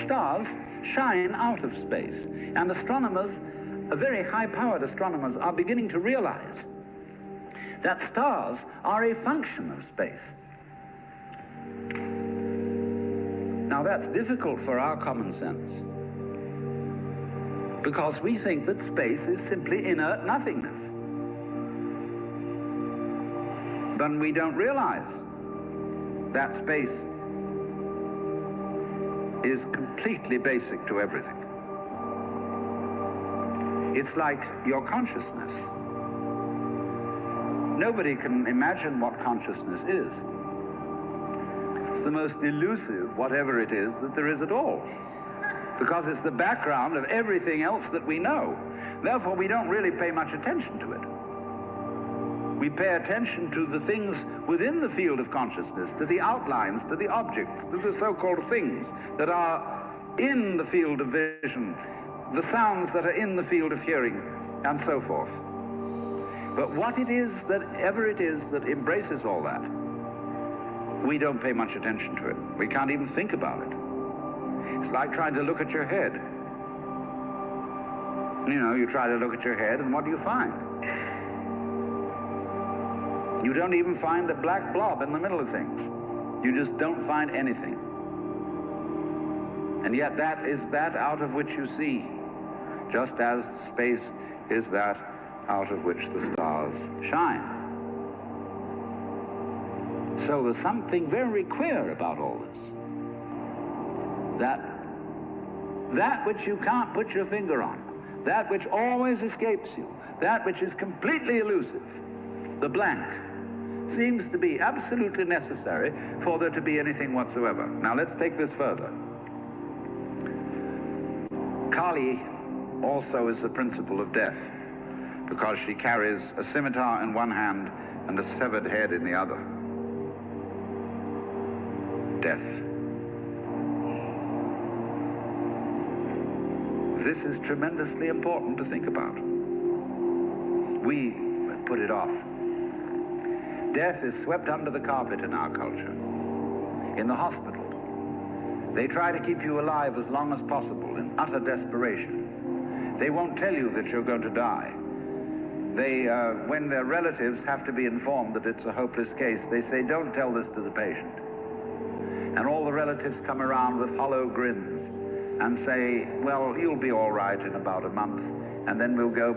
Stars shine out of space, and astronomers, very high-powered astronomers, are beginning to realize that stars are a function of space. Now, that's difficult for our common sense, because we think that space is simply inert nothingness. But we don't realize that space is completely basic to everything. It's like your consciousness. Nobody can imagine what consciousness is. It's the most elusive, whatever it is, that there is at all, because it's the background of everything else that we know. Therefore, we don't really pay much attention to it. We pay attention to the things within the field of consciousness, to the outlines, to the objects, to the so-called things that are in the field of vision, the sounds that are in the field of hearing, and so forth. But what it is that ever it is that embraces all that, we don't pay much attention to it. We can't even think about it. It's like trying to look at your head. You know, you try to look at your head, and what do you find? You don't even find a black blob in the middle of things. You just don't find anything. And yet that is that out of which you see, just as space is that out of which the stars shine. So there's something very queer about all this. That which you can't put your finger on, that which always escapes you, that which is completely elusive, the blank, seems to be absolutely necessary for there to be anything whatsoever. Now let's take this further. Kali also is the principle of death, because she carries a scimitar in one hand and a severed head in the other. Death. This is tremendously important to think about. We put it off. Death is swept under the carpet in our culture. In the hospital, they try to keep you alive as long as possible in utter desperation. They won't tell you that you're going to die. They, when their relatives have to be informed that it's a hopeless case, they say, don't tell this to the patient. And all the relatives come around with hollow grins and say, well, you'll be all right in about a month, and then we'll go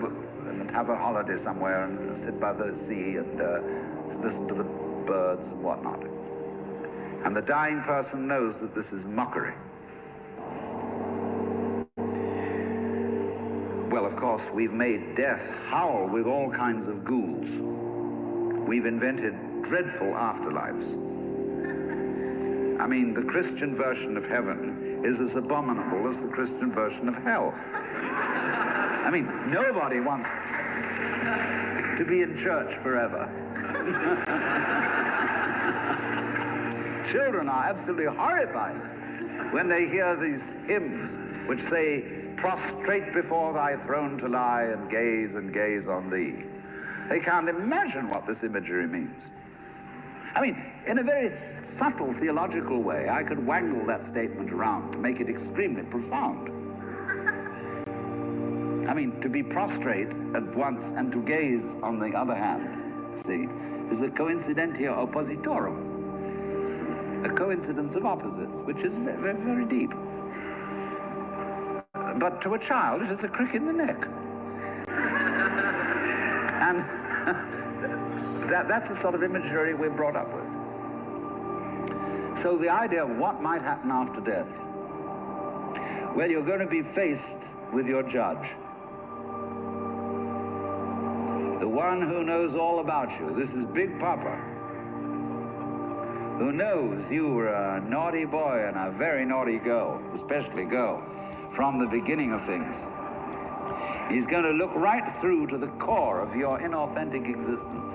and have a holiday somewhere and sit by the sea and listen to the birds and whatnot. And the dying person knows that this is mockery. Well, of course, we've made death howl with all kinds of ghouls. We've invented dreadful afterlives. I mean, the Christian version of heaven is as abominable as the Christian version of hell. I mean, nobody wants to be in church forever. Children are absolutely horrified when they hear these hymns which say, prostrate before thy throne to lie and gaze on thee. They can't imagine what this imagery means. I mean, in a very subtle theological way, I could wangle that statement around to make it extremely profound. I mean, to be prostrate at once and to gaze on the other hand, see, is a coincidentia oppositorum, a coincidence of opposites, which is very, very deep. But to a child, it is a crick in the neck. And that's the sort of imagery we're brought up with. So the idea of what might happen after death, well, you're going to be faced with your judge, the one who knows all about you. This is Big Papa, who knows you were a naughty boy and a very naughty girl, especially girl, from the beginning of things. He's going to look right through to the core of your inauthentic existence.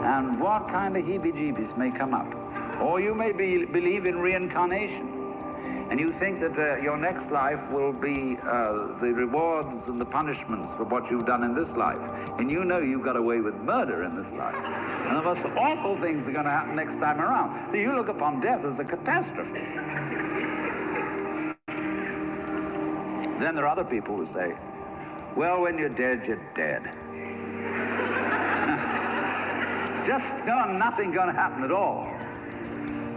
And what kind of heebie-jeebies may come up. Or you may believe in reincarnation, and you think that your next life will be the rewards and the punishments for what you've done in this life. And you know you got away with murder in this life. And the most awful things are going to happen next time around. So you look upon death as a catastrophe. Then there are other people who say, well, when you're dead, you're dead. Just nothing going to happen at all.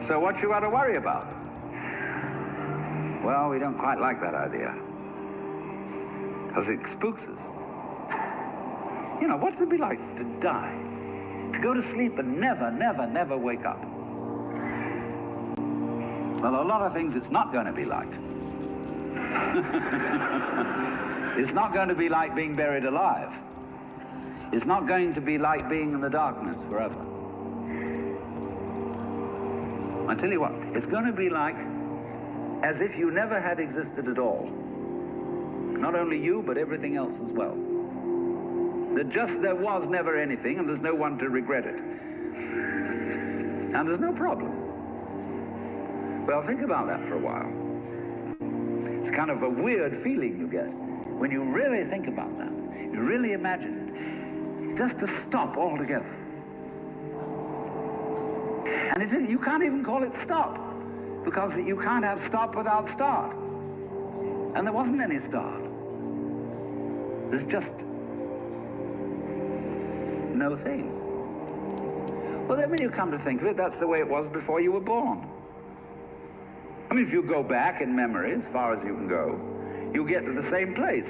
So what you got to worry about? Well, we don't quite like that idea, because it spooks us. You know, what's it be like to die? To go to sleep and never wake up? Well, a lot of things it's not going to be like. It's not going to be like being buried alive. It's not going to be like being in the darkness forever. I tell you what, it's going to be like as if you never had existed at all. Not only you, but everything else as well. That just there was never anything, and there's no one to regret it. And there's no problem. Well, think about that for a while. It's kind of a weird feeling you get when you really think about that. You really imagine it. Just to stop altogether. And you can't even call it stop, because you can't have stop without start. And there wasn't any start. There's just no thing. Well, then when you come to think of it, that's the way it was before you were born. I mean, if you go back in memory, as far as you can go, you get to the same place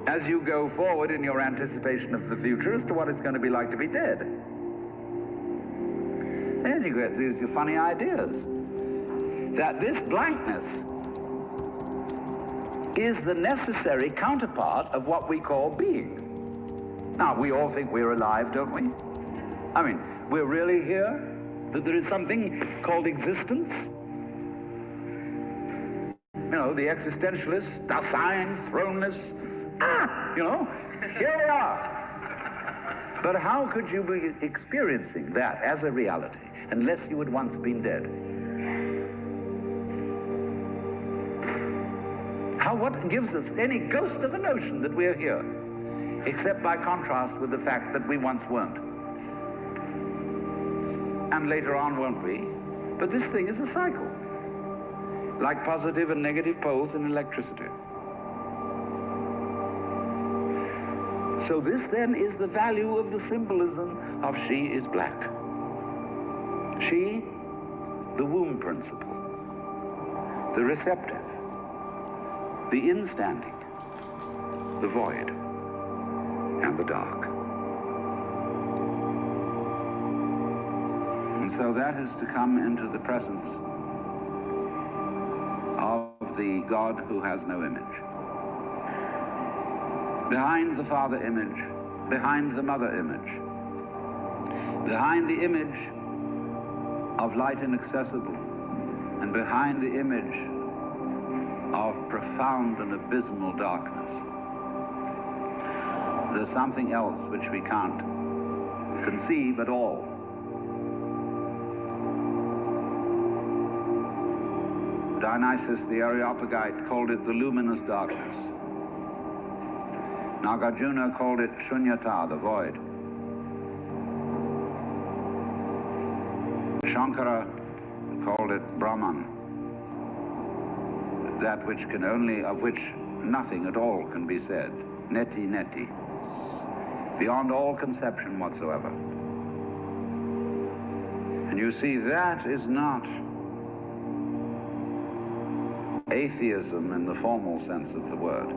as you go forward in your anticipation of the future as to what it's going to be like to be dead. Then you get these funny ideas that this blankness is the necessary counterpart of what we call being. Now, we all think we're alive, don't we? I mean, we're really here? That there is something called existence? You know, the existentialists, Dasein, thrownness, you know, here we are. But how could you be experiencing that as a reality unless you had once been dead? What gives us any ghost of a notion that we're here, except by contrast with the fact that we once weren't? And later on, won't we? But this thing is a cycle, like positive and negative poles in electricity. So this then is the value of the symbolism of she is black. She, the womb principle, the receptive, the instanding, the void, and the dark. And so that is to come into the presence of the God who has no image. Behind the Father image, behind the Mother image, behind the image of light inaccessible, and behind the image of profound and abysmal darkness, there's something else which we can't conceive at all. Dionysus the Areopagite called it the luminous darkness. Nagarjuna called it Shunyata, the void. Shankara called it Brahman, that which can only, of which nothing at all can be said. Neti neti, beyond all conception whatsoever. And you see, that is not atheism in the formal sense of the word.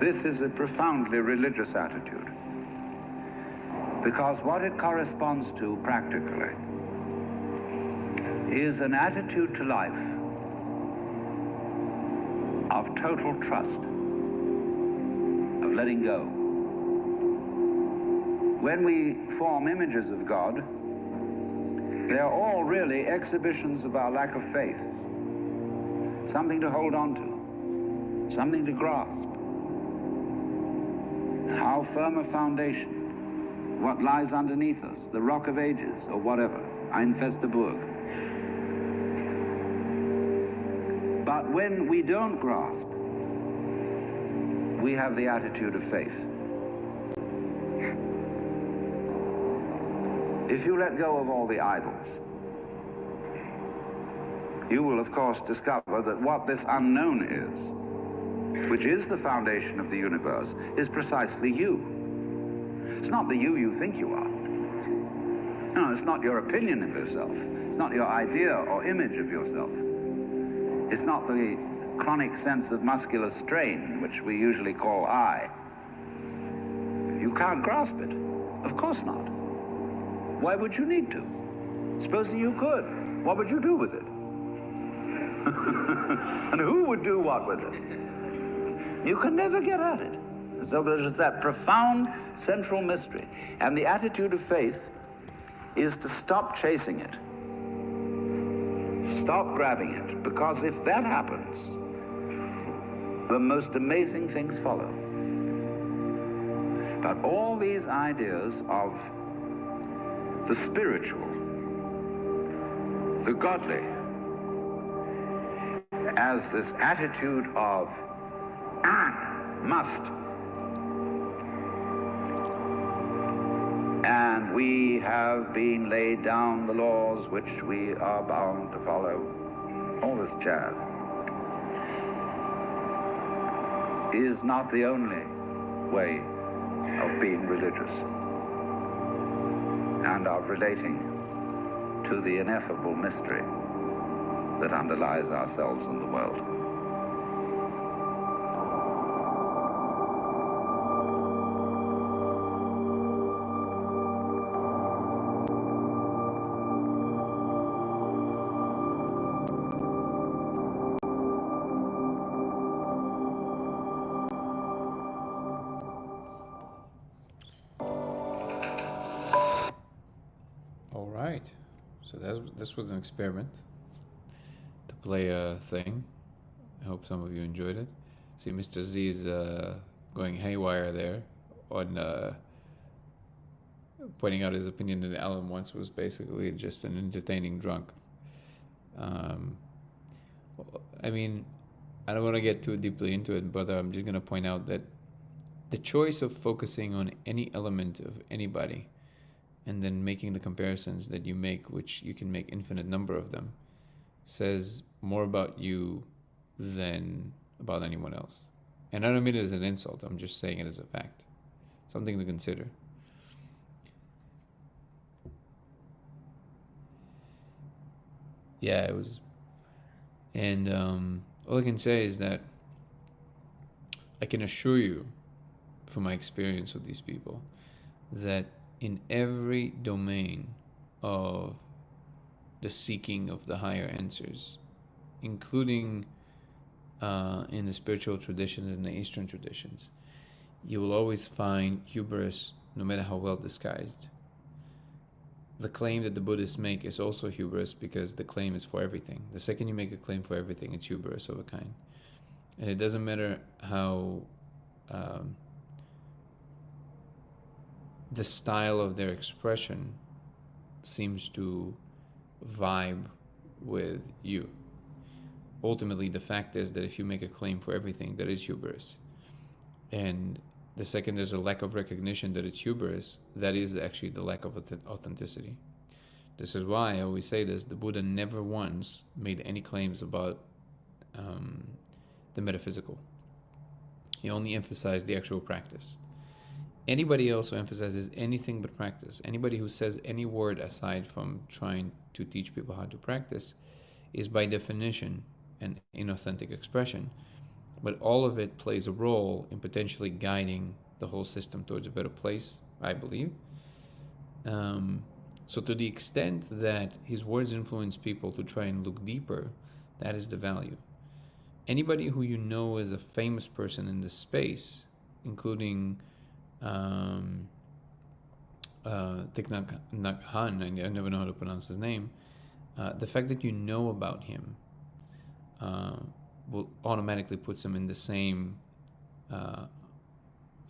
This is a profoundly religious attitude, because what it corresponds to practically is an attitude to life of total trust, of letting go. When we form images of God, they are all really exhibitions of our lack of faith. Something to hold on to, something to grasp. How firm a foundation, what lies underneath us, the rock of ages, or whatever, Ein feste Burg. But when we don't grasp, we have the attitude of faith. If you let go of all the idols, you will of course discover that what this unknown is, which is the foundation of the universe, is precisely you. It's not the you think you are. No, it's not your opinion of yourself. It's not your idea or image of yourself. It's not the chronic sense of muscular strain, which we usually call I. You can't grasp it. Of course not. Why would you need to? Supposing you could, what would you do with it? And who would do what with it? You can never get at it. So there's that profound central mystery. And the attitude of faith is to stop chasing it. Stop grabbing it. Because if that happens, the most amazing things follow. But all these ideas of the spiritual, the godly, as this attitude of must. And we have been laid down the laws which we are bound to follow. All this jazz is not the only way of being religious and of relating to the ineffable mystery that underlies ourselves and the world. All right. So this was an experiment to play a thing. I hope some of you enjoyed it. See, Mr. Z is going haywire there on pointing out his opinion that Alan once was basically just an entertaining drunk. I mean, I don't want to get too deeply into it, but I'm just going to point out that the choice of focusing on any element of anybody and then making the comparisons that you make, which you can make infinite number of them, says more about you than about anyone else. And I don't mean it as an insult, I'm just saying it as a fact. Something to consider. Yeah, it was. And all I can say is that I can assure you, from my experience with these people, that in every domain of the seeking of the higher answers, including in the spiritual traditions and the Eastern traditions, you will always find hubris, no matter how well disguised. The claim that the Buddhists make is also hubris because the claim is for everything. The second you make a claim for everything, it's hubris of a kind. And it doesn't matter how the style of their expression seems to vibe with you. Ultimately, the fact is that if you make a claim for everything, that is hubris. And the second there's a lack of recognition that it's hubris, that is actually the lack of authenticity. This is why I always say this: the Buddha never once made any claims about the metaphysical. He only emphasized the actual practice. Anybody else who emphasizes anything but practice, anybody who says any word aside from trying to teach people how to practice, is by definition an inauthentic expression. But all of it plays a role in potentially guiding the whole system towards a better place, I believe. So to the extent that his words influence people to try and look deeper, that is the value. Anybody who you know is a famous person in this space, including Thich Nhat Hanh, I never know how to pronounce his name, the fact that you know about him will automatically puts him in the same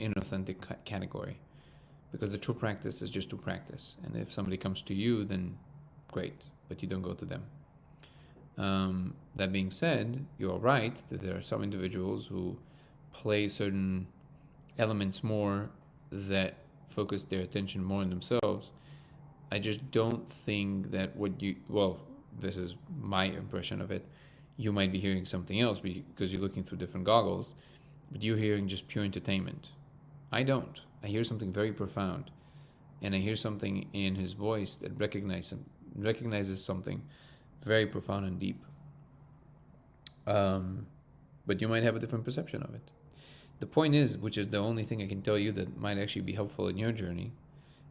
inauthentic category, because the true practice is just to practice. And if somebody comes to you, then great, but you don't go to them. That being said, you are right that there are some individuals who play certain elements more, that focus their attention more on themselves. I just don't think that this is my impression of it, you might be hearing something else because you're looking through different goggles, but you're hearing just pure entertainment. I don't. I hear something very profound, and I hear something in his voice that recognizes something very profound and deep. But you might have a different perception of it. The point is, which is the only thing I can tell you that might actually be helpful in your journey,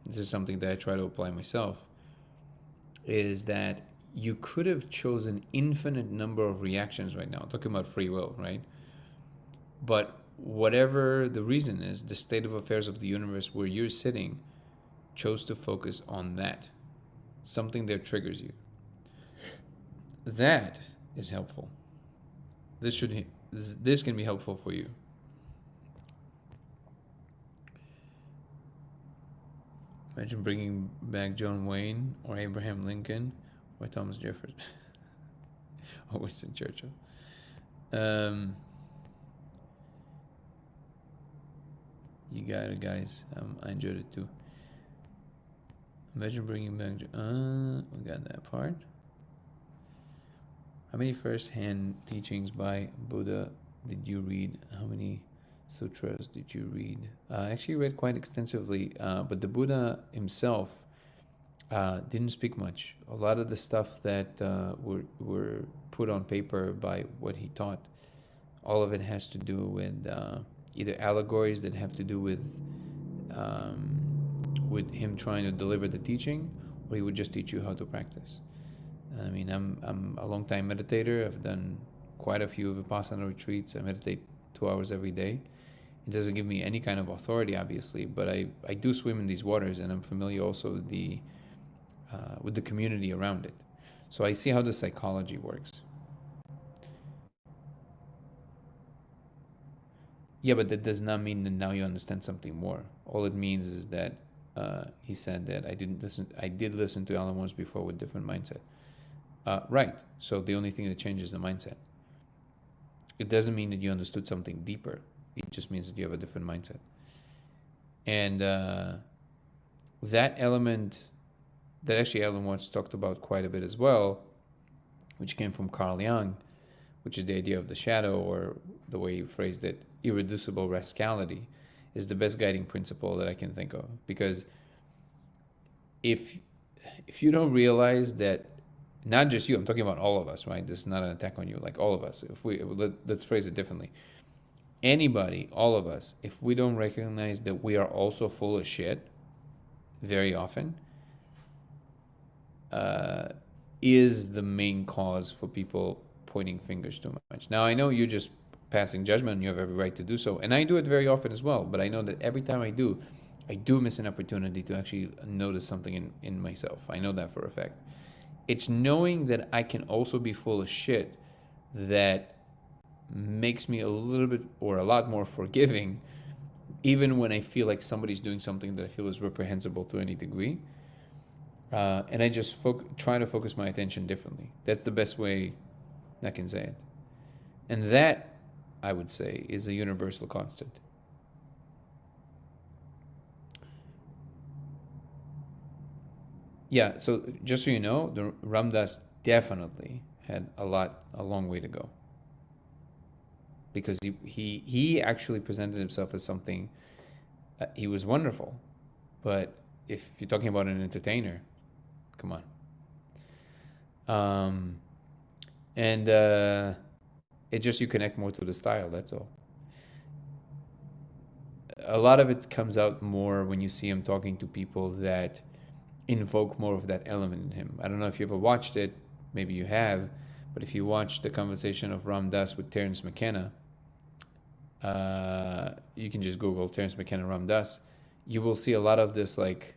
this is something that I try to apply myself, is that you could have chosen infinite number of reactions right now. I'm talking about free will, right? But whatever the reason is, the state of affairs of the universe where you're sitting chose to focus on that. Something that triggers you. That is helpful. This can be helpful for you. Imagine bringing back John Wayne or Abraham Lincoln or Thomas Jefferson or Winston Churchill. You got it, guys. I enjoyed it too. Imagine bringing back. We got that part. How many first-hand teachings by Buddha did you read? How many sutras did you read? I actually read quite extensively, but the Buddha himself didn't speak much. A lot of the stuff that were put on paper by what he taught, all of it has to do with either allegories that have to do with him trying to deliver the teaching, or he would just teach you how to practice. I mean, I'm a long time meditator. I've done quite a few Vipassana retreats. I meditate 2 hours every day. It doesn't give me any kind of authority, obviously, but I do swim in these waters, and I'm familiar also with the community around it. So I see how the psychology works. Yeah, but that does not mean that now you understand something more. All it means is that he said that I did listen to Alan once before with different mindset. Right. So the only thing that changes the mindset. It doesn't mean that you understood something deeper. It just means that you have a different mindset. And that element that actually Alan Watts talked about quite a bit as well, which came from Carl Jung, which is the idea of the shadow, or the way he phrased it, irreducible rascality, is the best guiding principle that I can think of. Because if you don't realize that, not just you, I'm talking about all of us, right? This is not an attack on you, like all of us. If we let's phrase it differently. Anybody, all of us, if we don't recognize that we are also full of shit very often, is the main cause for people pointing fingers too much. Now, I know you're just passing judgment, and you have every right to do so, and I do it very often as well, but I know that every time I do miss an opportunity to actually notice something in myself. I know that for a fact. It's knowing that I can also be full of shit that makes me a little bit or a lot more forgiving, even when I feel like somebody's doing something that I feel is reprehensible to any degree. And I just try to focus my attention differently. That's the best way I can say it. And that, I would say, is a universal constant. Yeah, so just so you know, the Ram Dass definitely had a long way to go. Because he actually presented himself as something, he was wonderful. But if you're talking about an entertainer, come on. And it just, you connect more to the style, that's all. A lot of it comes out more when you see him talking to people that invoke more of that element in him. I don't know if you ever watched it, maybe you have, but if you watch the conversation of Ram Dass with Terence McKenna, you can just Google Terence McKenna Ram Dass, you will see a lot of this like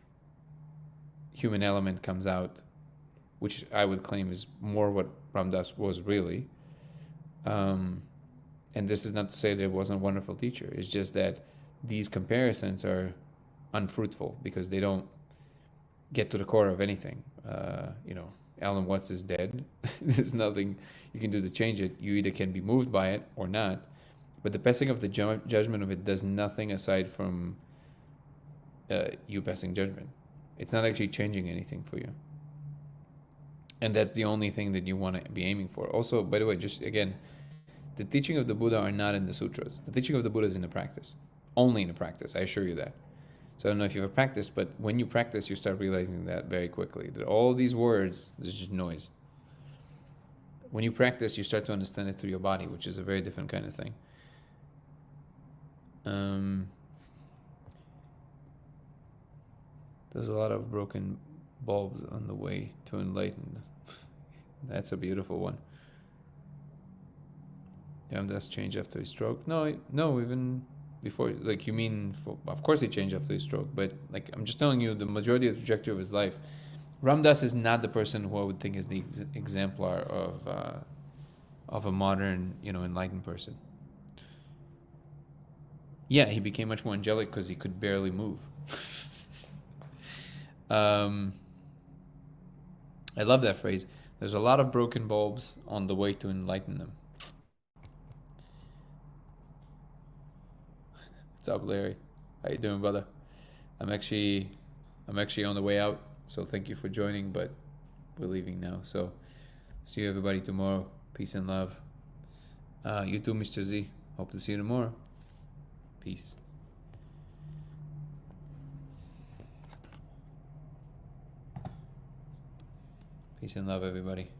human element comes out, which I would claim is more what Ram Dass was really. And this is not to say that it wasn't a wonderful teacher. It's just that these comparisons are unfruitful because they don't get to the core of anything. Alan Watts is dead. There's nothing you can do to change it. You either can be moved by it or not. But the passing of the judgment of it does nothing aside from you passing judgment. It's not actually changing anything for you. And that's the only thing that you want to be aiming for. Also, by the way, just again, the teaching of the Buddha are not in the sutras. The teaching of the Buddha is in the practice. Only in the practice, I assure you that. So I don't know if you ever practiced, but when you practice, you start realizing that very quickly. That all these words is just noise. When you practice, you start to understand it through your body, which is a very different kind of thing. There's a lot of broken bulbs on the way to enlighten. That's a beautiful one. Ram Dass changed after his stroke. No, even before. Like, you mean, of course he changed after his stroke, but like, I'm just telling you the majority of the trajectory of his life. Ram Dass is not the person who I would think is the exemplar of a modern, enlightened person. Yeah, he became much more angelic because he could barely move. I love that phrase. There's a lot of broken bulbs on the way to enlighten them. What's up, Larry? How you doing, brother? I'm actually on the way out, so thank you for joining, but we're leaving now. So see you everybody tomorrow. Peace and love. You too, Mr. Z. Hope to see you tomorrow. Peace. Peace and love, everybody.